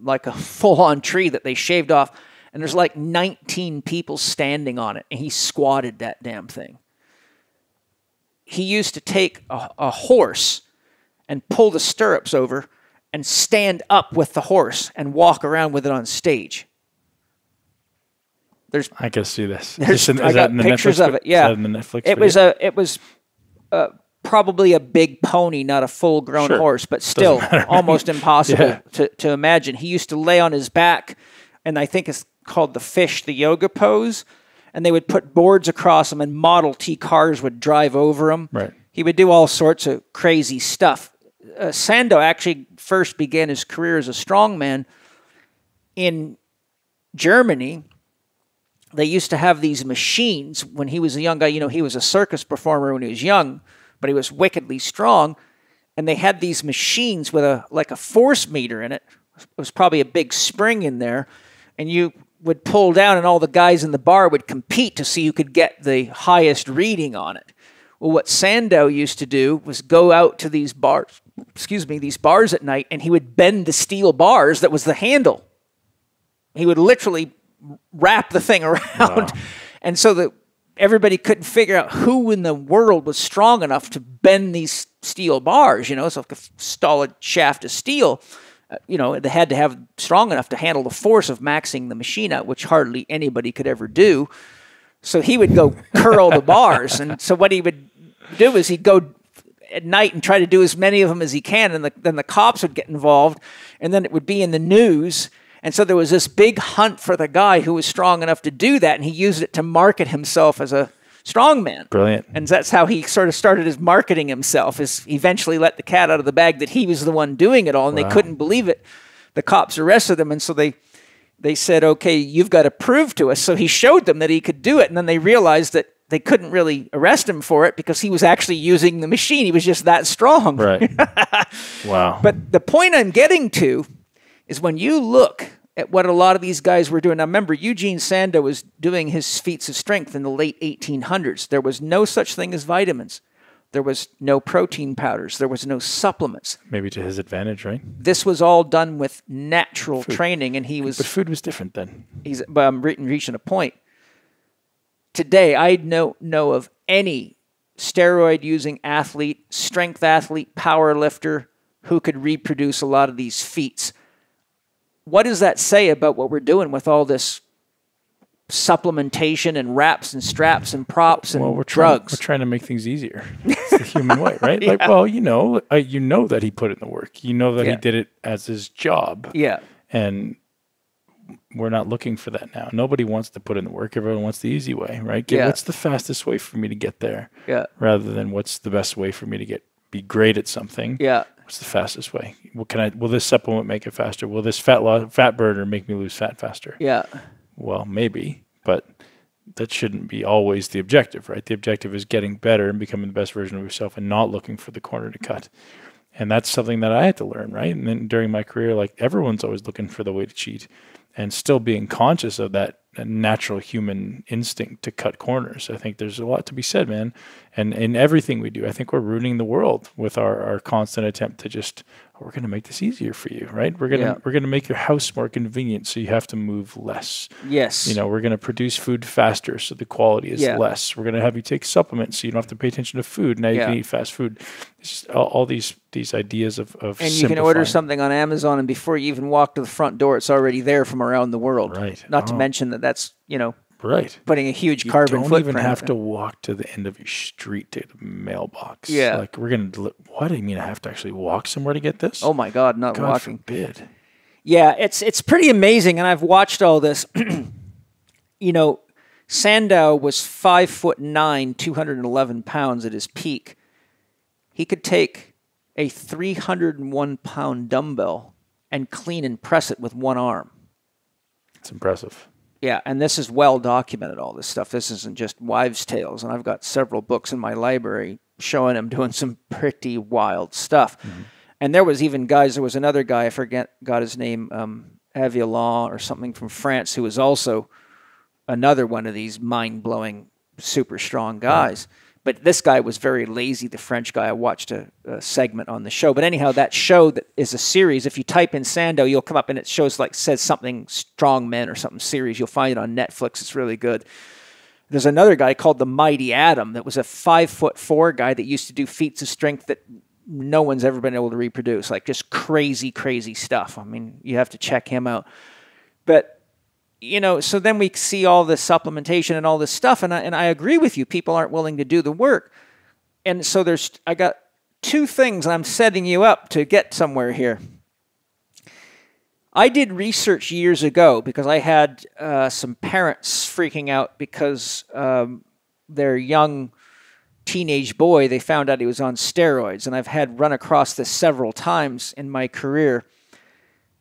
Like a full-on tree that they shaved off. And there's like 19 people standing on it, and he squatted that damn thing. He used to take a horse and pull the stirrups over and stand up with the horse and walk around with it on stage. I can see this. I got pictures of it. Yeah, in the Netflix it was probably a big pony, not a full-grown horse, but still almost impossible to imagine. He used to lay on his back, and I think it's called the yoga pose, and they would put boards across him, and Model T cars would drive over him. Right. He would do all sorts of crazy stuff. Sandow actually first began his career as a strongman in Germany. They used to have these machines when he was a young guy. He was a circus performer when he was young, but he was wickedly strong. And they had these machines with a force meter in it. It was probably a big spring in there. And you would pull down, and all the guys in the bar would compete to see who could get the highest reading on it. Well, what Sandow used to do was go out to these bars at night, and he would bend the steel bars that was the handle. He would literally wrap the thing around. Wow. And so that everybody couldn't figure out who in the world was strong enough to bend these steel bars. It's like a solid shaft of steel. They had to have strong enough to handle the force of maxing the machine out, which hardly anybody could ever do. So he would go curl the bars. And so what he would do is he'd go at night and try to do as many of them as he can, and then the cops would get involved, and then it would be in the news. And so there was this big hunt for the guy who was strong enough to do that, and he used it to market himself as a strongman. Brilliant. And that's how he sort of started his marketing himself, is eventually let the cat out of the bag that he was the one doing it all, and they couldn't believe it. The cops arrested him, and so they said, okay, you've got to prove to us. So he showed them that he could do it, and then they realized that they couldn't really arrest him for it because he was actually using the machine. He was just that strong. Right. Wow. But the point I'm getting to is when you look at what a lot of these guys were doing. Now, remember, Eugene Sandow was doing his feats of strength in the late 1800s. There was no such thing as vitamins. There was no protein powders. There was no supplements. Maybe to his advantage, right? This was all done with natural training, and he was... But food was different then. But I'm reaching a point. Today, I know of any steroid-using athlete, strength athlete, power lifter who could reproduce a lot of these feats. What does that say about what we're doing with all this supplementation and wraps and straps and props and drugs? We're trying to make things easier. It's the human way, right? Like, well, you know that he put in the work. You know that he did it as his job. Yeah. And we're not looking for that now. Nobody wants to put in the work. Everyone wants the easy way, right? What's the fastest way for me to get there? Yeah. Rather than what's the best way for me to be great at something. Yeah. What's the fastest way? Will this supplement make it faster? Will this fat burner make me lose fat faster? Yeah. Well, maybe, but that shouldn't be always the objective, right? The objective is getting better and becoming the best version of yourself and not looking for the corner to cut. And that's something that I had to learn, right? And then during my career, like, everyone's always looking for the way to cheat, and still being conscious of that natural human instinct to cut corners. I think there's a lot to be said, man. And in everything we do, I think we're ruining the world with our constant attempt to just, we're going to make this easier for you, right? We're going to make your house more convenient so you have to move less. Yes. You know, we're going to produce food faster so the quality is less. We're going to have you take supplements so you don't have to pay attention to food. Now you can eat fast food. It's just all these ideas of and you can order something on Amazon, and before you even walk to the front door, it's already there from around the world. Right. Not to mention that's, right, putting a huge carbon footprint. You don't even have to walk to the end of your street to the mailbox. Yeah. Like, we're going to, what do you mean I have to actually walk somewhere to get this? Oh my God, not God walking. forbid. Yeah, it's pretty amazing, and I've watched all this. Sandow was 5'9", 211 pounds at his peak. He could take a 301-pound dumbbell and clean and press it with one arm. It's impressive. Yeah, and this is well documented, all this stuff. This isn't just wives' tales, and I've got several books in my library showing him doing some pretty wild stuff. Mm-hmm. And there was another guy, I got his name, Avilan or something, from France, who was also another one of these mind-blowing, super strong guys. Right. But this guy was very lazy, the French guy. I watched a segment on the show. But anyhow, that show that is a series. If you type in Sandow, you'll come up and it says something Strong Men or something series. You'll find it on Netflix. It's really good. There's another guy called the Mighty Atom that was a 5'4" guy that used to do feats of strength that no one's ever been able to reproduce. Like, just crazy, crazy stuff. I mean, you have to check him out. But so then we see all this supplementation and all this stuff, and I agree with you. People aren't willing to do the work. And so I got two things, and I'm setting you up to get somewhere here. I did research years ago because I had some parents freaking out because their young teenage boy, they found out he was on steroids, and I've run across this several times in my career.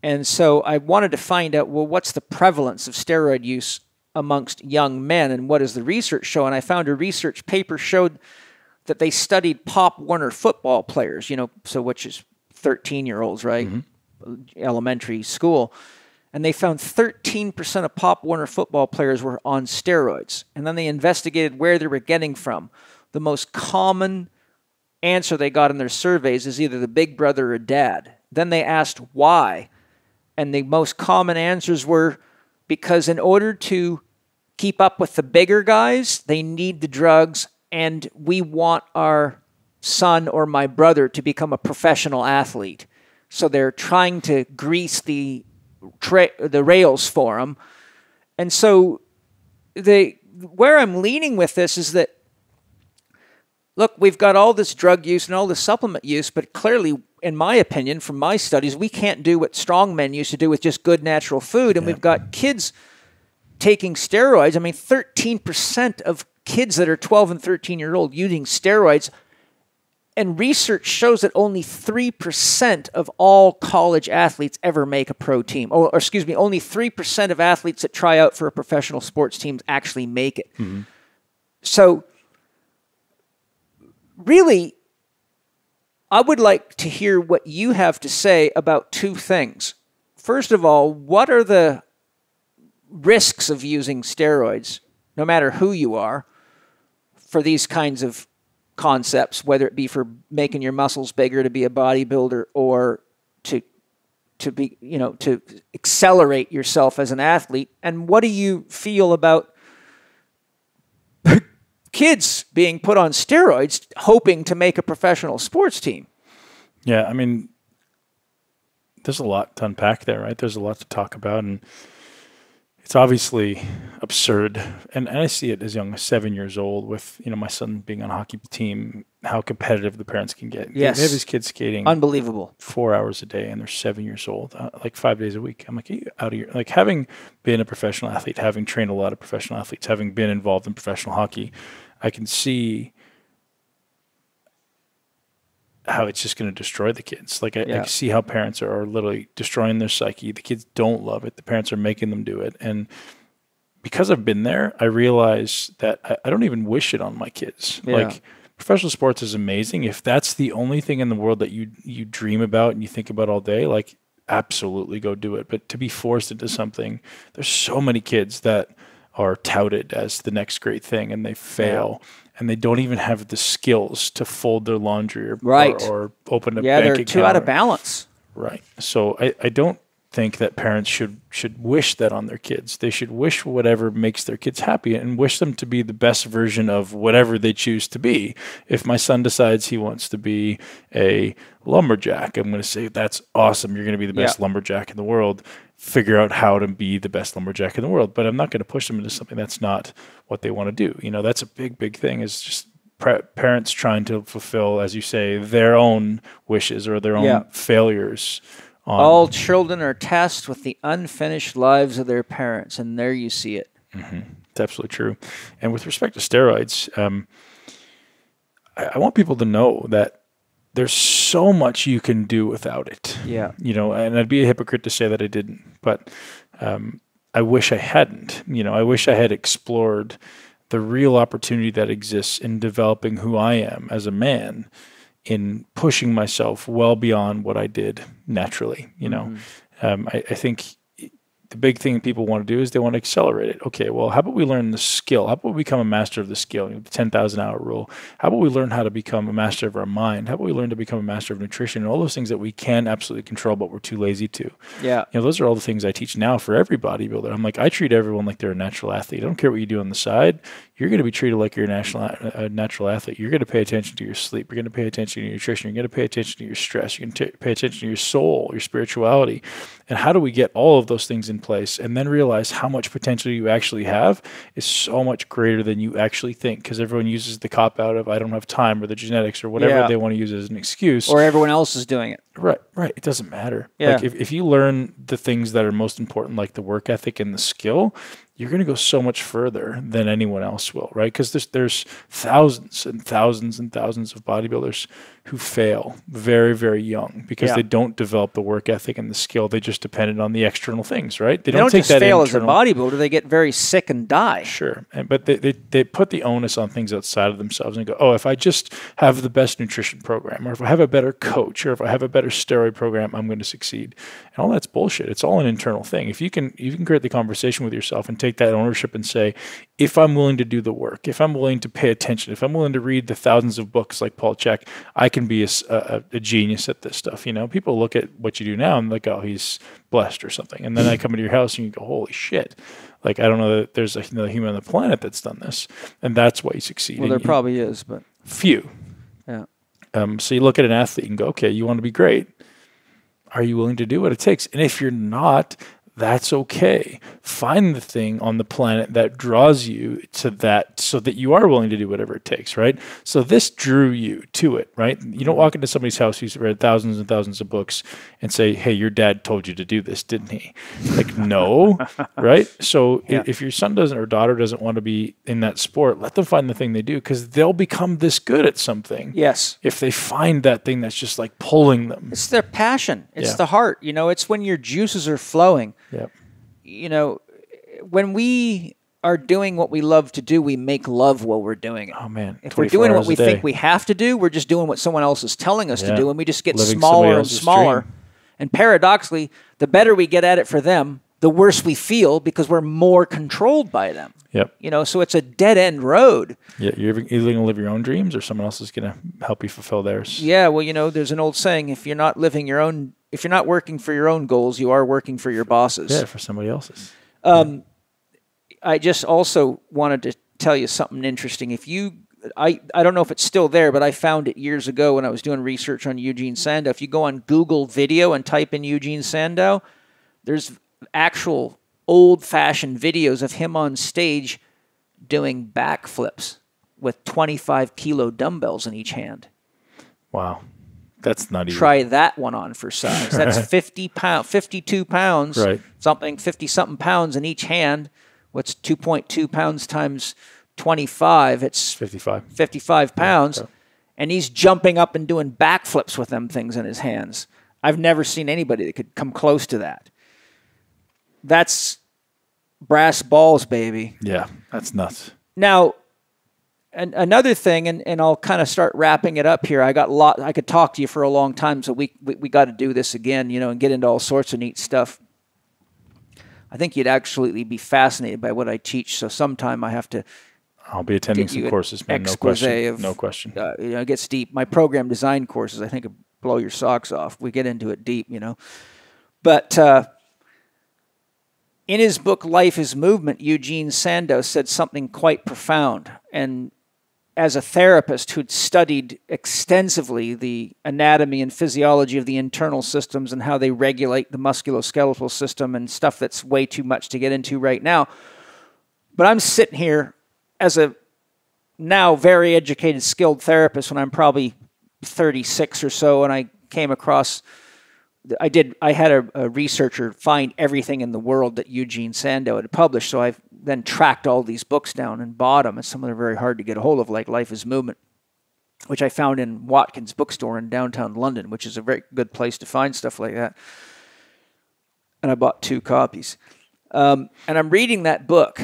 And so I wanted to find out, well, what's the prevalence of steroid use amongst young men, and what does the research show? And I found a research paper showed that they studied Pop Warner football players, which is 13-year-olds, right? Mm-hmm. Elementary school. And they found 13% of Pop Warner football players were on steroids. And then they investigated where they were getting from. The most common answer they got in their surveys is either the big brother or dad. Then they asked why. And the most common answers were because in order to keep up with the bigger guys, they need the drugs, and we want our son or my brother to become a professional athlete. So they're trying to grease the rails for them. And so where I'm leaning with this is that, look, we've got all this drug use and all this supplement use, but clearly, in my opinion, from my studies, we can't do what strong men used to do with just good natural food. And we've got kids taking steroids. I mean, 13% of kids that are 12 and 13-year-old using steroids, and research shows that only 3% of all college athletes ever make a pro team. Or excuse me, only 3% of athletes that try out for a professional sports team actually make it. Mm-hmm. So, really, I would like to hear what you have to say about two things. First of all, what are the risks of using steroids, no matter who you are, for these kinds of concepts, whether it be for making your muscles bigger to be a bodybuilder or to be, to accelerate yourself as an athlete? And what do you feel about kids being put on steroids hoping to make a professional sports team? Yeah, I mean, there's a lot to unpack there, right? There's a lot to talk about, and it's obviously absurd. And I see it as young as 7 years old with, my son being on a hockey team, how competitive the parents can get. Yes. They have his kids skating. Unbelievable. 4 hours a day, and they're 7 years old, like 5 days a week. I'm like, are you out of your, like, having been a professional athlete, having trained a lot of professional athletes, having been involved in professional hockey, I can see how it's just going to destroy the kids. Like, I see how parents are literally destroying their psyche. The kids don't love it. The parents are making them do it. And because I've been there, I realize that I don't even wish it on my kids. Yeah. Like, professional sports is amazing. If that's the only thing in the world that you dream about and you think about all day, like, absolutely go do it. But to be forced into something, there's so many kids that are touted as the next great thing, and they fail. Yeah. And they don't even have the skills to fold their laundry or open a bank account. Yeah, they're too out of balance. Right. So I don't think that parents should wish that on their kids. They should wish whatever makes their kids happy and wish them to be the best version of whatever they choose to be. If my son decides he wants to be a lumberjack, I'm going to say, that's awesome. You're going to be the best lumberjack in the world. Figure out how to be the best lumberjack in the world. But I'm not going to push them into something that's not what they want to do. That's a big thing, is just parents trying to fulfill, as you say, their own wishes or their own failures. All children are tasked with the unfinished lives of their parents, and there you see it. Mm-hmm. It's absolutely true. And with respect to steroids, I want people to know that there's so much you can do without it. Yeah. And I'd be a hypocrite to say that I didn't, but I wish I hadn't. I wish I had explored the real opportunity that exists in developing who I am as a man, in pushing myself well beyond what I did naturally. I think the big thing people want to do is they want to accelerate it. Okay, well, how about we learn the skill? How about we become a master of the skill? The 10,000 hour rule. How about we learn how to become a master of our mind? How about we learn to become a master of nutrition and all those things that we can absolutely control, but we're too lazy to? Yeah. Those are all the things I teach now for every bodybuilder. I'm like, I treat everyone like they're a natural athlete. I don't care what you do on the side. You're going to be treated like you're a natural athlete. You're going to pay attention to your sleep. You're going to pay attention to your nutrition. You're going to pay attention to your stress. You're going to pay attention to your soul, your spirituality. And how do we get all of those things in place and then realize how much potential you actually have is so much greater than you actually think, because everyone uses the cop-out of I don't have time or the genetics or whatever they want to use as an excuse. Or everyone else is doing it. Right. It doesn't matter. Yeah. Like if you learn the things that are most important, like the work ethic and the skill, you're going to go so much further than anyone else will, right? Because there's thousands and thousands and thousands of bodybuilders who fail very, very young because they don't develop the work ethic and the skill. They just depended on the external things, right? They don't take just that fail as a bodybuilder. They get very sick and die. Sure. But they put the onus on things outside of themselves and go, oh, if I just have the best nutrition program, or if I have a better coach, or if I have a better steroid program, I'm going to succeed. And all that's bullshit. It's all an internal thing. If you can create the conversation with yourself and take that ownership and say, if I'm willing to do the work, if I'm willing to pay attention, if I'm willing to read the thousands of books like Paul Chek, I can be a genius at this stuff. People look at what you do now and like, oh, he's blessed or something. And then I come into your house and you go, holy shit. Like, I don't know that there's another human on the planet that's done this. And that's why you succeed. Well, there probably is, but few. Yeah. So you look at an athlete and go, okay, you want to be great. Are you willing to do what it takes? And if you're not, That's okay. Find the thing on the planet that draws you to that so that you are willing to do whatever it takes, right? So this drew you to it, right? You don't walk into somebody's house who's read thousands and thousands of books and say, hey, your dad told you to do this, didn't he? Like, no, right? So if your son doesn't or daughter doesn't want to be in that sport, let them find the thing they do, because they'll become this good at something. Yes. If they find that thing that's just like pulling them. It's their passion. It's the heart. You know, it's when your juices are flowing. Yep. You know, when we are doing what we love to do, we make love while we're doing it. Oh, man. If we're doing what we think we have to do, we're just doing what someone else is telling us to do, and we just get smaller and smaller. Dream. And paradoxically, the better we get at it for them, the worse we feel, because we're more controlled by them. Yep. You know, so it's a dead-end road. Yeah, you're either going to live your own dreams or someone else is going to help you fulfill theirs. Yeah, well, you know, there's an old saying, if you're not working for your own goals, you are working for your bosses. Yeah, for somebody else's. I just also wanted to tell you something interesting. I don't know if it's still there, but I found it years ago when I was doing research on Eugene Sandow. If you go on Google video and type in Eugene Sandow, there's actual old-fashioned videos of him on stage doing backflips with 25-kilo dumbbells in each hand. Wow. That's not even. Try that one on for size. That's 52 pounds, right. 50-something pounds in each hand. What's 2.2 pounds times 25? It's 55 pounds. Okay. And he's jumping up and doing backflips with them things in his hands. I've never seen anybody that could come close to that. That's brass balls, baby. Yeah, that's nuts. Now, another thing, and I'll kind of start wrapping it up here. I could talk to you for a long time, so we got to do this again, you know, and get into all sorts of neat stuff. I think you'd absolutely be fascinated by what I teach. So sometime I have to. I'll be attending some courses, man. No question. No question. You know, it gets deep. My program design courses, I think, would blow your socks off. We get into it deep, you know. But in his book, Life is Movement, Eugene Sandow said something quite profound. And as a therapist who'd studied extensively the anatomy and physiology of the internal systems and how they regulate the musculoskeletal system and stuff that's way too much to get into right now. But I'm sitting here as a now very educated, skilled therapist when I'm probably 36 or so, and I came across... I had a researcher find everything in the world that Eugene Sandow had published, so I then tracked all these books down and bought them, and some of them are very hard to get a hold of, like Life is Movement, which I found in Watkins Bookstore in downtown London, which is a very good place to find stuff like that. And I bought 2 copies. And I'm reading that book,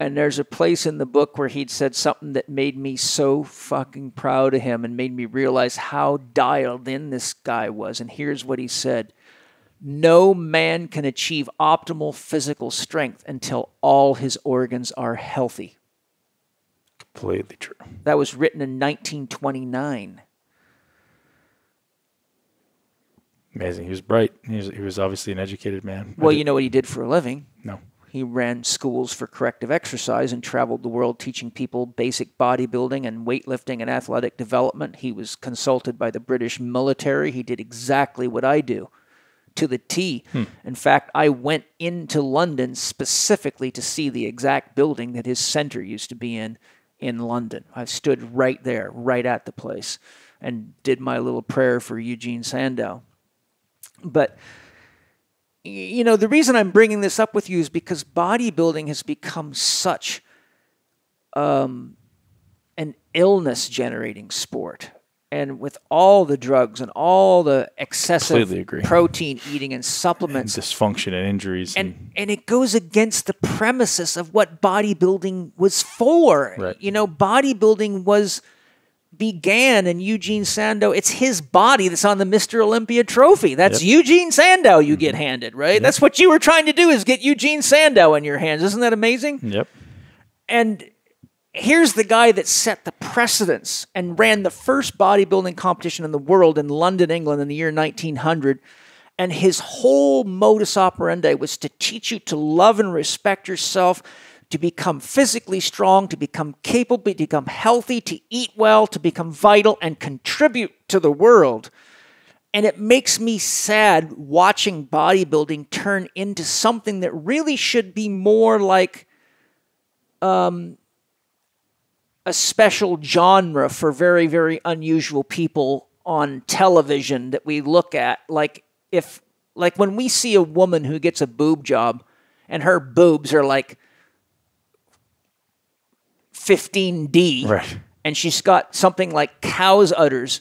and there's a place in the book where he'd said something that made me so fucking proud of him and made me realize how dialed in this guy was. And here's what he said. No man can achieve optimal physical strength until all his organs are healthy. Completely true. That was written in 1929. Amazing. He was bright. He was obviously an educated man. Well, you know what he did for a living? No. He ran schools for corrective exercise and traveled the world teaching people basic bodybuilding and weightlifting and athletic development. He was consulted by the British military. He did exactly what I do, to the T. In fact, I went into London specifically to see the exact building that his center used to be in London. I stood right there, right at the place, and did my little prayer for Eugene Sandow. But... you know, the reason I'm bringing this up with you is because bodybuilding has become such an illness-generating sport. And with all the drugs and all the excessive protein eating and supplements. And dysfunction and injuries. And it goes against the premises of what bodybuilding was for. Right. You know, bodybuilding began in Eugene Sandow. It's his body that's on the Mr. Olympia trophy. That's Eugene Sandow you get handed, right? That's what you were trying to do, is get Eugene Sandow in your hands. Isn't that amazing? Yep. And here's the guy that set the precedence and ran the first bodybuilding competition in the world in London, England in the year 1900. And his whole modus operandi was to teach you to love and respect yourself, to become physically strong, to become capable, to become healthy, to eat well, to become vital and contribute to the world. And it makes me sad watching bodybuilding turn into something that really should be more like a special genre for very, very unusual people on television that we look at. Like when we see a woman who gets a boob job and her boobs are like 15D, Right. and she's got something like cow's udders,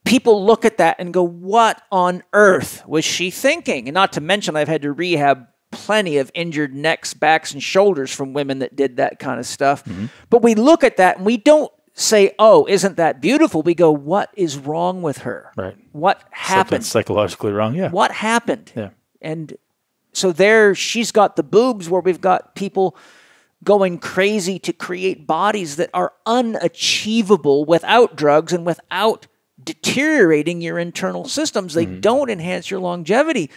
people look at that and go, what on earth was she thinking? And not to mention, I've had to rehab plenty of injured necks, backs, and shoulders from women that did that kind of stuff. Mm-hmm. But we look at that and we don't say, oh, isn't that beautiful? We go, what is wrong with her? Right. What happened? Something's psychologically wrong, yeah. What happened? Yeah. And so there she's got the boobs where we've got people going crazy to create bodies that are unachievable without drugs and without deteriorating your internal systems. They don't enhance your longevity.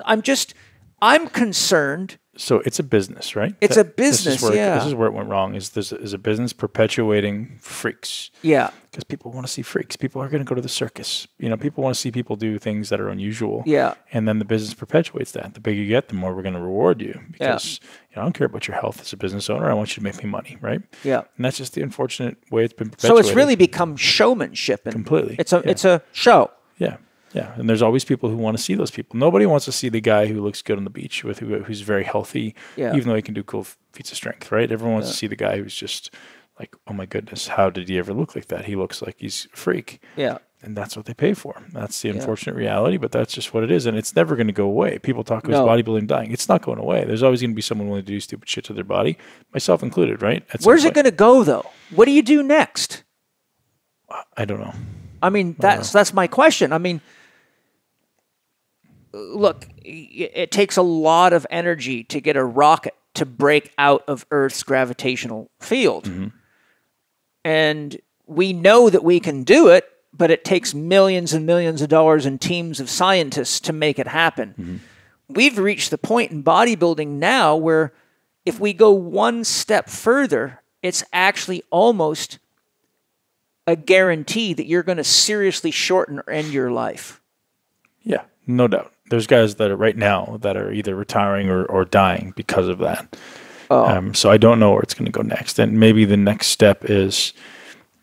I'm concerned. So it's a business, right? It's a business, This is where it went wrong, is a business perpetuating freaks. Yeah. Because people want to see freaks. People are going to go to the circus. People want to see people do things that are unusual. Yeah. And then the business perpetuates that. The bigger you get, the more we're going to reward you. Because I don't care about your health as a business owner. I want you to make me money, right? Yeah. And that's just the unfortunate way it's been perpetuated. So it's really become showmanship. Completely. It's a show. Yeah. Yeah, and there's always people who want to see those people. Nobody wants to see the guy who looks good on the beach who's very healthy, even though he can do cool feats of strength, right? Everyone wants to see the guy who's just like, oh my goodness, how did he ever look like that? He looks like he's a freak. Yeah. And that's what they pay for. That's the unfortunate reality, but that's just what it is. And it's never going to go away. People talk about bodybuilding dying. It's not going away. There's always going to be someone willing to do stupid shit to their body, myself included, right? Where's it going to go, though? What do you do next? I don't know. I mean, that's my question. I mean, look, it takes a lot of energy to get a rocket to break out of Earth's gravitational field. Mm-hmm. And we know that we can do it, but it takes millions and millions of dollars and teams of scientists to make it happen. Mm-hmm. We've reached the point in bodybuilding now where if we go one step further, it's actually almost a guarantee that you're going to seriously shorten or end your life. Yeah, no doubt. There's guys that are right now that are either retiring or dying because of that. Oh. So I don't know where it's going to go next. And maybe the next step is,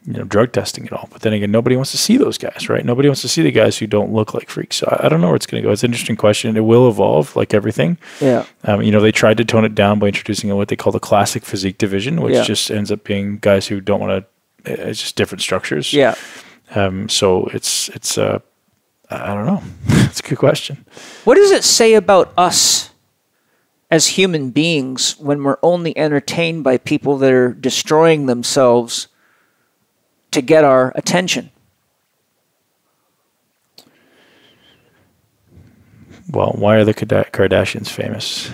drug testing it all. But then again, nobody wants to see those guys, right? Nobody wants to see the guys who don't look like freaks. So I don't know where it's going to go. It's an interesting question. It will evolve like everything. Yeah. They tried to tone it down by introducing what they call the classic physique division, which just ends up being guys who don't want to, it's just different structures. Yeah. So it's I don't know. It's a good question. What does it say about us as human beings when we're only entertained by people that are destroying themselves to get our attention? Well, why are the Kardashians famous,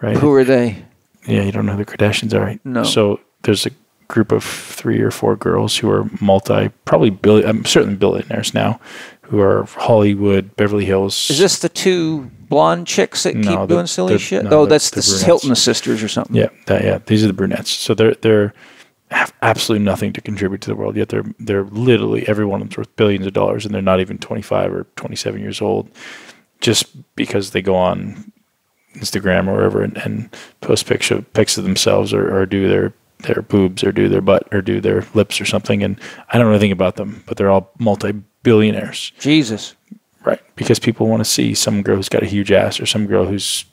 right? Who are they? Yeah, you don't know who the Kardashians are, right? No. So there's a group of 3 or 4 girls who are certainly billionaires now, who are Hollywood, Beverly Hills. Is this the 2 blonde chicks that keep doing silly shit? That's the Hilton sisters or something. Yeah, these are the brunettes. So they're have absolutely nothing to contribute to the world, yet they're literally, every one of them's worth billions of dollars, and they're not even 25 or 27 years old, just because they go on Instagram or wherever and post pics of themselves or do their boobs or do their butt or do their lips or something. And I don't know anything about them, but they're all multi-billionaires. Jesus. Right. Because people want to see some girl who's got a huge ass or some girl who's,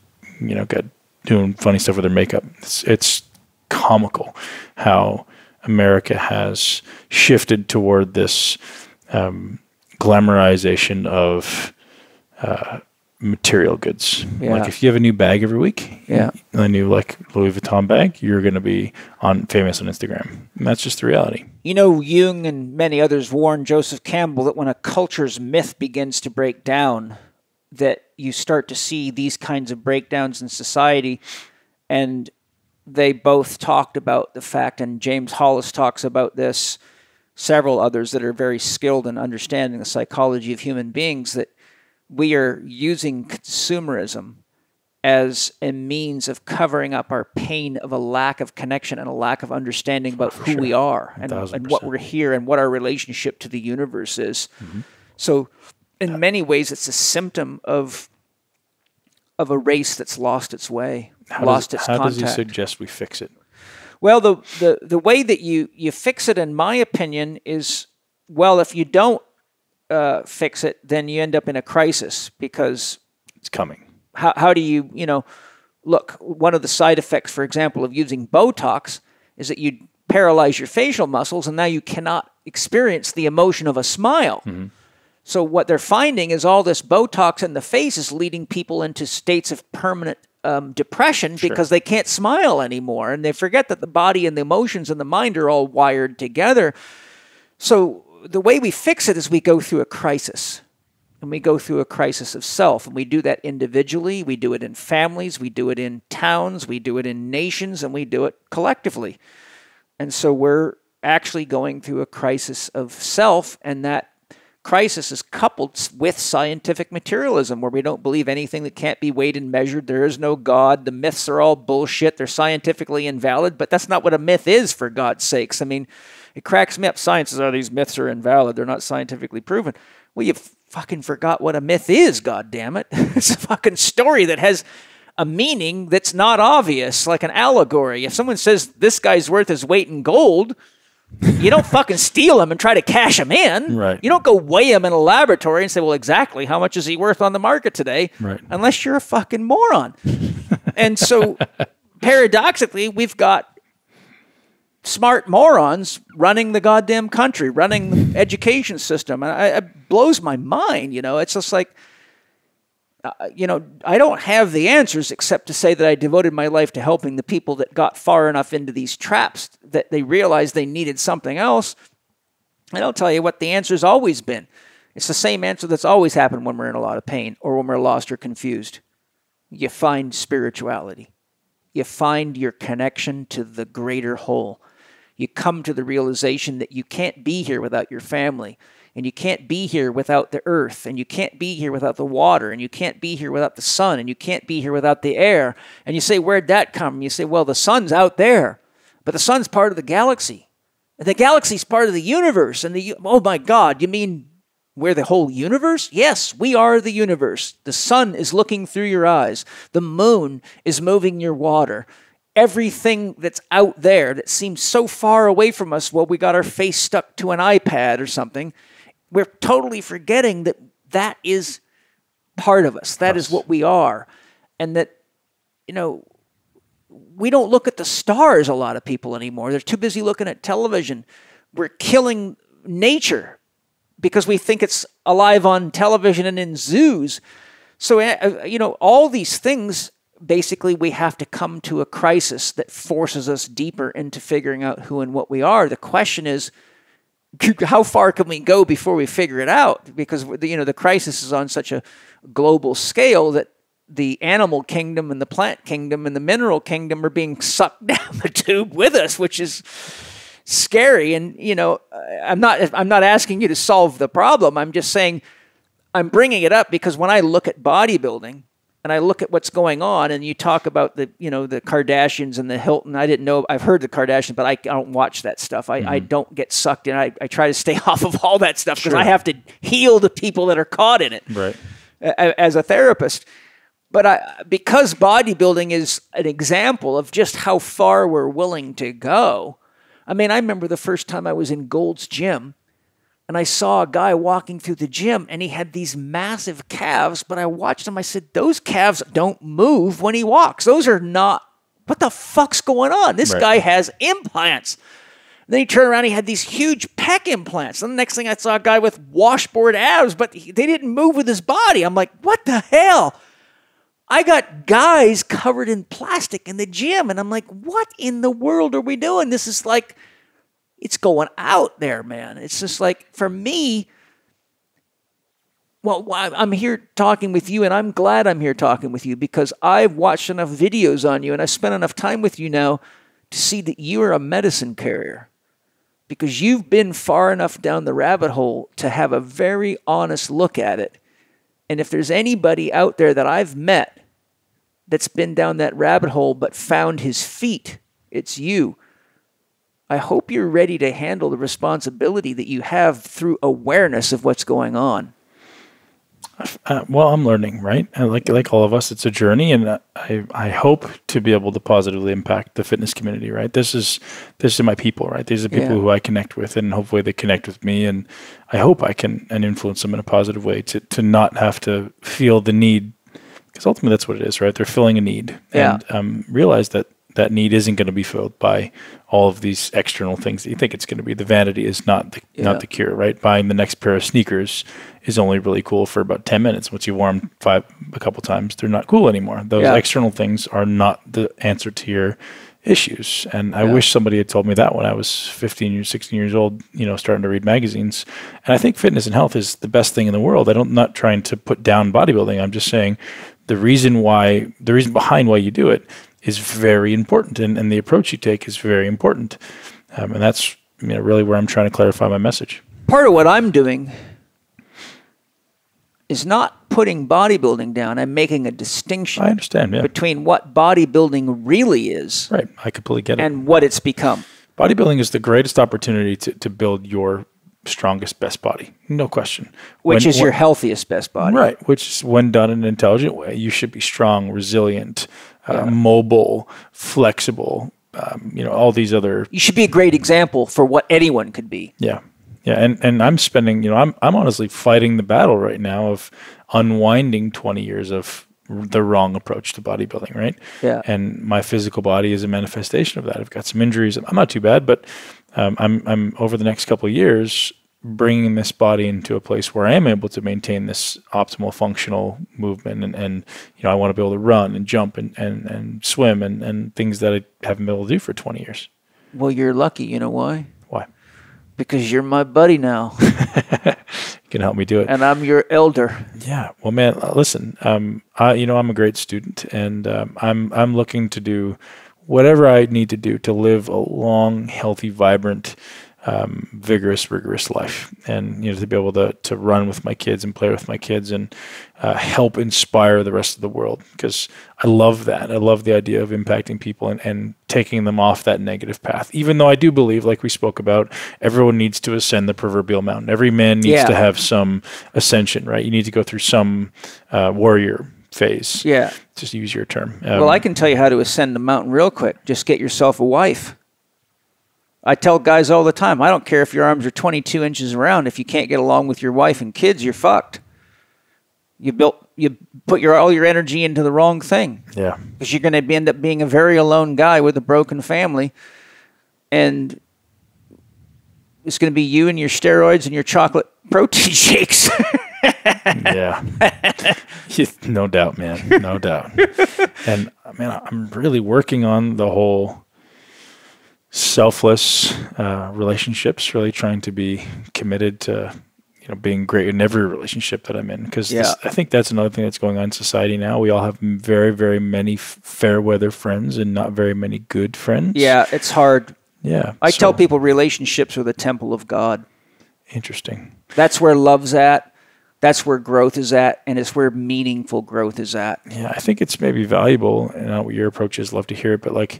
got doing funny stuff with her makeup. It's comical how America has shifted toward this glamorization of material goods. Yeah. Like if you have a new bag every week, a new Louis Vuitton bag, you're going to be famous on Instagram. And that's just the reality. Jung and many others warned Joseph Campbell that when a culture's myth begins to break down, that you start to see these kinds of breakdowns in society. And they both talked about the fact, and James Hollis talks about this, several others that are very skilled in understanding the psychology of human beings, that we are using consumerism as a means of covering up our pain of a lack of connection and a lack of understanding about who we are and what we're here and what our relationship to the universe is. Mm-hmm. So in many ways, it's a symptom of a race that's lost its way, lost its contact. How does he suggest we fix it? Well, the way that you fix it, in my opinion, is, well, if you don't fix it, then you end up in a crisis, because it's coming. How do you, look, one of the side effects, for example, of using Botox is that you paralyze your facial muscles, and now you cannot experience the emotion of a smile. Mm-hmm. So what they're finding is all this Botox in the face is leading people into states of permanent depression, because they can't smile anymore, and they forget that the body and the emotions and the mind are all wired together. So the way we fix it is we go through a crisis, and we go through a crisis of self, and we do that individually, we do it in families, we do it in towns, we do it in nations, and we do it collectively. And so we're actually going through a crisis of self, and that crisis is coupled with scientific materialism, where we don't believe anything that can't be weighed and measured. There is no God. The myths are all bullshit. They're scientifically invalid, but that's not what a myth is, for God's sakes. I mean, it cracks me up. Science says, these myths are invalid. They're not scientifically proven. Well, you fucking forgot what a myth is, God damn it. It's a fucking story that has a meaning that's not obvious, like an allegory. If someone says this guy's worth his weight in gold, you don't fucking steal him and try to cash him in. Right. You don't go weigh him in a laboratory and say, well, exactly how much is he worth on the market today? Right. Unless you're a fucking moron. And so paradoxically, we've got smart morons running the goddamn country, running the education system. And it blows my mind. It's just like, I don't have the answers, except to say that I devoted my life to helping the people that got far enough into these traps that they realized they needed something else. And I'll tell you what the answer's always been. It's the same answer that's always happened when we're in a lot of pain or when we're lost or confused. You find spirituality. You find your connection to the greater whole. You come to the realization that you can't be here without your family. And you can't be here without the earth, and you can't be here without the water, and you can't be here without the sun, and you can't be here without the air. And you say, where'd that come from? You say, well, the sun's out there, but the sun's part of the galaxy. And the galaxy's part of the universe. And oh my God, you mean we're the whole universe? Yes, we are the universe. The sun is looking through your eyes. The moon is moving your water. Everything that's out there that seems so far away from us, well, we got our face stuck to an iPad or something. We're totally forgetting that that is part of us. That is what we are. And that, we don't look at the stars, a lot of people anymore. They're too busy looking at television. We're killing nature because we think it's alive on television and in zoos. So, all these things, basically, we have to come to a crisis that forces us deeper into figuring out who and what we are. The question is, how far can we go before we figure it out? Because the crisis is on such a global scale that the animal kingdom and the plant kingdom and the mineral kingdom are being sucked down the tube with us, which is scary. And I'm not asking you to solve the problem. I'm just saying I'm bringing it up because when I look at bodybuilding, and I look at what's going on, and you talk about the Kardashians and the Hilton. I didn't know. I've heard the Kardashians, but I don't watch that stuff. I don't get sucked in. I try to stay off of all that stuff because I have to heal the people that are caught in it. Right. As a therapist, but because bodybuilding is an example of just how far we're willing to go. I mean, I remember the first time I was in Gold's Gym. And I saw a guy walking through the gym, and he had these massive calves, but I watched him. I said, those calves don't move when he walks. Those are not, what the fuck's going on? This guy has implants. And then he turned around, he had these huge pec implants. And the next thing I saw a guy with washboard abs, but they didn't move with his body. I'm like, what the hell? I got guys covered in plastic in the gym, and I'm like, what in the world are we doing? This is like, it's going out there, man. It's just like, for me, well, I'm here talking with you, and I'm glad I'm here talking with you because I've watched enough videos on you, and I've spent enough time with you now to see that you are a medicine carrier because you've been far enough down the rabbit hole to have a very honest look at it. And if there's anybody out there that I've met that's been down that rabbit hole but found his feet, it's you. I hope you're ready to handle the responsibility that you have through awareness of what's going on. Well, I'm learning, right? And like all of us, it's a journey, and I hope to be able to positively impact the fitness community, right? This is my people, right? These are people who I connect with, and hopefully they connect with me, and I hope I can influence them in a positive way to not have to feel the need, because ultimately that's what it is, right? They're filling a need, and realize that need isn't going to be filled by all of these external things that you think it's going to be. The vanity is not the cure, right? Buying the next pair of sneakers is only really cool for about 10 minutes. Once you wear them a couple times, they're not cool anymore. Those external things are not the answer to your issues. And I wish somebody had told me that when I was 16 years old, starting to read magazines. And I think fitness and health is the best thing in the world. I'm not trying to put down bodybuilding. I'm just saying the reason behind why you do it is very important, and the approach you take is very important. And that's really where I'm trying to clarify my message. Part of what I'm doing is not putting bodybuilding down. I'm making a distinction. I understand, between what bodybuilding really is. Right, I completely get it. And what it's become. Bodybuilding is the greatest opportunity to build your strongest, best body. No question. Which is your healthiest, best body. Right, which is when done in an intelligent way. You should be strong, resilient, mobile, flexible, all these other... You should be a great example for what anyone could be. Yeah. Yeah, and I'm spending, I'm honestly fighting the battle right now of unwinding 20 years of the wrong approach to bodybuilding, right? Yeah. And my physical body is a manifestation of that. I've got some injuries. I'm not too bad, but I'm over the next couple of years bringing this body into a place where I am able to maintain this optimal functional movement, and I want to be able to run and jump and swim and things that I haven't been able to do for 20 years. Well, you're lucky. You know why? Why? Because you're my buddy now. You can help me do it. And I'm your elder. Yeah. Well, man, listen, I'm a great student, and I'm looking to do whatever I need to do to live a long, healthy, vibrant, vigorous, rigorous life, and to be able to run with my kids and play with my kids and help inspire the rest of the world, because I love that. I love the idea of impacting people and taking them off that negative path, even though I do believe, like we spoke about, everyone needs to ascend the proverbial mountain. Every man needs to have some ascension, right? You need to go through some warrior phase. Yeah. Just use your term. Well, I can tell you how to ascend the mountain real quick. Just get yourself a wife. I tell guys all the time, I don't care if your arms are 22 inches around. If you can't get along with your wife and kids, you're fucked. You put all your energy into the wrong thing. Yeah. Because you're going to end up being a very alone guy with a broken family, and it's going to be you and your steroids and your chocolate protein shakes. Yeah. No doubt, man. No doubt. And man, I'm really working on the whole selfless relationships, really trying to be committed to being great in every relationship that I'm in, because I think that's another thing that's going on in society now. We all have very, very many fair weather friends and not very many good friends. Yeah, it's hard. Yeah. I tell people relationships are the temple of God. Interesting. That's where love's at. That's where growth is at, and it's where meaningful growth is at. Yeah, I think it's maybe valuable, and I know what your approach is, love to hear it, but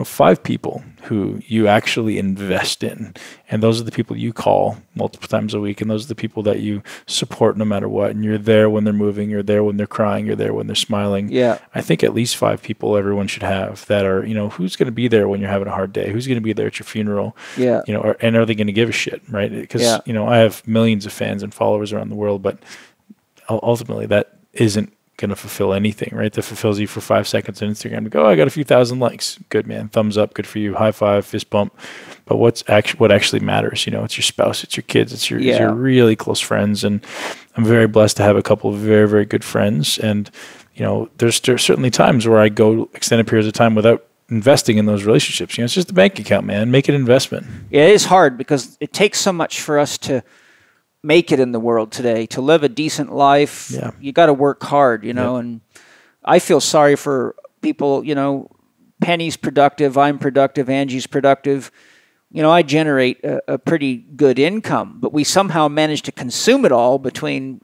5 people who you actually invest in, and those are the people you call multiple times a week, and those are the people that you support no matter what, and you're there when they're moving, you're there when they're crying, you're there when they're smiling. Yeah. I think at least 5 people everyone should have that are, who's going to be there when you're having a hard day? Who's going to be there at your funeral? Yeah. And are they going to give a shit, right? Because, I have millions of fans and followers around the world, but ultimately that isn't going to fulfill anything, right? That fulfills you for 5 seconds on Instagram to go, I got a few thousand likes. Good, man. Thumbs up. Good for you. High five, fist bump. But what actually matters, it's your spouse, it's your kids, it's your really close friends. And I'm very blessed to have a couple of very, very good friends. And, there's certainly times where I go extended periods of time without investing in those relationships. It's just a bank account, man. Make it an investment. Yeah, it is hard because it takes so much for us to make it in the world today. To live a decent life, you got to work hard, and I feel sorry for people, Penny's productive, I'm productive, Angie's productive. I generate a pretty good income, but we somehow manage to consume it all between,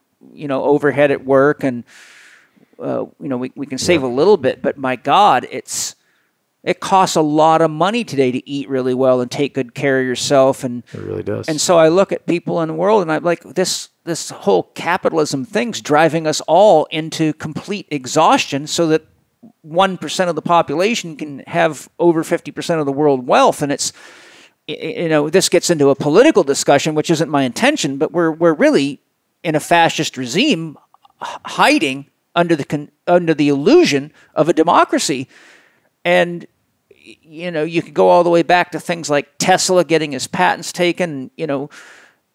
overhead at work and, we can save a little bit, but my God, it costs a lot of money today to eat really well and take good care of yourself. And it really does. And so I look at people in the world and I'm like, this this whole capitalism thing's driving us all into complete exhaustion so that 1% of the population can have over 50% of the world wealth. And it's, this gets into a political discussion, which isn't my intention, but we're really in a fascist regime hiding under the illusion of a democracy. And you could go all the way back to things like Tesla getting his patents taken,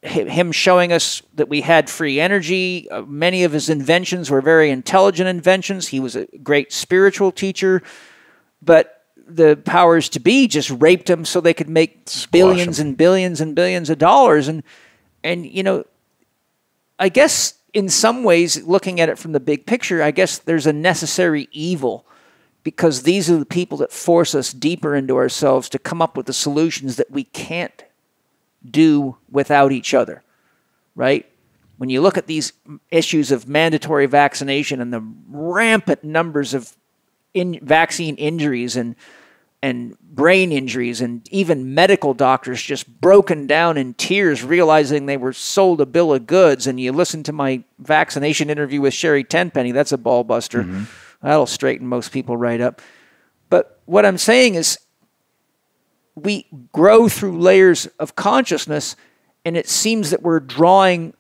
him showing us that we had free energy. Many of his inventions were very intelligent inventions. He was a great spiritual teacher, but the powers to be just raped him so they could make billions and billions and billions of dollars. And I guess in some ways, looking at it from the big picture, I guess there's a necessary evil, because these are the people that force us deeper into ourselves to come up with the solutions that we can't do without each other, right? When you look at these issues of mandatory vaccination and the rampant numbers of vaccine injuries and brain injuries, and even medical doctors just broken down in tears realizing they were sold a bill of goods, and you listen to my vaccination interview with Sherry Tenpenny, that's a ball buster. Mm-hmm. That'll straighten most people right up. But what I'm saying is we grow through layers of consciousness, and it seems that we're drawing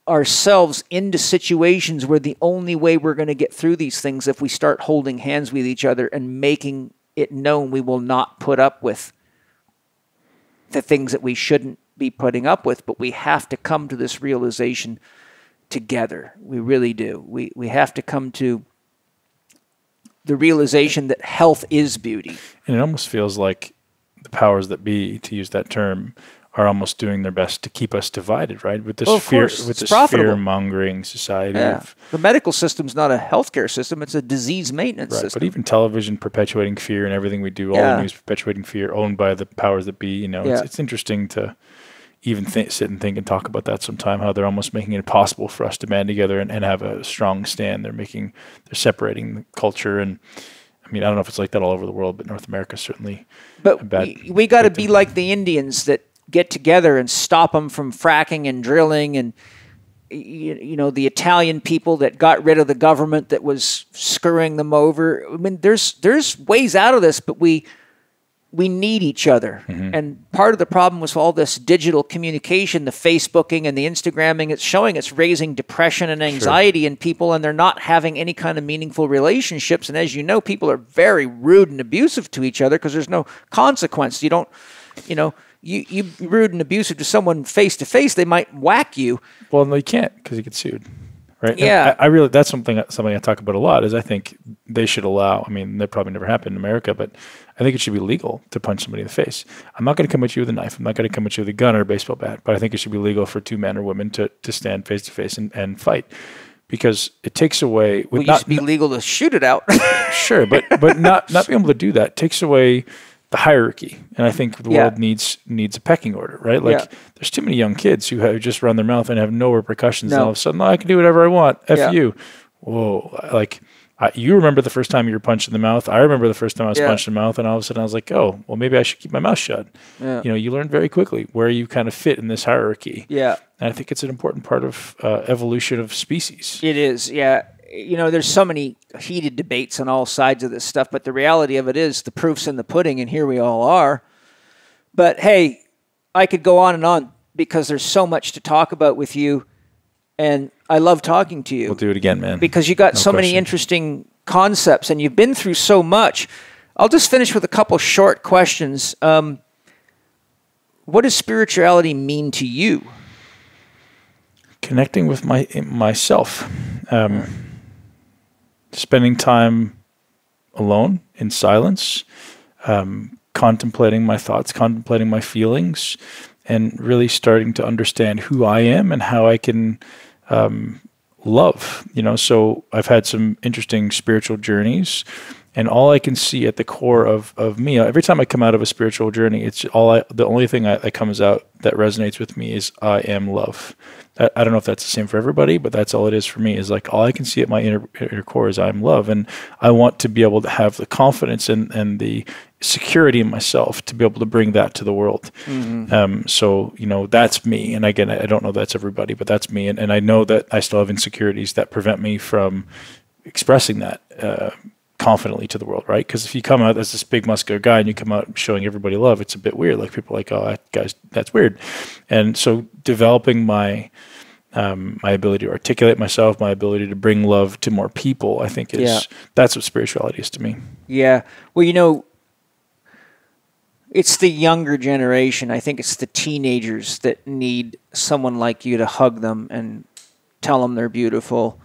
ourselves into situations where the only way we're going to get through these things if we start holding hands with each other and making it known we will not put up with the things that we shouldn't be putting up with, but we have to come to this realization together. We really do. We have to come to the realization that health is beauty. And it almost feels like the powers that be, to use that term, are almost doing their best to keep us divided, right? With this fear-mongering society. Yeah. The medical system's not a healthcare system; it's a disease maintenance system. But even television perpetuating fear, and everything we do, all the news perpetuating fear, owned by the powers that be. It's interesting to even sit and think and talk about that sometime. How they're almost making it impossible for us to band together and have a strong stand. They're separating the culture and. I mean, I don't know if it's like that all over the world, but North America certainly. But we got to be like the Indians that get together and stop them from fracking and drilling, and the Italian people that got rid of the government that was screwing them over. I mean, there's ways out of this, but we need each other. Mm-hmm. And part of the problem was all this digital communication, the Facebooking and the Instagramming. It's raising depression and anxiety in people, and they're not having any kind of meaningful relationships. And as you know, people are very rude and abusive to each other because there's no consequence. You don't, you rude and abusive to someone face to face, they might whack you. Well, no, you can't because you get sued. Right? Yeah. I really, that's something I talk about a lot, is I think they should allow, I mean, that probably never happened in America, but I think it should be legal to punch somebody in the face. I'm not going to come at you with a knife. I'm not going to come at you with a gun or a baseball bat, but I think it should be legal for two men or women to stand face to face and fight, because it takes away. Well, it used to be legal to shoot it out. Sure, but not being able to do that takes away the hierarchy, and I think the world needs a pecking order, right? Like, there's too many young kids who have just run their mouth and have no repercussions, and all of a sudden, I can do whatever I want. F you. Whoa, like, you remember the first time you were punched in the mouth. I remember the first time I was punched in the mouth, and all of a sudden I was like, oh, well, maybe I should keep my mouth shut. Yeah. You learn very quickly where you kind of fit in this hierarchy. Yeah, and I think it's an important part of evolution of species. It is, yeah. There's so many heated debates on all sides of this stuff, but the reality of it is the proof's in the pudding, and here we all are. But hey, I could go on and on because there's so much to talk about with you, and I love talking to you. We'll do it again, man. Because you got many interesting concepts, and you've been through so much. I'll just finish with a couple short questions. What does spirituality mean to you? Connecting with myself. Spending time alone in silence, contemplating my thoughts, contemplating my feelings, and really starting to understand who I am and how I can love. So I've had some interesting spiritual journeys And all I can see at the core of me, every time I come out of a spiritual journey, the only thing that comes out that resonates with me is I am love. I don't know if that's the same for everybody, but that's all it is for me, is like all I can see at my inner core is I am love. And I want to be able to have the confidence and the security in myself to be able to bring that to the world. So, that's me. And again, I don't know that's everybody, but that's me. And I know that I still have insecurities that prevent me from expressing that confidently to the world, right? Because if you come out as this big muscular guy and you come out showing everybody love, it's a bit weird. Like people are like, oh, guys, that's weird. And so developing my ability to articulate myself, my ability to bring love to more people, I think that's what spirituality is to me. Yeah. Well, it's the younger generation. I think it's the teenagers that need someone like you to hug them and tell them they're beautiful.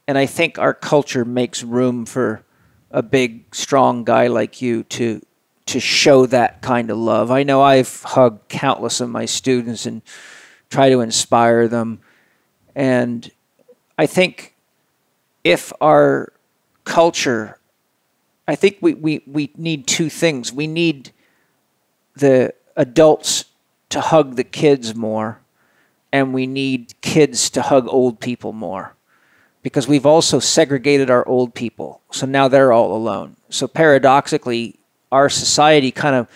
And I think our culture makes room for a big, strong guy like you to show that kind of love. I know I've hugged countless of my students and try to inspire them. And I think if our culture, I think we need two things. We need the adults to hug the kids more, and we need kids to hug old people more. Because we've also segregated our old people. So now they're all alone. So paradoxically, our society kind of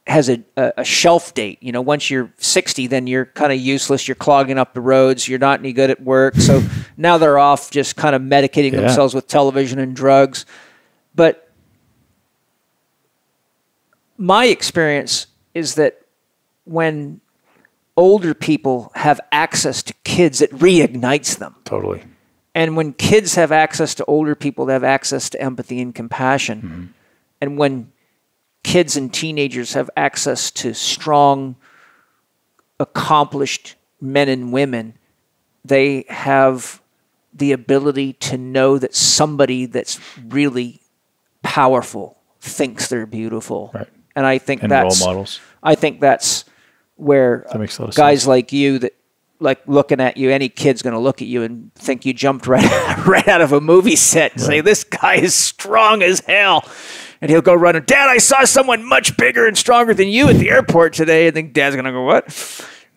has a shelf date. Once you're 60, then you're kind of useless. You're clogging up the roads. You're not any good at work. So now they're off just kind of medicating themselves with television and drugs. But my experience is that when older people have access to kids, it reignites them. Totally. And when kids have access to older people, they have access to empathy and compassion. And when kids and teenagers have access to strong, accomplished men and women, they have the ability to know that somebody that's really powerful thinks they're beautiful. Right. And I think and that's role models. I think that's where that makes a lot of guys sense. like you that like looking at you, any kid's going to look at you and think you jumped right out of a movie set and say, this guy is strong as hell. And he'll go running, Dad, I saw someone much bigger and stronger than you at the airport today. And then Dad's going to go, what?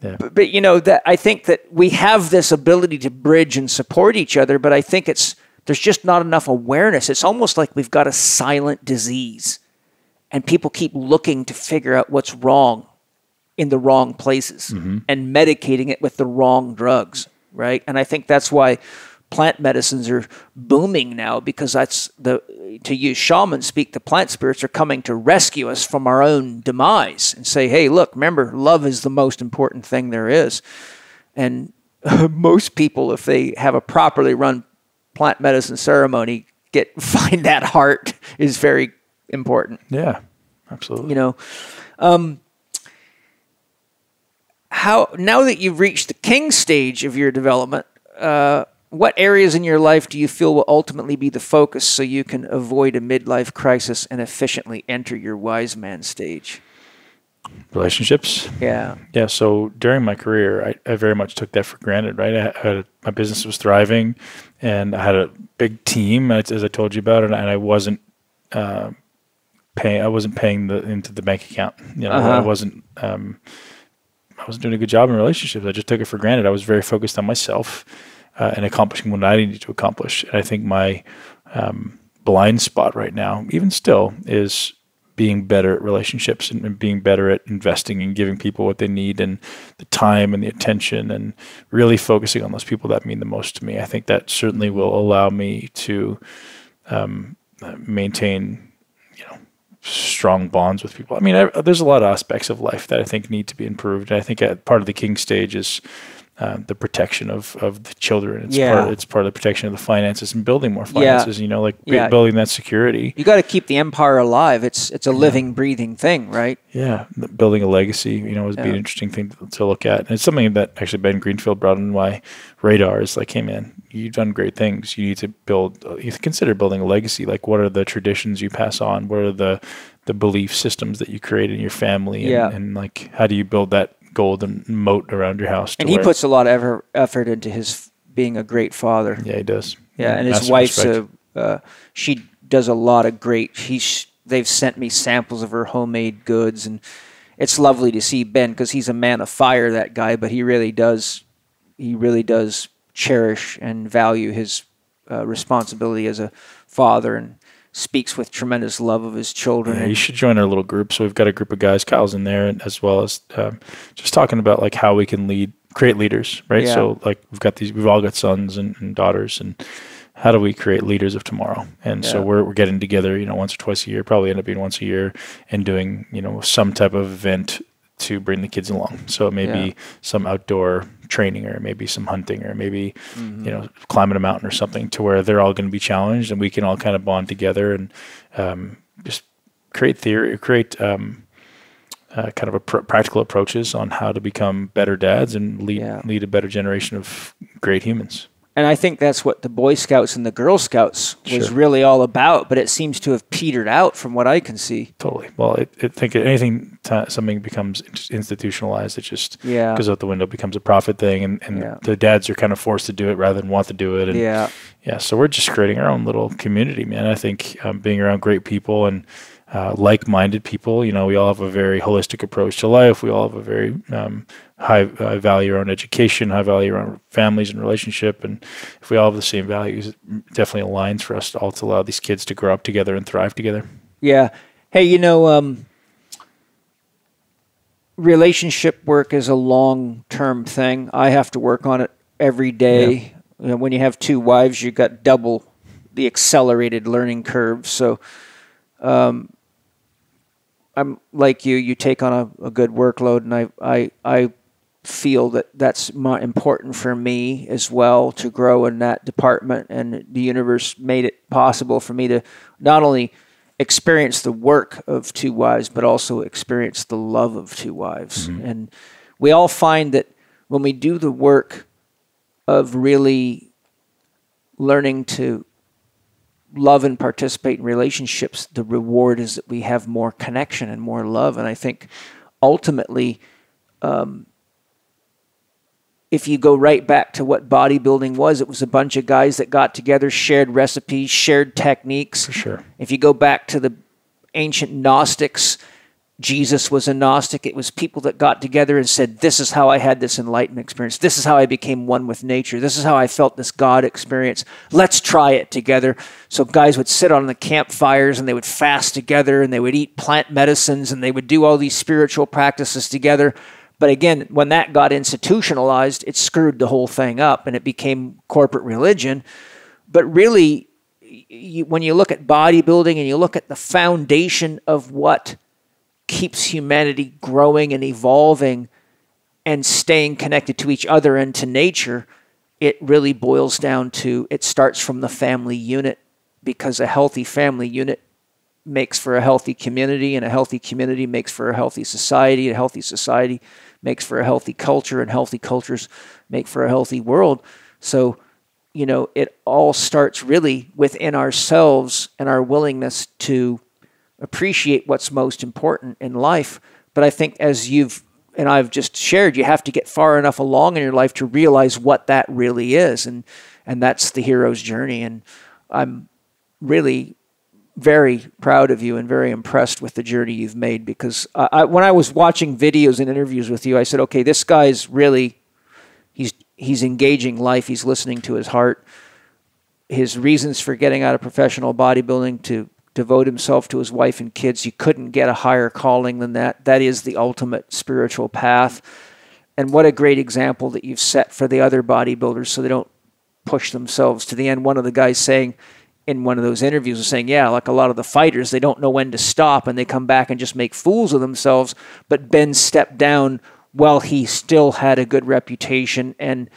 Yeah. But that I think that we have this ability to bridge and support each other, but I think there's just not enough awareness. It's almost like we've got a silent disease and people keep looking to figure out what's wrong in the wrong places and medicating it with the wrong drugs, right? And I think that's why plant medicines are booming now, because to use shaman speak, the plant spirits are coming to rescue us from our own demise and say, hey, look, remember, love is the most important thing there is. And most people, if they have a properly run plant medicine ceremony, find that heart is very important. Yeah, absolutely. Now that you've reached the king stage of your development, what areas in your life do you feel will ultimately be the focus so you can avoid a midlife crisis and efficiently enter your wise man stage? Relationships. Yeah. Yeah. So during my career, I very much took that for granted, right? My business was thriving and I had a big team, as I told you about, and I wasn't paying into the bank account. I wasn't doing a good job in relationships. I just took it for granted. I was very focused on myself and accomplishing what I needed to accomplish. And I think my blind spot right now, even still, is being better at relationships and being better at investing and giving people what they need and the time and the attention and really focusing on those people that mean the most to me. I think that certainly will allow me to maintain, strong bonds with people. I mean, there's a lot of aspects of life that I think need to be improved. And I think part of the king stage is the protection of the children. It's part of the protection of the finances and building more finances, building that security. You got to keep the empire alive. It's a living, breathing thing, right? Yeah. Building a legacy, would be an interesting thing to look at. And it's something that actually Ben Greenfield brought on my radar is like, hey man, you've done great things. You need to consider building a legacy. Like what are the traditions you pass on? What are the belief systems that you create in your family? And like, how do you build that golden moat around your house? And he puts a lot of effort into his being a great father. Yeah, he does. Yeah, and his wife's she does a lot of great. They've sent me samples of her homemade goods, and it's lovely to see Ben, because he's a man of fire, that guy. But he really does cherish and value his responsibility as a father, and speaks with tremendous love of his children. Yeah, you should join our little group. So we've got a group of guys, Kyle's in there, and as well as just talking about like how we can create leaders, right? Yeah. So like we've all got sons and daughters, and how do we create leaders of tomorrow? And so we're getting together, once or twice a year, probably end up being once a year, and doing, some type of event to bring the kids along. So it may be some outdoor training, or maybe some hunting, or maybe, climbing a mountain or something, to where they're all going to be challenged, and we can all kind of bond together and just create kind of practical approaches on how to become better dads and lead a better generation of great humans. And I think that's what the Boy Scouts and the Girl Scouts was really all about, but it seems to have petered out from what I can see. Totally. Well, I think anything something becomes institutionalized, it just goes out the window, becomes a profit thing, and the dads are kind of forced to do it rather than want to do it. And so we're just creating our own little community, man. I think being around great people and like-minded people, we all have a very holistic approach to life. We all have a very high value around education, high value around families and relationship. And if we all have the same values, it definitely aligns for us to also allow these kids to grow up together and thrive together. Yeah. Hey, relationship work is a long-term thing. I have to work on it every day. Yeah. When you have two wives, you got double the accelerated learning curve. So I'm like you take on a good workload, and I feel that that's more important for me as well, to grow in that department. And the universe made it possible for me to not only experience the work of two wives, but also experience the love of two wives. Mm-hmm. And we all find that when we do the work of really learning to love and participate in relationships, the reward is that we have more connection and more love. And I think ultimately, if you go right back to what bodybuilding was, it was a bunch of guys that got together, shared recipes, shared techniques. For sure. If you go back to the ancient Gnostics, Jesus was a Gnostic. It was people that got together and said, this is how I had this enlightenment experience. This is how I became one with nature. This is how I felt this God experience. Let's try it together. So guys would sit on the campfires, and they would fast together, and they would eat plant medicines, and they would do all these spiritual practices together. But again, when that got institutionalized, it screwed the whole thing up, and it became corporate religion. But really, when you look at bodybuilding and you look at the foundation of what keeps humanity growing and evolving and staying connected to each other and to nature, it really boils down to, it starts from the family unit, because a healthy family unit makes for a healthy community, and a healthy community makes for a healthy society. A healthy society makes for a healthy culture, and healthy cultures make for a healthy world. So, it all starts really within ourselves and our willingness to appreciate what's most important in life. But I think, as you've and I've just shared, you have to get far enough along in your life to realize what that really is. And that's the hero's journey. And I'm really very proud of you and very impressed with the journey you've made, because when I was watching videos and interviews with you, I said, okay, this guy's really, he's engaging life. He's listening to his heart. His reasons for getting out of professional bodybuilding to devote himself to his wife and kids, you couldn't get a higher calling than that. That is the ultimate spiritual path. And what a great example that you've set for the other bodybuilders so they don't push themselves to the end. One of the guys saying in one of those interviews was saying, yeah, like a lot of the fighters, they don't know when to stop and they come back and just make fools of themselves. But Ben stepped down while he still had a good reputation and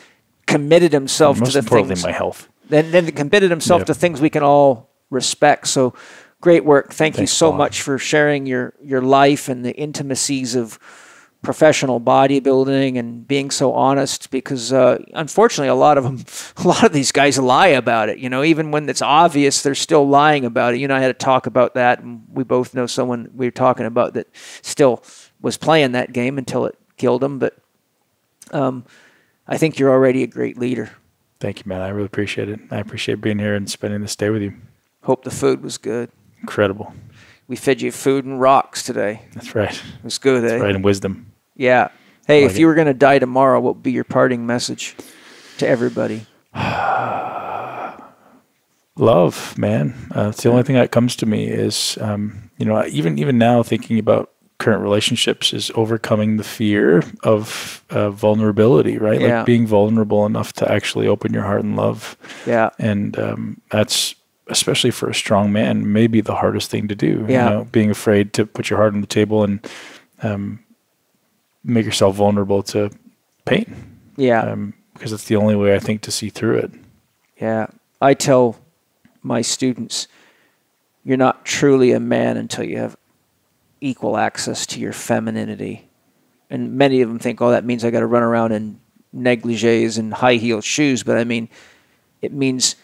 committed himself to the things. Most importantly, my health. Then committed himself to things we can all respect. So great work. Thanks, you so much for sharing your life and the intimacies of professional bodybuilding and being so honest, because unfortunately a lot of these guys lie about it. Even when it's obvious, they're still lying about it. I had to talk about that, and we both know someone we were talking about that still was playing that game until it killed him. But I think you're already a great leader. Thank you, man. I really appreciate it. I appreciate being here and spending this day with you. Hope the food was good. Incredible. We fed you food and rocks today. That's right. It was good, That's right, and wisdom. Yeah. Hey, like if you were going to die tomorrow, what would be your parting message to everybody? Love, man. It's the only thing that comes to me is, even now thinking about current relationships is overcoming the fear of vulnerability, right? Yeah. Like being vulnerable enough to actually open your heart and love. Yeah. And that's, especially for a strong man, maybe the hardest thing to do. Yeah. Being afraid to put your heart on the table and make yourself vulnerable to pain. Yeah. Because it's the only way, I think, to see through it. Yeah. I tell my students, you're not truly a man until you have equal access to your femininity. And many of them think, oh, that means I got to run around in negligees and high-heeled shoes. But I mean, it means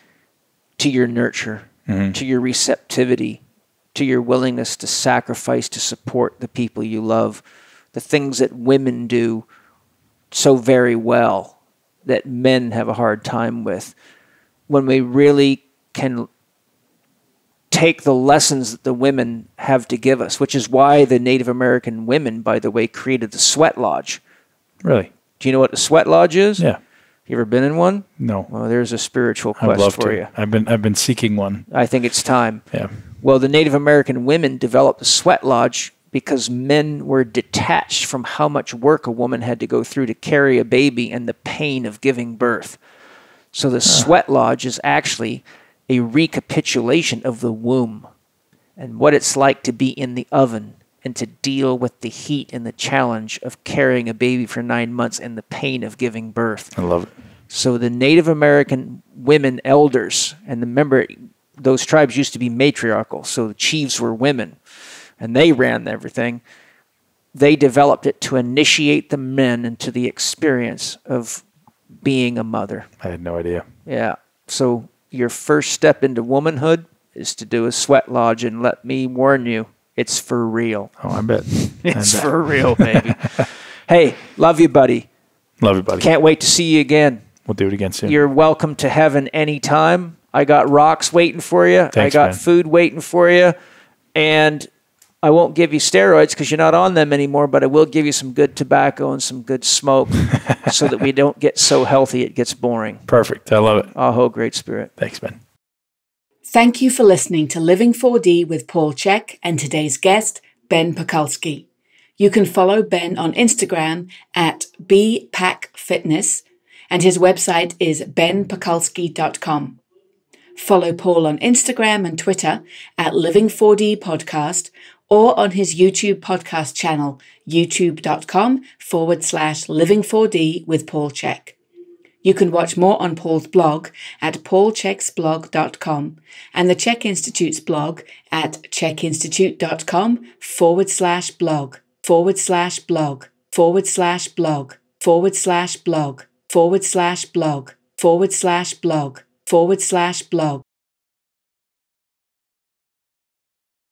to your nurture, to your receptivity, to your willingness to sacrifice to support the people you love, the things that women do so very well that men have a hard time with. When we really can take the lessons that the women have to give us, which is why the Native American women, by the way, created the sweat lodge. Really? Do you know what a sweat lodge is? Yeah. You ever been in one? No. Well, there's a spiritual I'd love quest for to. you. I've been seeking one. I think it's time. Yeah. Well, the Native American women developed the sweat lodge because men were detached from how much work a woman had to go through to carry a baby and the pain of giving birth. So the sweat lodge is actually a recapitulation of the womb and what it's like to be in the oven and to deal with the heat and the challenge of carrying a baby for 9 months and the pain of giving birth. I love it. So the Native American women elders, and remember, those tribes used to be matriarchal, so the chiefs were women, and they ran everything. They developed it to initiate the men into the experience of being a mother. I had no idea. Yeah. So your first step into womanhood is to do a sweat lodge, and let me warn you, it's for real. Oh, I bet. It's for real, baby. Hey, love you, buddy. Love you, buddy. Can't wait to see you again. We'll do it again soon. You're welcome to heaven anytime. I got rocks waiting for you. Thanks, I got man. food waiting for you. And I won't give you steroids because you're not on them anymore, but I will give you some good tobacco and some good smoke so that we don't get so healthy it gets boring. Perfect. I love it. Aho, great spirit. Thanks, Ben. Thank you for listening to Living 4D with Paul Chek and today's guest, Ben Pakulski. You can follow Ben on Instagram at bpacfitness, and his website is benpakulski.com. Follow Paul on Instagram and Twitter at Living4D Podcast, or on his YouTube podcast channel, youtube.com/Living4D with Paul Chek. You can watch more on Paul's blog at paulcheksblog.com and the Chek Institute's blog at chekinstitute.com/blog/blog/blog/blog/blog/blog/blog/blog/blog/blog/blog.